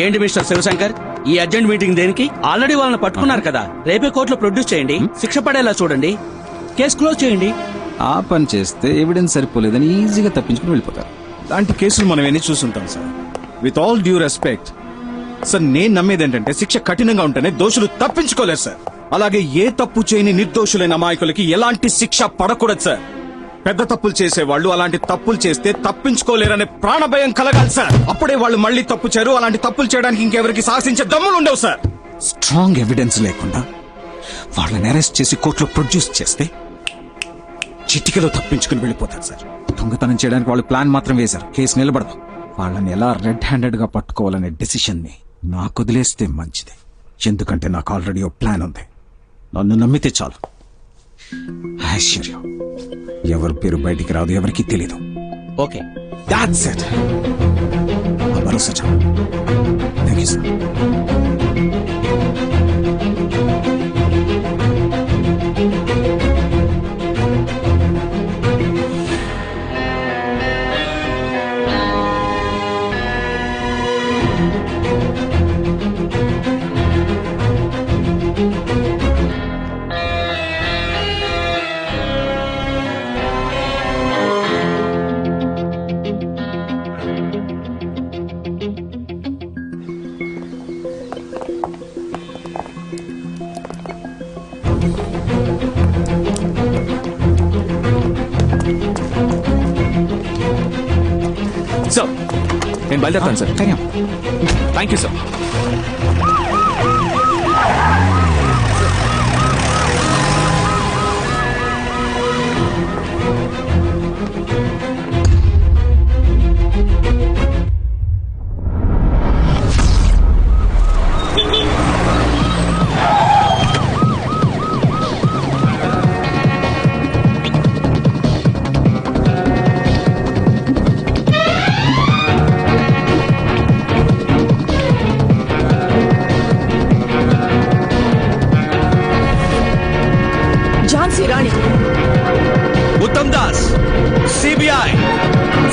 ఏంటి మిస్టర్ శివశంకర్, ఈ అర్జెంట్ మీటింగ్ దేనికి? ఆల్రెడీ వాళ్ళని పట్టుకున్నారు కదా, రేపే కోర్టులో ప్రొడ్యూస్ చేయండి, శిక్ష పడేలా చూడండి, కేసు క్లోజ్ చేయండి. ఆ పని చేస్తే ఎవిడెన్స్ సరిపోలేదని ఈజీగా తప్పించుకుని వెళ్ళిపోతారు. ఇలాంటి కేసులు మనం ఎన్ని చూస్తుంటాం sir. With all due respect sir, నేను నమ్మేది ఏంటంటే శిక్ష కఠినంగా ఉంటేనే దోషులు తప్పించుకోలేరు సార్. అలాగే ఏ తప్పు చేయని నిర్దోషులైన అమాయకులకి ఎలాంటి శిక్ష పడకూడదు సార్. పెద్ద తప్పులు చేసేవాళ్ళు అలాంటి తప్పులు చేస్తే తప్పించుకోలేరనే ప్రాణభయం కలగాలి సార్. అప్పుడే వాళ్ళు మళ్ళీ తప్పు చేయరు. అలాంటి తప్పులు చేయడానికి ఇంకెవరికి సాహసించే దమ్ములు ఉండవు సార్. స్ట్రాంగ్ ఎవిడెన్స్ లేకుండా వాళ్ళని అరెస్ట్ చేసి కోర్టులో ప్రొడ్యూస్ చేస్తే చిటికలో తప్పించుకుని వెళ్ళిపోతారు సార్. దొంగతనం చేయడానికి వాళ్ళు ప్లాన్ మాత్రం వేశారు, కేసు నిలబడదు. వాళ్ళని ఎలా రెడ్ హ్యాండెడ్ గా పట్టుకోవాలనే డెసిషన్ ని నాకు వదిలేస్తే మంచిది. ఎందుకంటే నాకు ఆల్రెడీ ఓ ప్లాన్ ఉంది. నన్ను నమ్మితే చాలు. ఐశ్వర్యం ఎవరి పేరు బయటికి రాదు, ఎవరికి తెలీదు. Okay, that's it. ఆ భరోసా చాలు. Thank you sir. సార్ నేను బయలుదేరుతాను sir. Thank you sir. Jhansi Rani, Uttam Das, CBI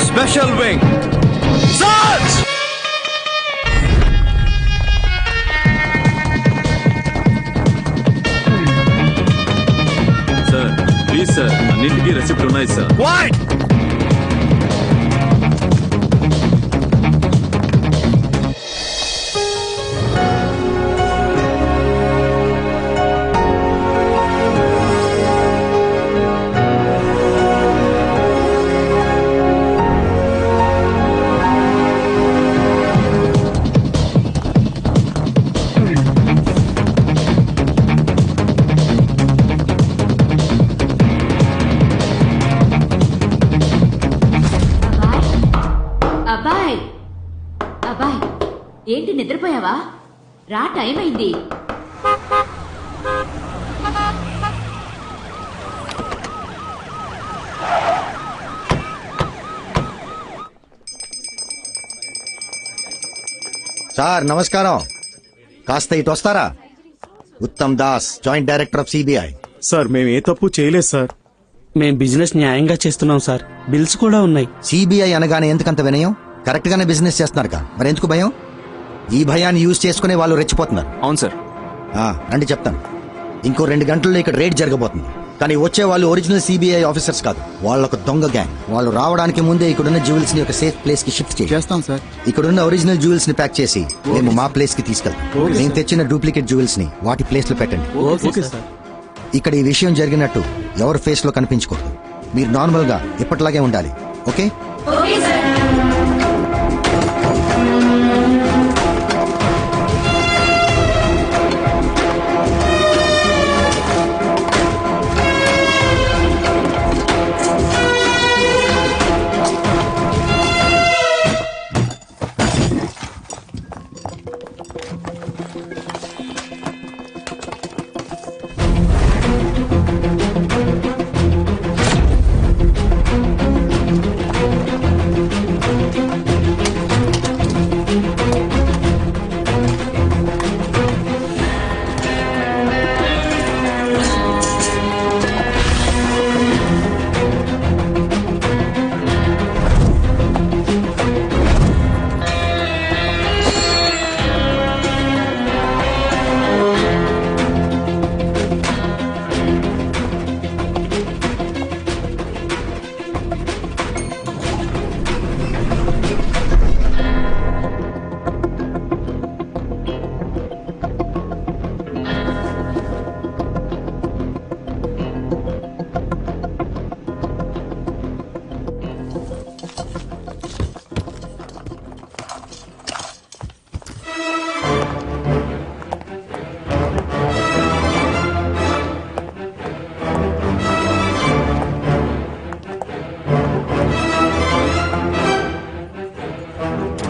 special wing. Search! Sir please sir, అన్నింటికీ రెసిప్ట్ ఉన్నాయి సార్. Quiet! అబ్బాయ్ అబ్బాయ్, ఏంటి నిద్రపోయావా? రా, టైం అయింది. సార్ నమస్కారం. కాస్త ఇటు వస్తారా? Uttam Das, joint director of CBI. Sir మేము ఏ తప్పు చేయలేదు సార్. మేం బిజినెస్ న్యాయంగా చేస్తున్నాం సార్, బిల్స్ కూడా ఉన్నాయి. సిబిఐ అనగానే ఎందుకంత వినయం? కరెక్ట్ గానే బిజినెస్ చేస్తున్నారుగా, మరి ఎందుకు భయం? ఈ భయాన్ని యూజ్ చేసుకునే వాళ్ళు రెచ్చిపోతున్నారు. అవును సార్. రండి చెప్తాను. ఇంకో 2 గంటల్లో ఇక్కడ రేడ్ జరగబోతుంది. కానీ వచ్చే వాళ్ళు ఒరిజినల్ సిబిఐ ఆఫీసర్స్ కాదు, వాళ్ళొక దొంగ గ్యాంగ్. వాళ్ళు రావడానికి ముందే ఇక్కడున్న జ్యువెల్స్ ని ఒక సేఫ్ ప్లేస్ కి షిఫ్ట్ చేస్తాం సార్. ఇక్కడున్న ఒరిజినల్ జ్యువెల్స్ ని ప్యాక్ చేసి మేము మా ప్లేస్ కి తీసుకెళ్తాం. నేను తెచ్చిన డూప్లికేట్ జ్యువెల్స్ ని వాటి ప్లేస్ లో పెట్టండి. ఇక్కడ ఈ విషయం జరిగినట్టు ఎవరి ఫేస్ లో కనిపించకూడదు. మీరు నార్మల్ గా ఇప్పటిలాగే ఉండాలి. ఓకే?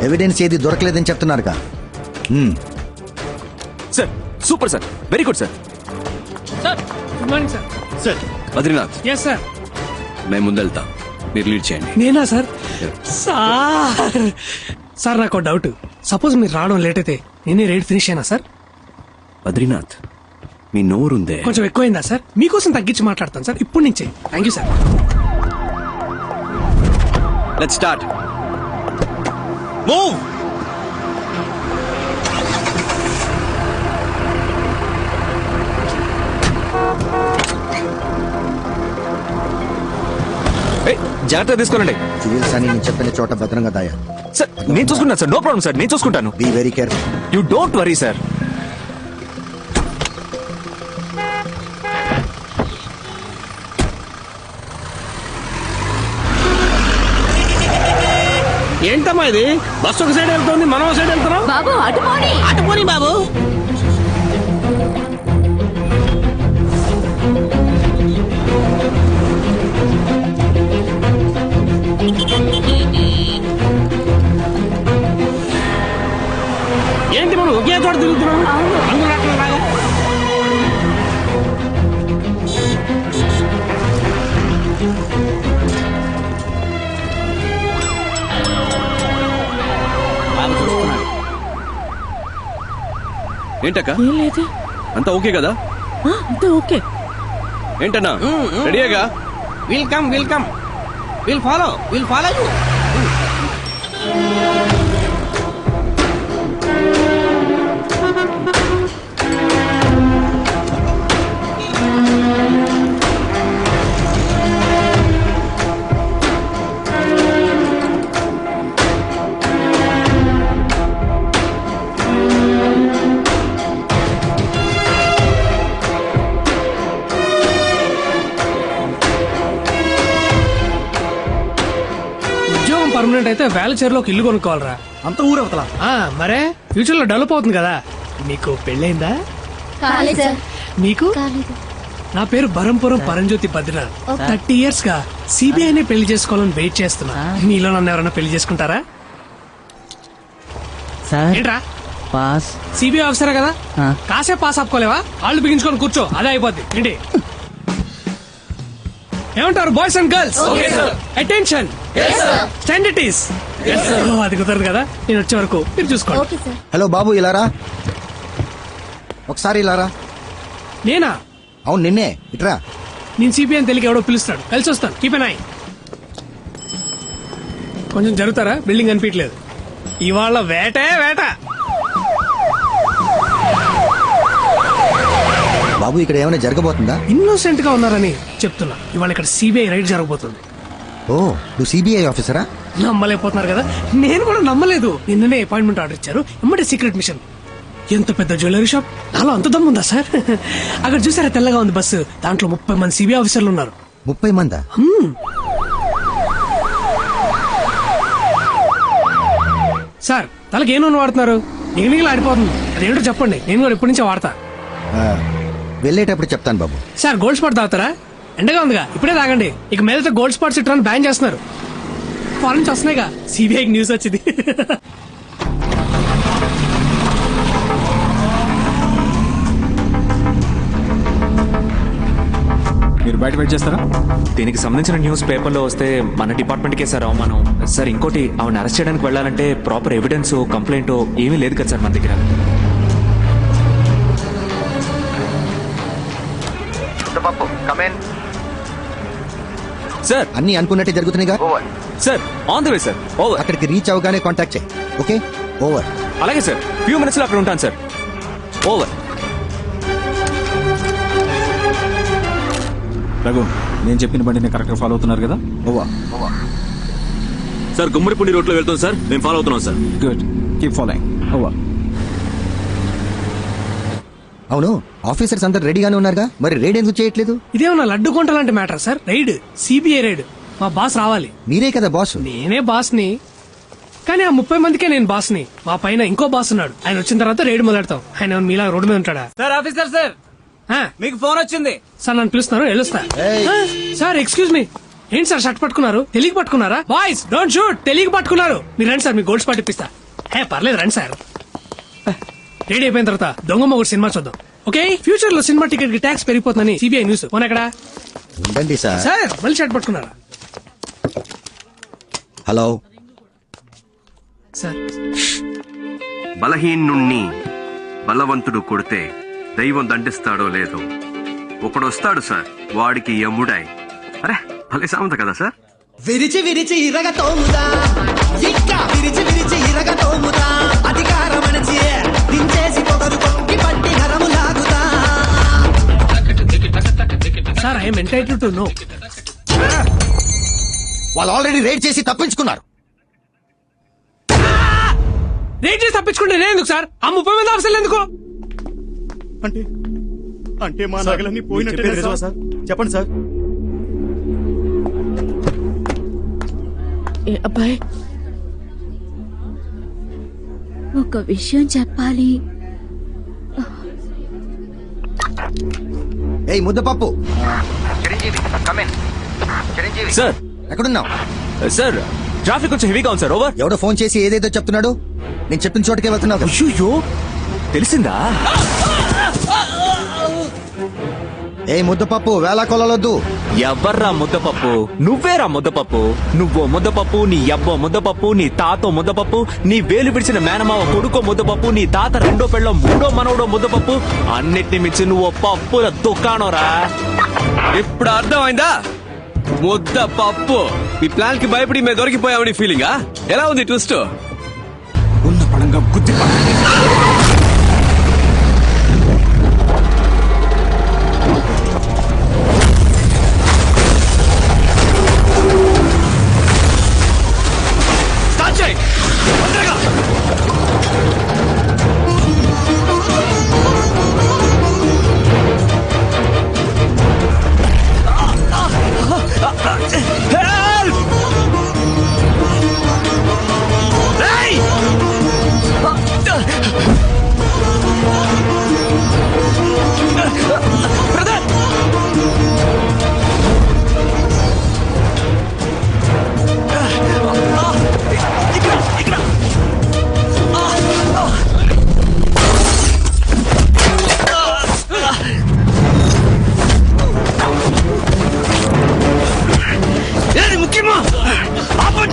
ఎవిడెన్స్ ఏది దొరకలేదని చెప్తున్నారుగా. Sir super sir, very good sir. Sir good morning sir. Sir Badrinath, yes sir. మేము ముందెళ్తాం, మీరు లీడ్ చేయండి. నేనా సార్? సార్ సార్ నాకు డౌట్. సపోజ్ మీరు రావడం లేట్ అయితే నేనే రైడ్ ఫినిష్ అయినా సార్? బద్రీనాథ్, మీ నోరుందే కొంచెం ఎక్కువైందా సార్? మీకోసం తగ్గించి మాట్లాడతాను సార్ ఇప్పటి నుంచే. Thank you sir. Let's start. Move. జాగ్రత్త తీసుకోనండి. సివిల్స్ అని నేను చెప్పిన చోట భద్రంగా దాయా. సార్ నేను చూసుకుంటాను సార్, నో ప్రాబ్లం సార్, నేను చూసుకుంటాను. Be very careful. You don't worry sir. ఏంటమ్మా ఇది? బస్సు ఒక సైడ్ వెళ్తుంది, మనం ఒక సైడ్ వెళ్తున్నాం. బాబు అటు పోనీ. అటు పోనీ బాబు. ఏంటి మనం ఒకే చోట తిరుగుతున్నాం? అందరూ అట్లా రాగా. ఏంటక్క, ఏం లేదు. అంతా ఓకే కదా? అంతా ఓకే. ఏంటన్నా రెడీగా? Welcome welcome. Will follow you. Permanent అయితే వేలచేరులో ఒక ఇల్లు కొనుక్కోవాలరా. అంత ఊరవతల. మరే ఫ్యూచర్ లో డెవలప్ అవుతుంది కదా. నీకు పెళ్ళైందా? నీకు? నా పేరు బరంపురం పరంజ్యోతి బద్రీనాథ్. 30 years గా సిబిఐనే పెళ్లి చేసుకోవాలని వెయిట్ చేస్తున్నా. మీలో నన్ను ఎవరైనా పెళ్లి చేసుకుంటారా? ఏంట్రా పాస్? సిబిఐ ఆఫీసరే కదా, కాసేపు పాస్ ఆపుకోలేవా? కాళ్ళు బిగించుకొని కూర్చో, అదే అయిపోద్ది. ఏంటి ఏమంటారు boys and girls? Attention, stand it is. అది కుదరదు కదా, నేను వచ్చే వరకు మీరు చూసుకోండి. హలో బాబు, ఇలారా ఒకసారి. ఇలారా. నేనా? అవును నిన్నే. ఇట్రా. నేను సిబిఐ అని తెలియక ఎవడో పిలుస్తాడు, కలిసి వస్తాను. Keep N I. కొంచెం జరుగుతారా? బిల్డింగ్ కనిపించలేదు. ఇవాళ వేటే వేట. బాబు ఇక్కడ ఏమైనా జరగబోతుందా? ఇన్నోసెంట్ గా ఉన్నారని చెప్తున్నా. ఇవాళ ఇక్కడ సిబిఐ రైడ్ జరగబోతుంది. ఓ, నువ్వు సిబిఐ ఆఫీసరా? నమ్మలేకపోతున్నారు కదా, నేను కూడా నమ్మలేదు. నిన్ననే అపాయింట్మెంట్ ఆర్డర్ ఇచ్చారు, ఎమ్మటే సీక్రెట్ మిషన్. ఎంత పెద్ద జ్యువెలరీ షాప్, నాలో అంత దమ్ముందా సార్? అక్కడ చూసారా తెల్లగా ఉంది బస్సు, దాంట్లో 30 మంది సిబిఐ ఆఫీసర్లు ఉన్నారు. 30 మందా? సార్ తలకి ఏ నూనె వాడుతున్నారు? నిగనిగలు ఆడిపోతుంది. అదేంటో చెప్పండి, నేను కూడా ఎప్పటి నుంచో వాడతా. వెళ్ళేటప్పుడు చెప్తాను బాబు. సార్ గోల్డ్ స్పాట్ తాగుతారా? ఎండగా ఉందిగా, ఇప్పుడే తాగండి. ఇక మీదట గోల్డ్ స్పాట్స్ ఇట్లా బ్యాన్ చేస్తున్నారు. ఫారెన్ నుంచి వస్తున్నాయిగా, సిబిఐకి న్యూస్ వచ్చింది. మీరు బయట వెయిట్ చేస్తారా? దీనికి సంబంధించిన న్యూస్ పేపర్లో వస్తే మన డిపార్ట్మెంట్కే సార్ అవమానం. సార్ ఇంకోటి, ఆవిడ అరెస్ట్ చేయడానికి వెళ్ళాలంటే ప్రాపర్ ఎవిడెన్స్ కంప్లైంట్ ఏమీ లేదు కదా సార్ మన దగ్గర. సార్ అన్ని అనుకున్నట్టే జరుగుతున్నాయిగా. Sir on the way sir. Over. అక్కడికి రీచ్ అవగానే కాంటాక్ట్ చేయి. Okay, over. అలాగే సార్, ఫ్యూ మినిట్స్ లో అక్కడ ఉంటాను సార్. ఓవర్. రఘు, నేను చెప్పిన బండిని కరెక్ట్ గా ఫాలో అవుతున్నారు కదా? ఓవర్. సార్ గుమ్మడిపూడి రోడ్ లో వెళ్తాం సార్, మేము ఫాలో అవుతున్నాం sir. Good, keep following. Over. అవును, ఆఫీసర్స్ అందరు రెడీగానే ఉన్నారుగా, మరి రైడ్ ఎందుకు చేయట్లేదు? ఇదేమన్నా లడ్డు కొంట లాంటి matter sir. Raid, CBI raid. మా బాస్ రావాలి. మీరే కదా బాస్. నేనే బాస్ని, కానీ ఆ 30 మందికే నేను బాస్ని. మా పైన ఇంకో బాస్ ఉన్నాడు, ఆయన వచ్చిన తర్వాత రైడ్ మొదలెడతాం. ఆయన మీలా రోడ్డు మీద ఉంటాడా? సార్ ఆఫీసర్ సార్, మీకు ఫోన్ వచ్చింది సార్. నన్ను పిలుస్తున్నారు, వెళ్ళొస్తా. సార్ ఎక్స్క్యూజ్ మీ, ఏంటి సార్ షర్ట్ పట్టుకున్నారు? తెలియక పట్టుకున్నారా? బాయ్స్ డోంట్ షూట్, తెలియక పట్టుకున్నారు. మీరు రండి సార్, మీ గోల్డ్ స్పాట్ ఇప్పిస్తా. పర్లేదు రండి సార్. రెడీ అయిపోయిన తర్వాత దొంగమ్మ కూడా సినిమా చూద్దాం. ఓకే, ఫ్యూచర్ లో సినిమా టికెట్ కి ట్యాక్స్ పెరిగిపోతుందని సిబిఐ న్యూస్. పోనీ ఎక్కడ ఉండండి సార్. సార్ మళ్ళీ షర్ట్ పట్టుకున్నారా హలో సార్? బలహీనుణ్ణి బలవంతుడు కొడితే దైవం దండిస్తాడో లేదో ఒకడొస్తాడు సార్, వాడికి యముడాయ్. అరే భలే సామంత కదా సార్. విరిచి విరిచి ఇరగతోముదా, ఇంకా విరిచి విరిచి ఇరగతోముదా, అధికారం అణచి దించేసి పొగరు పొంగి పట్టి గరము లాగుదా. Sir I'm entitled to know. వాళ్ళు ఆల్రెడీ రేడ్ చేసి తప్పించుకున్నారు. రేట్ చేసి తప్పించుకుంటే నేను ఎందుకు సార్? ఆ 30 మంది ఆఫీసర్లు ఎందుకు? అంటే అంటే మా నగలన్నీ పోయినట్టే సార్. చెప్పండి సార్. అబ్బాయి ఒక విషయం చెప్పాలి. ఏయ్ ముద్దపప్పు, సార్ ఎక్కడున్నావు? సార్ ట్రాఫిక్ కొంచెం హెవీగా ఉంది సార్. ఓవర్. ఎవడో ఫోన్ చేసి ఏదేదో చెప్తున్నాడు. నేను చెప్పిన చోటుకే వెళ్తున్నావు. అయ్యో తెలిసిందా? ఏ ముద్దపప్పు, వేళ కొలవద్దు. ఎవర్రా ముద్దపప్పు? నువ్వేరా ముద్దపప్పు. నువ్వో ముద్దపప్పు, నీ అబ్బో ముద్దపప్పు, నీ తాతో ముద్దపప్పు, నీ వేలు విడిచిన మేనమావ కొడుకో ముద్దపప్పు, నీ తాత రెండో పెళ్ళో మూడో మనవడో ముద్దపప్పు. అన్నిటిని మించి నువ్వు పప్పుల దుకాణంరా. ఇప్పుడు అర్థమైందా? ముద్దపప్పు. ఈ ప్లాన్ కి భయపడి మేము దొరికిపోయామని ఫీలింగా? ఎలా ఉంది ట్విస్ట్? ఉన్న పడంగా గుద్ది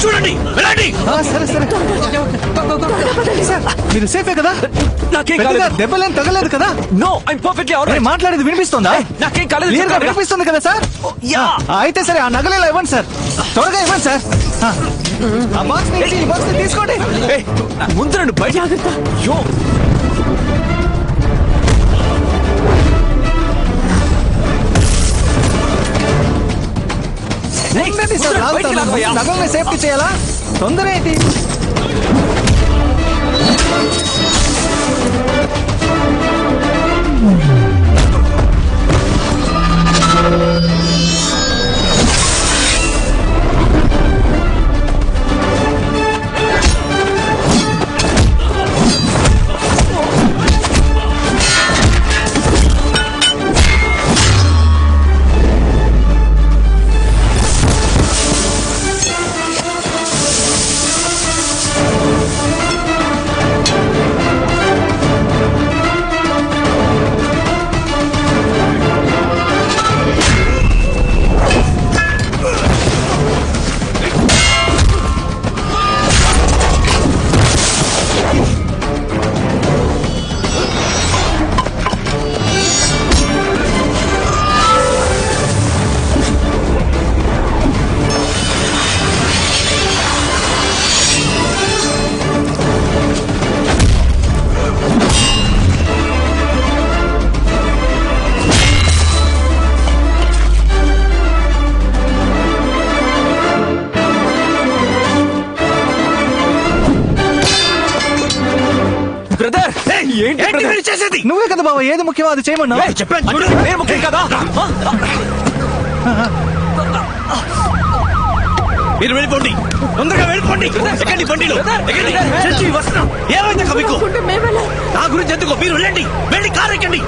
చూడండి, వెళ్ళండి. సరే సరే, మీరు సేఫే కదా? నాకేం కాలేదు. దెబ్బలేం తగలేదు కదా? No, I'm perfectly alright. మాట్లాడేది వినిపిస్తుందా? నాకేం కాలేదు. క్లియర్ గా వినిపిస్తుంది కదా సార్? అయితే సరే, ఆ నగలేలా ఇవ్వండి సార్, త్వరగా ఇవ్వండి సార్. ఆ బాక్స్ నుంచి ఈ బాక్స్ తీసుకోండి. ముందు రండి బయట. జాగ్రత్త. యో నగల్ని సేఫ్టీ చేయాలా? తొందర ఏంటి? నువ్వే కదా బాబా ఏది ముఖ్యమో అది చేయమన్నా. చెప్పాను ముఖ్యం కదా. మీరు వెళ్ళిపోండి, తొందరగా వెళ్ళిపోండి. ఎక్కండి బండిలో, ఎక్కండి. వస్తున్నాం. ఏమైంది మీకు? నా గురించి ఎందుకో మీరు వెళ్ళండి, వెళ్ళి కారు ఎక్కండి.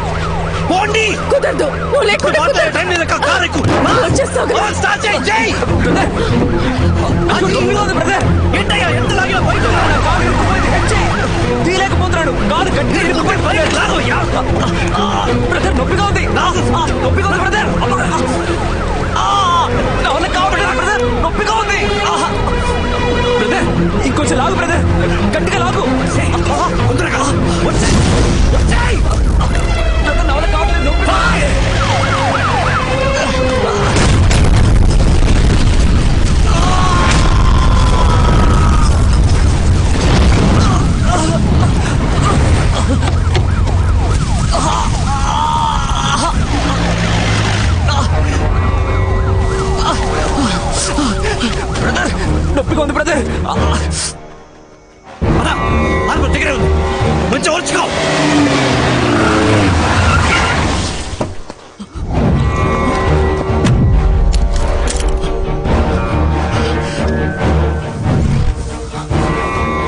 పోండి. కుదరదు నువ్వు లేకుండా మాట్లాడే టైం లేదు, కారు ఎక్కు. వచ్చేస్తావు కదా. స్టార్ట్ చేయి, చేయి. నాకు నొప్పిగా ఉంది, బ్రదర్. ఏంటయ్యా, ఎంత లాగినా బయట రా. కారు ఇరుక్కుపోయింది, హెడ్ చేయి. తీలేకపోతున్నాడు కాదు గట్టిగా ఇరుక్కుపోయి బయట లాగు, యా. బ్రదర్ నొప్పిగా ఉంది నొప్పిగా ఉంది బ్రదర్ నా వల్ల కావట్లేదు బ్రదర్ నొప్పిగా ఉంది బ్రదర్ ఇంకొంచెం లాగు బ్రదర్ గట్టిగా లాగు తొందరగా వచ్చేయ్. బ్రదర్ నా వల్ల కావట్లేదు నొప్పి బ్రదర్ నొప్పిగా ఉంది బ్రదర్ దగ్గరే ఉంది, కొంచెం ఓర్చుకో.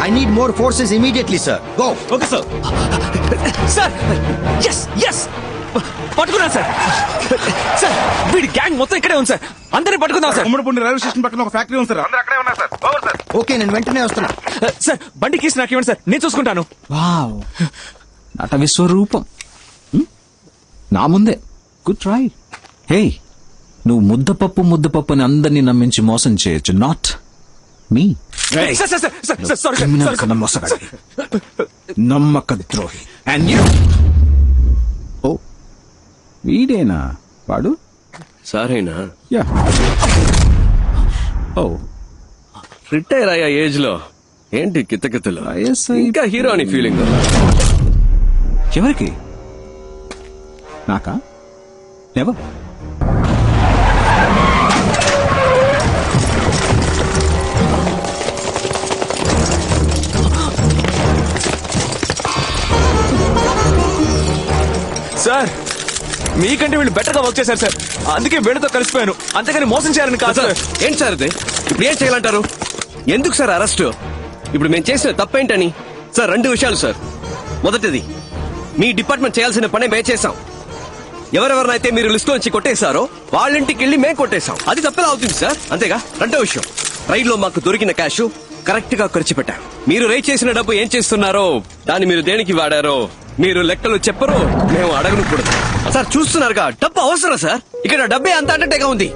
I need more forces immediately, sir. Go. Okay sir sir yes yes పట్టుకున్నాను సార్ సార్ వీడి గ్యాంగ్ మొత్తం ఇక్కడే ఉంది సార్ అందరినీ పట్టుకుందాం సార్ ఉమ్మడిపూడి రైల్వే స్టేషన్ పక్కన ఒక ఫ్యాక్టరీ ఉంది సార్, అందరూ అక్కడే ఉన్నారు సార్. Over sir. ఓకే, నేను వెంటనే వస్తున్నా. సార్ బండి కీసి నాకు ఇవ్వండి సార్ నేను చూసుకుంటాను వావ్ నట విశ్వరూపం నా ముందే గుడ్ ట్రై. హే నువ్వు ముద్దపప్పు అని అందరినీ నమ్మించి మోసం చేయొచ్చు, not me. Sir sir sir sir sir sorry criminal sir కన్నా మోసగాడి, నమ్మక ద్రోహి. అండ్ యూ ఓ వీడేనా వాడు? సారేనా? యా. ఓ రిటైర్ అయ్యా ఏజ్ లో ఏంటి కిత్తకిత్తలు? ISI ఇంకా హీరో అని ఫీలింగ్. ఎవరికి? నాకా? నెవర్. సార్ మీకంటే వీళ్ళు బెటర్ గా వర్క్ చేశారు సార్ అందుకే వీళ్ళతో కలిసిపోయాను అంతేగాని మోసం చేయాలని కాదు సార్. ఏంటి సార్ ఇది? ఇప్పుడు ఏం చేయాలంటారు? ఎందుకు సార్ అరెస్ట్? ఇప్పుడు మేము చేసిన తప్పేంటని? సార్ రెండు విషయాలు సార్. మొదటిది, మీ డిపార్ట్మెంట్ చేయాల్సిన పనే మేము చేశాం. ఎవరెవరినైతే మీరు లిస్ట్ నుంచి కొట్టేశారో వాళ్ళింటికి వెళ్ళి మేము కొట్టేశాం. అది తప్పేలా అవుతుంది సార్, అంతేగా? రెండో విషయం, రైల్లో మాకు దొరికిన క్యాష్ కరెక్ట్ గా ఖర్చు పెట్టాం. మీరు రేట్ చేసిన డబ్బు ఏం చేస్తున్నారో, దాన్ని మీరు దేనికి వాడారో మీరు లెక్కలు చెప్పరు, మేము అడగను కూడా. సార్ చూస్తున్నారుగా, డబ్బు అవసరం సార్. ఇక్కడ డబ్బే అంత అన్నట్టుగా ఉంది.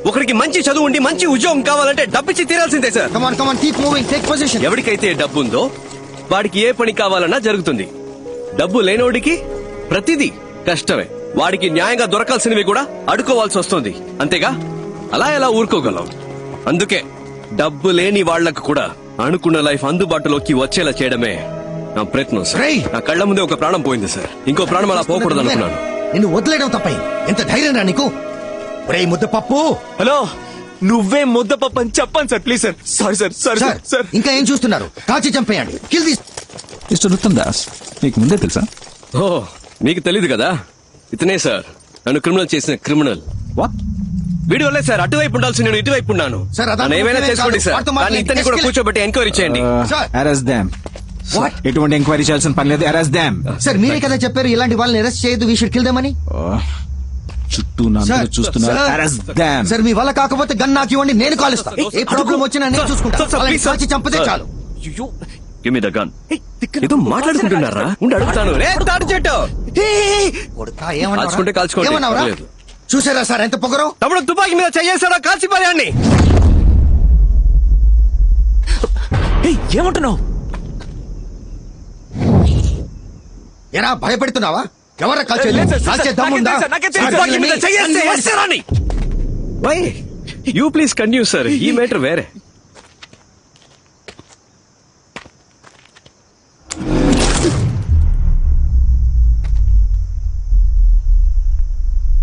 ఒకరికి మంచి చదువు ఉండి మంచి ఉద్యోగం కావాలంటే డబ్బిచ్చి తీరాల్సిందే సార్. ఎవరికైతే డబ్బు ఉందో వాడికి ఏ పని కావాలన్నా జరుగుతుంది. డబ్బు లేనోడికి ప్రతిదీ కష్టమే. వాడికి న్యాయంగా దొరకాల్సినవి కూడా అడుకోవాల్సి వస్తుంది, అంతేగా? అలా ఎలా ఊరుకోగలం? అందుకే డబ్బు లేని వాళ్లకు కూడా అనుకున్న లైఫ్ అందుబాటులోకి వచ్చేలా చేయడమే నా ప్రయత్నం సార్. నా కళ్ళ ముందే ఒక ప్రాణం పోయింది సార్, ఇంకో ప్రాణం అలా పోకూడదు అనుకున్నాను. నిన్ను వదిలేయడం తప్పై ఎంత ధైర్యం రా నీకు? ఒరేయ్ ముద్దపప్పు. హలో నువ్వే ముద్దపప్పు అని చెప్పండి sir please sir. Sorry sir sorry sir sir. ఇంకా ఏం చూస్తున్నారు? కాల్చి చంపేయండి. Kill this. Mister Uttam Das మీకు ముందే తెలుసా? ఓ మీకు తెలీదు కదా, ఇతనే సార్ నన్ను క్రిమినల్ చేసిన క్రిమినల్. వీడి వల్లే సార్ అటువైపు ఉండాల్సి నేను ఇటువైపు ఉన్నాను. నన్ను ఏమైనా చేసుకోండి సార్, కానీ ఇతన్ని కూడా కూర్చోబెట్టి ఎంక్వైరీ చేయండి. Arrest them. ఎటువంటి ఎంక్వైరీ చేయాల్సిన పని లేదు, అరెస్ట్ దెమ్. సార్ మీరే కదా చెప్పారు ఇలాంటి వాళ్ళని అరెస్ట్ చేయొద్దు, వీ షుడ్ కిల్ దెమ్ అని. చుట్టూ నన్ను చూస్తున్నారు, అరెస్ట్ దెమ్. సార్ మీ వల్ల కాకపోతే గన్ నాకు ఇవ్వండి, నేను కాలుస్తా. ఏ ప్రాబ్లం వచ్చినా నేను చూసుకుంటాను. వాళ్ళని కాల్చి చంపితే చాలు. Give me the gun. ఏదో మాట్లాడుకుంటున్నారా? ఉండి అడుగుతాను. రే తాటి చెట్టు, కాల్చుకుంటే కాల్చుకోండి, పర్లేదు. చూసారా సార్ ఎంత పొగరు? తమ్ముడు తుపాకీ మీద చెయ్యేసాడో కాల్చి పారేయండి. ఏమంటున్నావు? ఎరా భయపెడుతున్నావా? ఎవరా కాల్చేది? కాల్చే దమ్ముందా? తుపాకీ మీద చెయ్యేస్తే వేస్తారని. Why you please continue sir, ఈ మ్యాటర్ వేరే.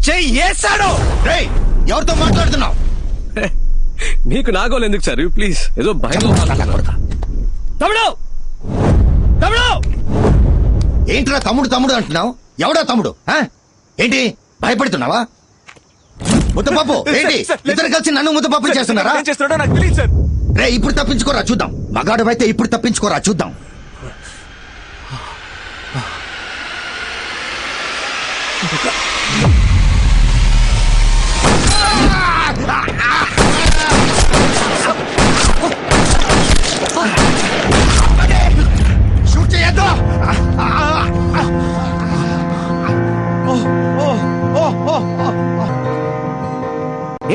చెయ్యేసాడు. ఎవరితో మాట్లాడుతున్నావు? మీకు నాగోలు ఎందుకు సార్, ప్లీజ్. ఏదో భయం. తమ్ముడు తమ్ముడు ఏంట్రా తమ్ముడు తమ్ముడు అంటున్నావు? ఎవడా తమ్ముడు? ఏంటి భయపడుతున్నావా? ముద్దపప్పు ఏంటి? ఇద్దరు కలిసి నన్ను ముద్దపప్పు చేస్తున్నారా? రే ఇప్పుడు తప్పించుకోరా చూద్దాం. మగాడు అయితే ఇప్పుడు తప్పించుకోరా చూద్దాం.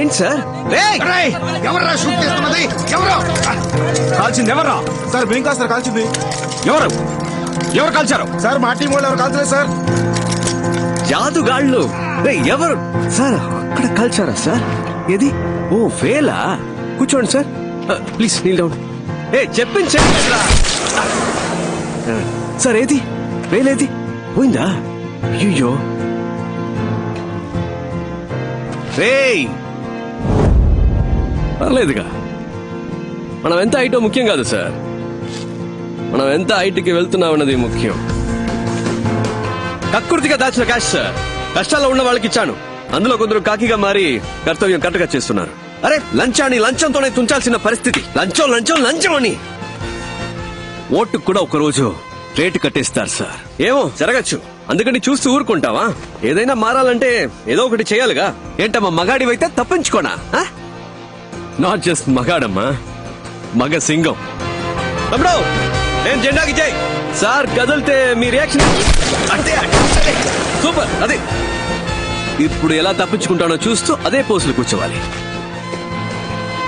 ఏంటి సార్ ఎవర్రా షూట్ చేస్తున్నది ఎవరు కాల్చింది ఎవర్రా? సార్ మేం కాదు సార్ కాల్చింది. ఎవరు ఎవరు కాల్చారు? సార్ మా టీం వాళ్ళు ఎవరు కాల్చలేదు సార్. జాదుగాళ్ళు ఎవరు సార్? అక్కడ కాల్చారా సార్? ఏది? ఓ ఫేలా. కూర్చోండి సార్, ప్లీజ్ నీల్ డౌన్. చెప్పించండి సార్. ఏది వేలేది పోయిందా? అయ్యో రేయ్, పర్లేదుగా. మనం ఎంత హైటో ముఖ్యం కాదు సార్, మనం ఎంత హైట్కి వెళ్తున్నామన్నది ముఖ్యం. కక్కుర్తిగా దాచిన క్యాష్ సార్, కష్టాల్లో ఉన్న వాళ్ళకి ఇచ్చాను. అందులో కొందరు కాకిగా మారి కర్తవ్యం కరెక్ట్గా చేస్తున్నారు. అరే లంచాన్ని లంచంతోనే తుంచాల్సిన పరిస్థితి. లంచం లంచం లంచం అని ఓటుకు కూడా ఒకరోజు రేటు కట్టేస్తారు సార్. ఏమో జరగచ్చు, అందుకని చూస్తూ ఊరుకుంటావా? ఏదైనా మారాలంటే ఏదో ఒకటి చేయాలిగా. ఏంటమ్మా మగాడివైతే తప్పించుకోనా? నాట్ జస్ట్ మగాడమ్మా, మగ సింగం. తమ్ముడు నేను జెండాకి జై సార్. కదిలితే మీ రియాక్షన్ అంటే సూపర్. అదే ఇప్పుడు ఎలా తప్పించుకుంటానో చూస్తూ అదే పోస్టులు కూర్చోవాలి.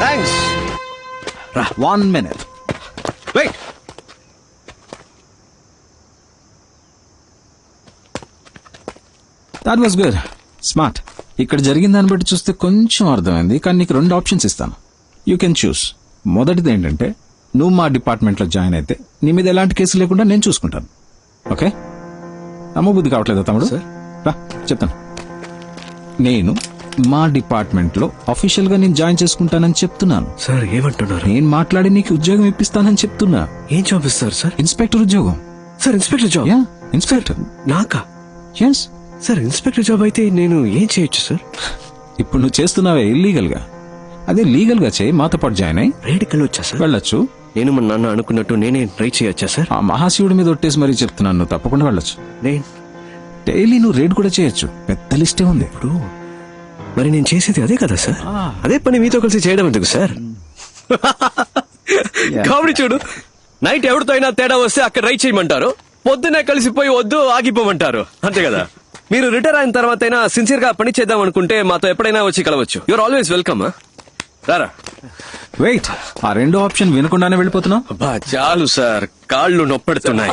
Thanks. 1 minute. Wait. That was good, smart. ఇక్కడ జరిగిన దాన్ని బట్టి చూస్తే కొంచెం అర్థమైంది, కానీ నీకు 2 ఆప్షన్స్ ఇస్తాను. You can choose. మొదటిది ఏంటంటే నువ్వు మా డిపార్ట్మెంట్లో జాయిన్ అయితే నీ మీద ఎలాంటి కేసు లేకుండా నేను చూసుకుంటాను. ఓకే? నమ్మబుద్ధి కావట్లేదా తమ్ముడు? రా చెప్తాను. నేను మా డిపార్ట్మెంట్లో అఫీషియల్ గా నేను జాయిన్ చేసుకుంటానని చెప్తున్నాను. సార్ ఏమంటున్నారు? నేను మాట్లాడి నీకు ఉద్యోగం ఇప్పిస్తానని చెప్తున్నా. ఏం జాబ్ ఇస్తారు సార్? ఇన్స్పెక్టర్ ఉద్యోగం. Sir inspector job? ఇన్స్పెక్టర్. నాకా? Yes sir. ఇన్స్పెక్టర్ జాబ్ అయితే నేను ఏం చేయొచ్చు సార్? ఇప్పుడు నువ్వు చేస్తున్నావే ఇల్లీగల్ గా, అదే లీగల్ గా చేయి. మాతో పాటు జాయిన్ అయ్యి రైడ్కి వెళ్ళొచ్చా సార్? వెళ్ళొచ్చు. నేను మా నాన్న అనుకున్నట్టు నేనే ట్రై చేయొచ్చా సార్? ఆ మహాశివుడి మీద ఒట్టేసి మరీ చెప్తున్నాను, నువ్వు తప్పకుండా వెళ్ళొచ్చు. నేను డైలీ నువ్వు రేడ్ కూడా చేయొచ్చు, పెద్ద లిస్టే ఉంది. ఇప్పుడు మరి నేను చేసేది అదే కదా సార్? అదే పని మీతో కలిసి చేయడం ఎందుకు సార్? కామెడీ చూడు. నైట్ ఎవరితో అయినా తేడా వస్తే అక్కడ రైడ్ చేయమంటారు, పొద్దునే కలిసిపోయి వద్దు ఆగిపోమంటారు. అంతే కదా? మీరు రిటైర్ అయిన తర్వాత అయినా సిన్సియర్ గా పని చేద్దాం అనుకుంటే మాతో ఎప్పుడైనా వచ్చి కలవచ్చు. Your always welcome. రారా. వెయిట్, ఆ 2 ఆప్షన్ వినకుండానే వెళ్ళిపోతున్నావు? అబ్బా చాలు సార్, కాళ్ళు నొప్పెడుతున్నాయి.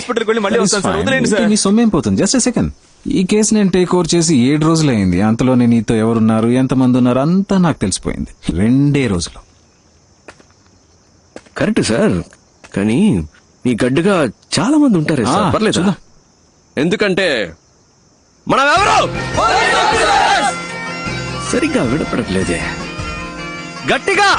మీ సొమ్మేం పోతుంది? Just second. ఈ కేసు నేను టేక్ ఓవర్ చేసి 7 రోజులైంది. అంతలోనే నీతో ఎవరున్నారు, ఎంతమంది ఉన్నారు అంతా నాకు తెలిసిపోయింది 2 రోజులు. కరెక్ట్ సార్, కానీ మీ గడ్డుగా చాలా మంది ఉంటారే సార్. పర్లేదు, ఎందుకంటే మనం ఎవరు సరిగ్గా వినపడట్లేదే. గట్టిగా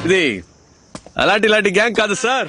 ఇది అలాంటి గ్యాంగ్ కాదు సార్.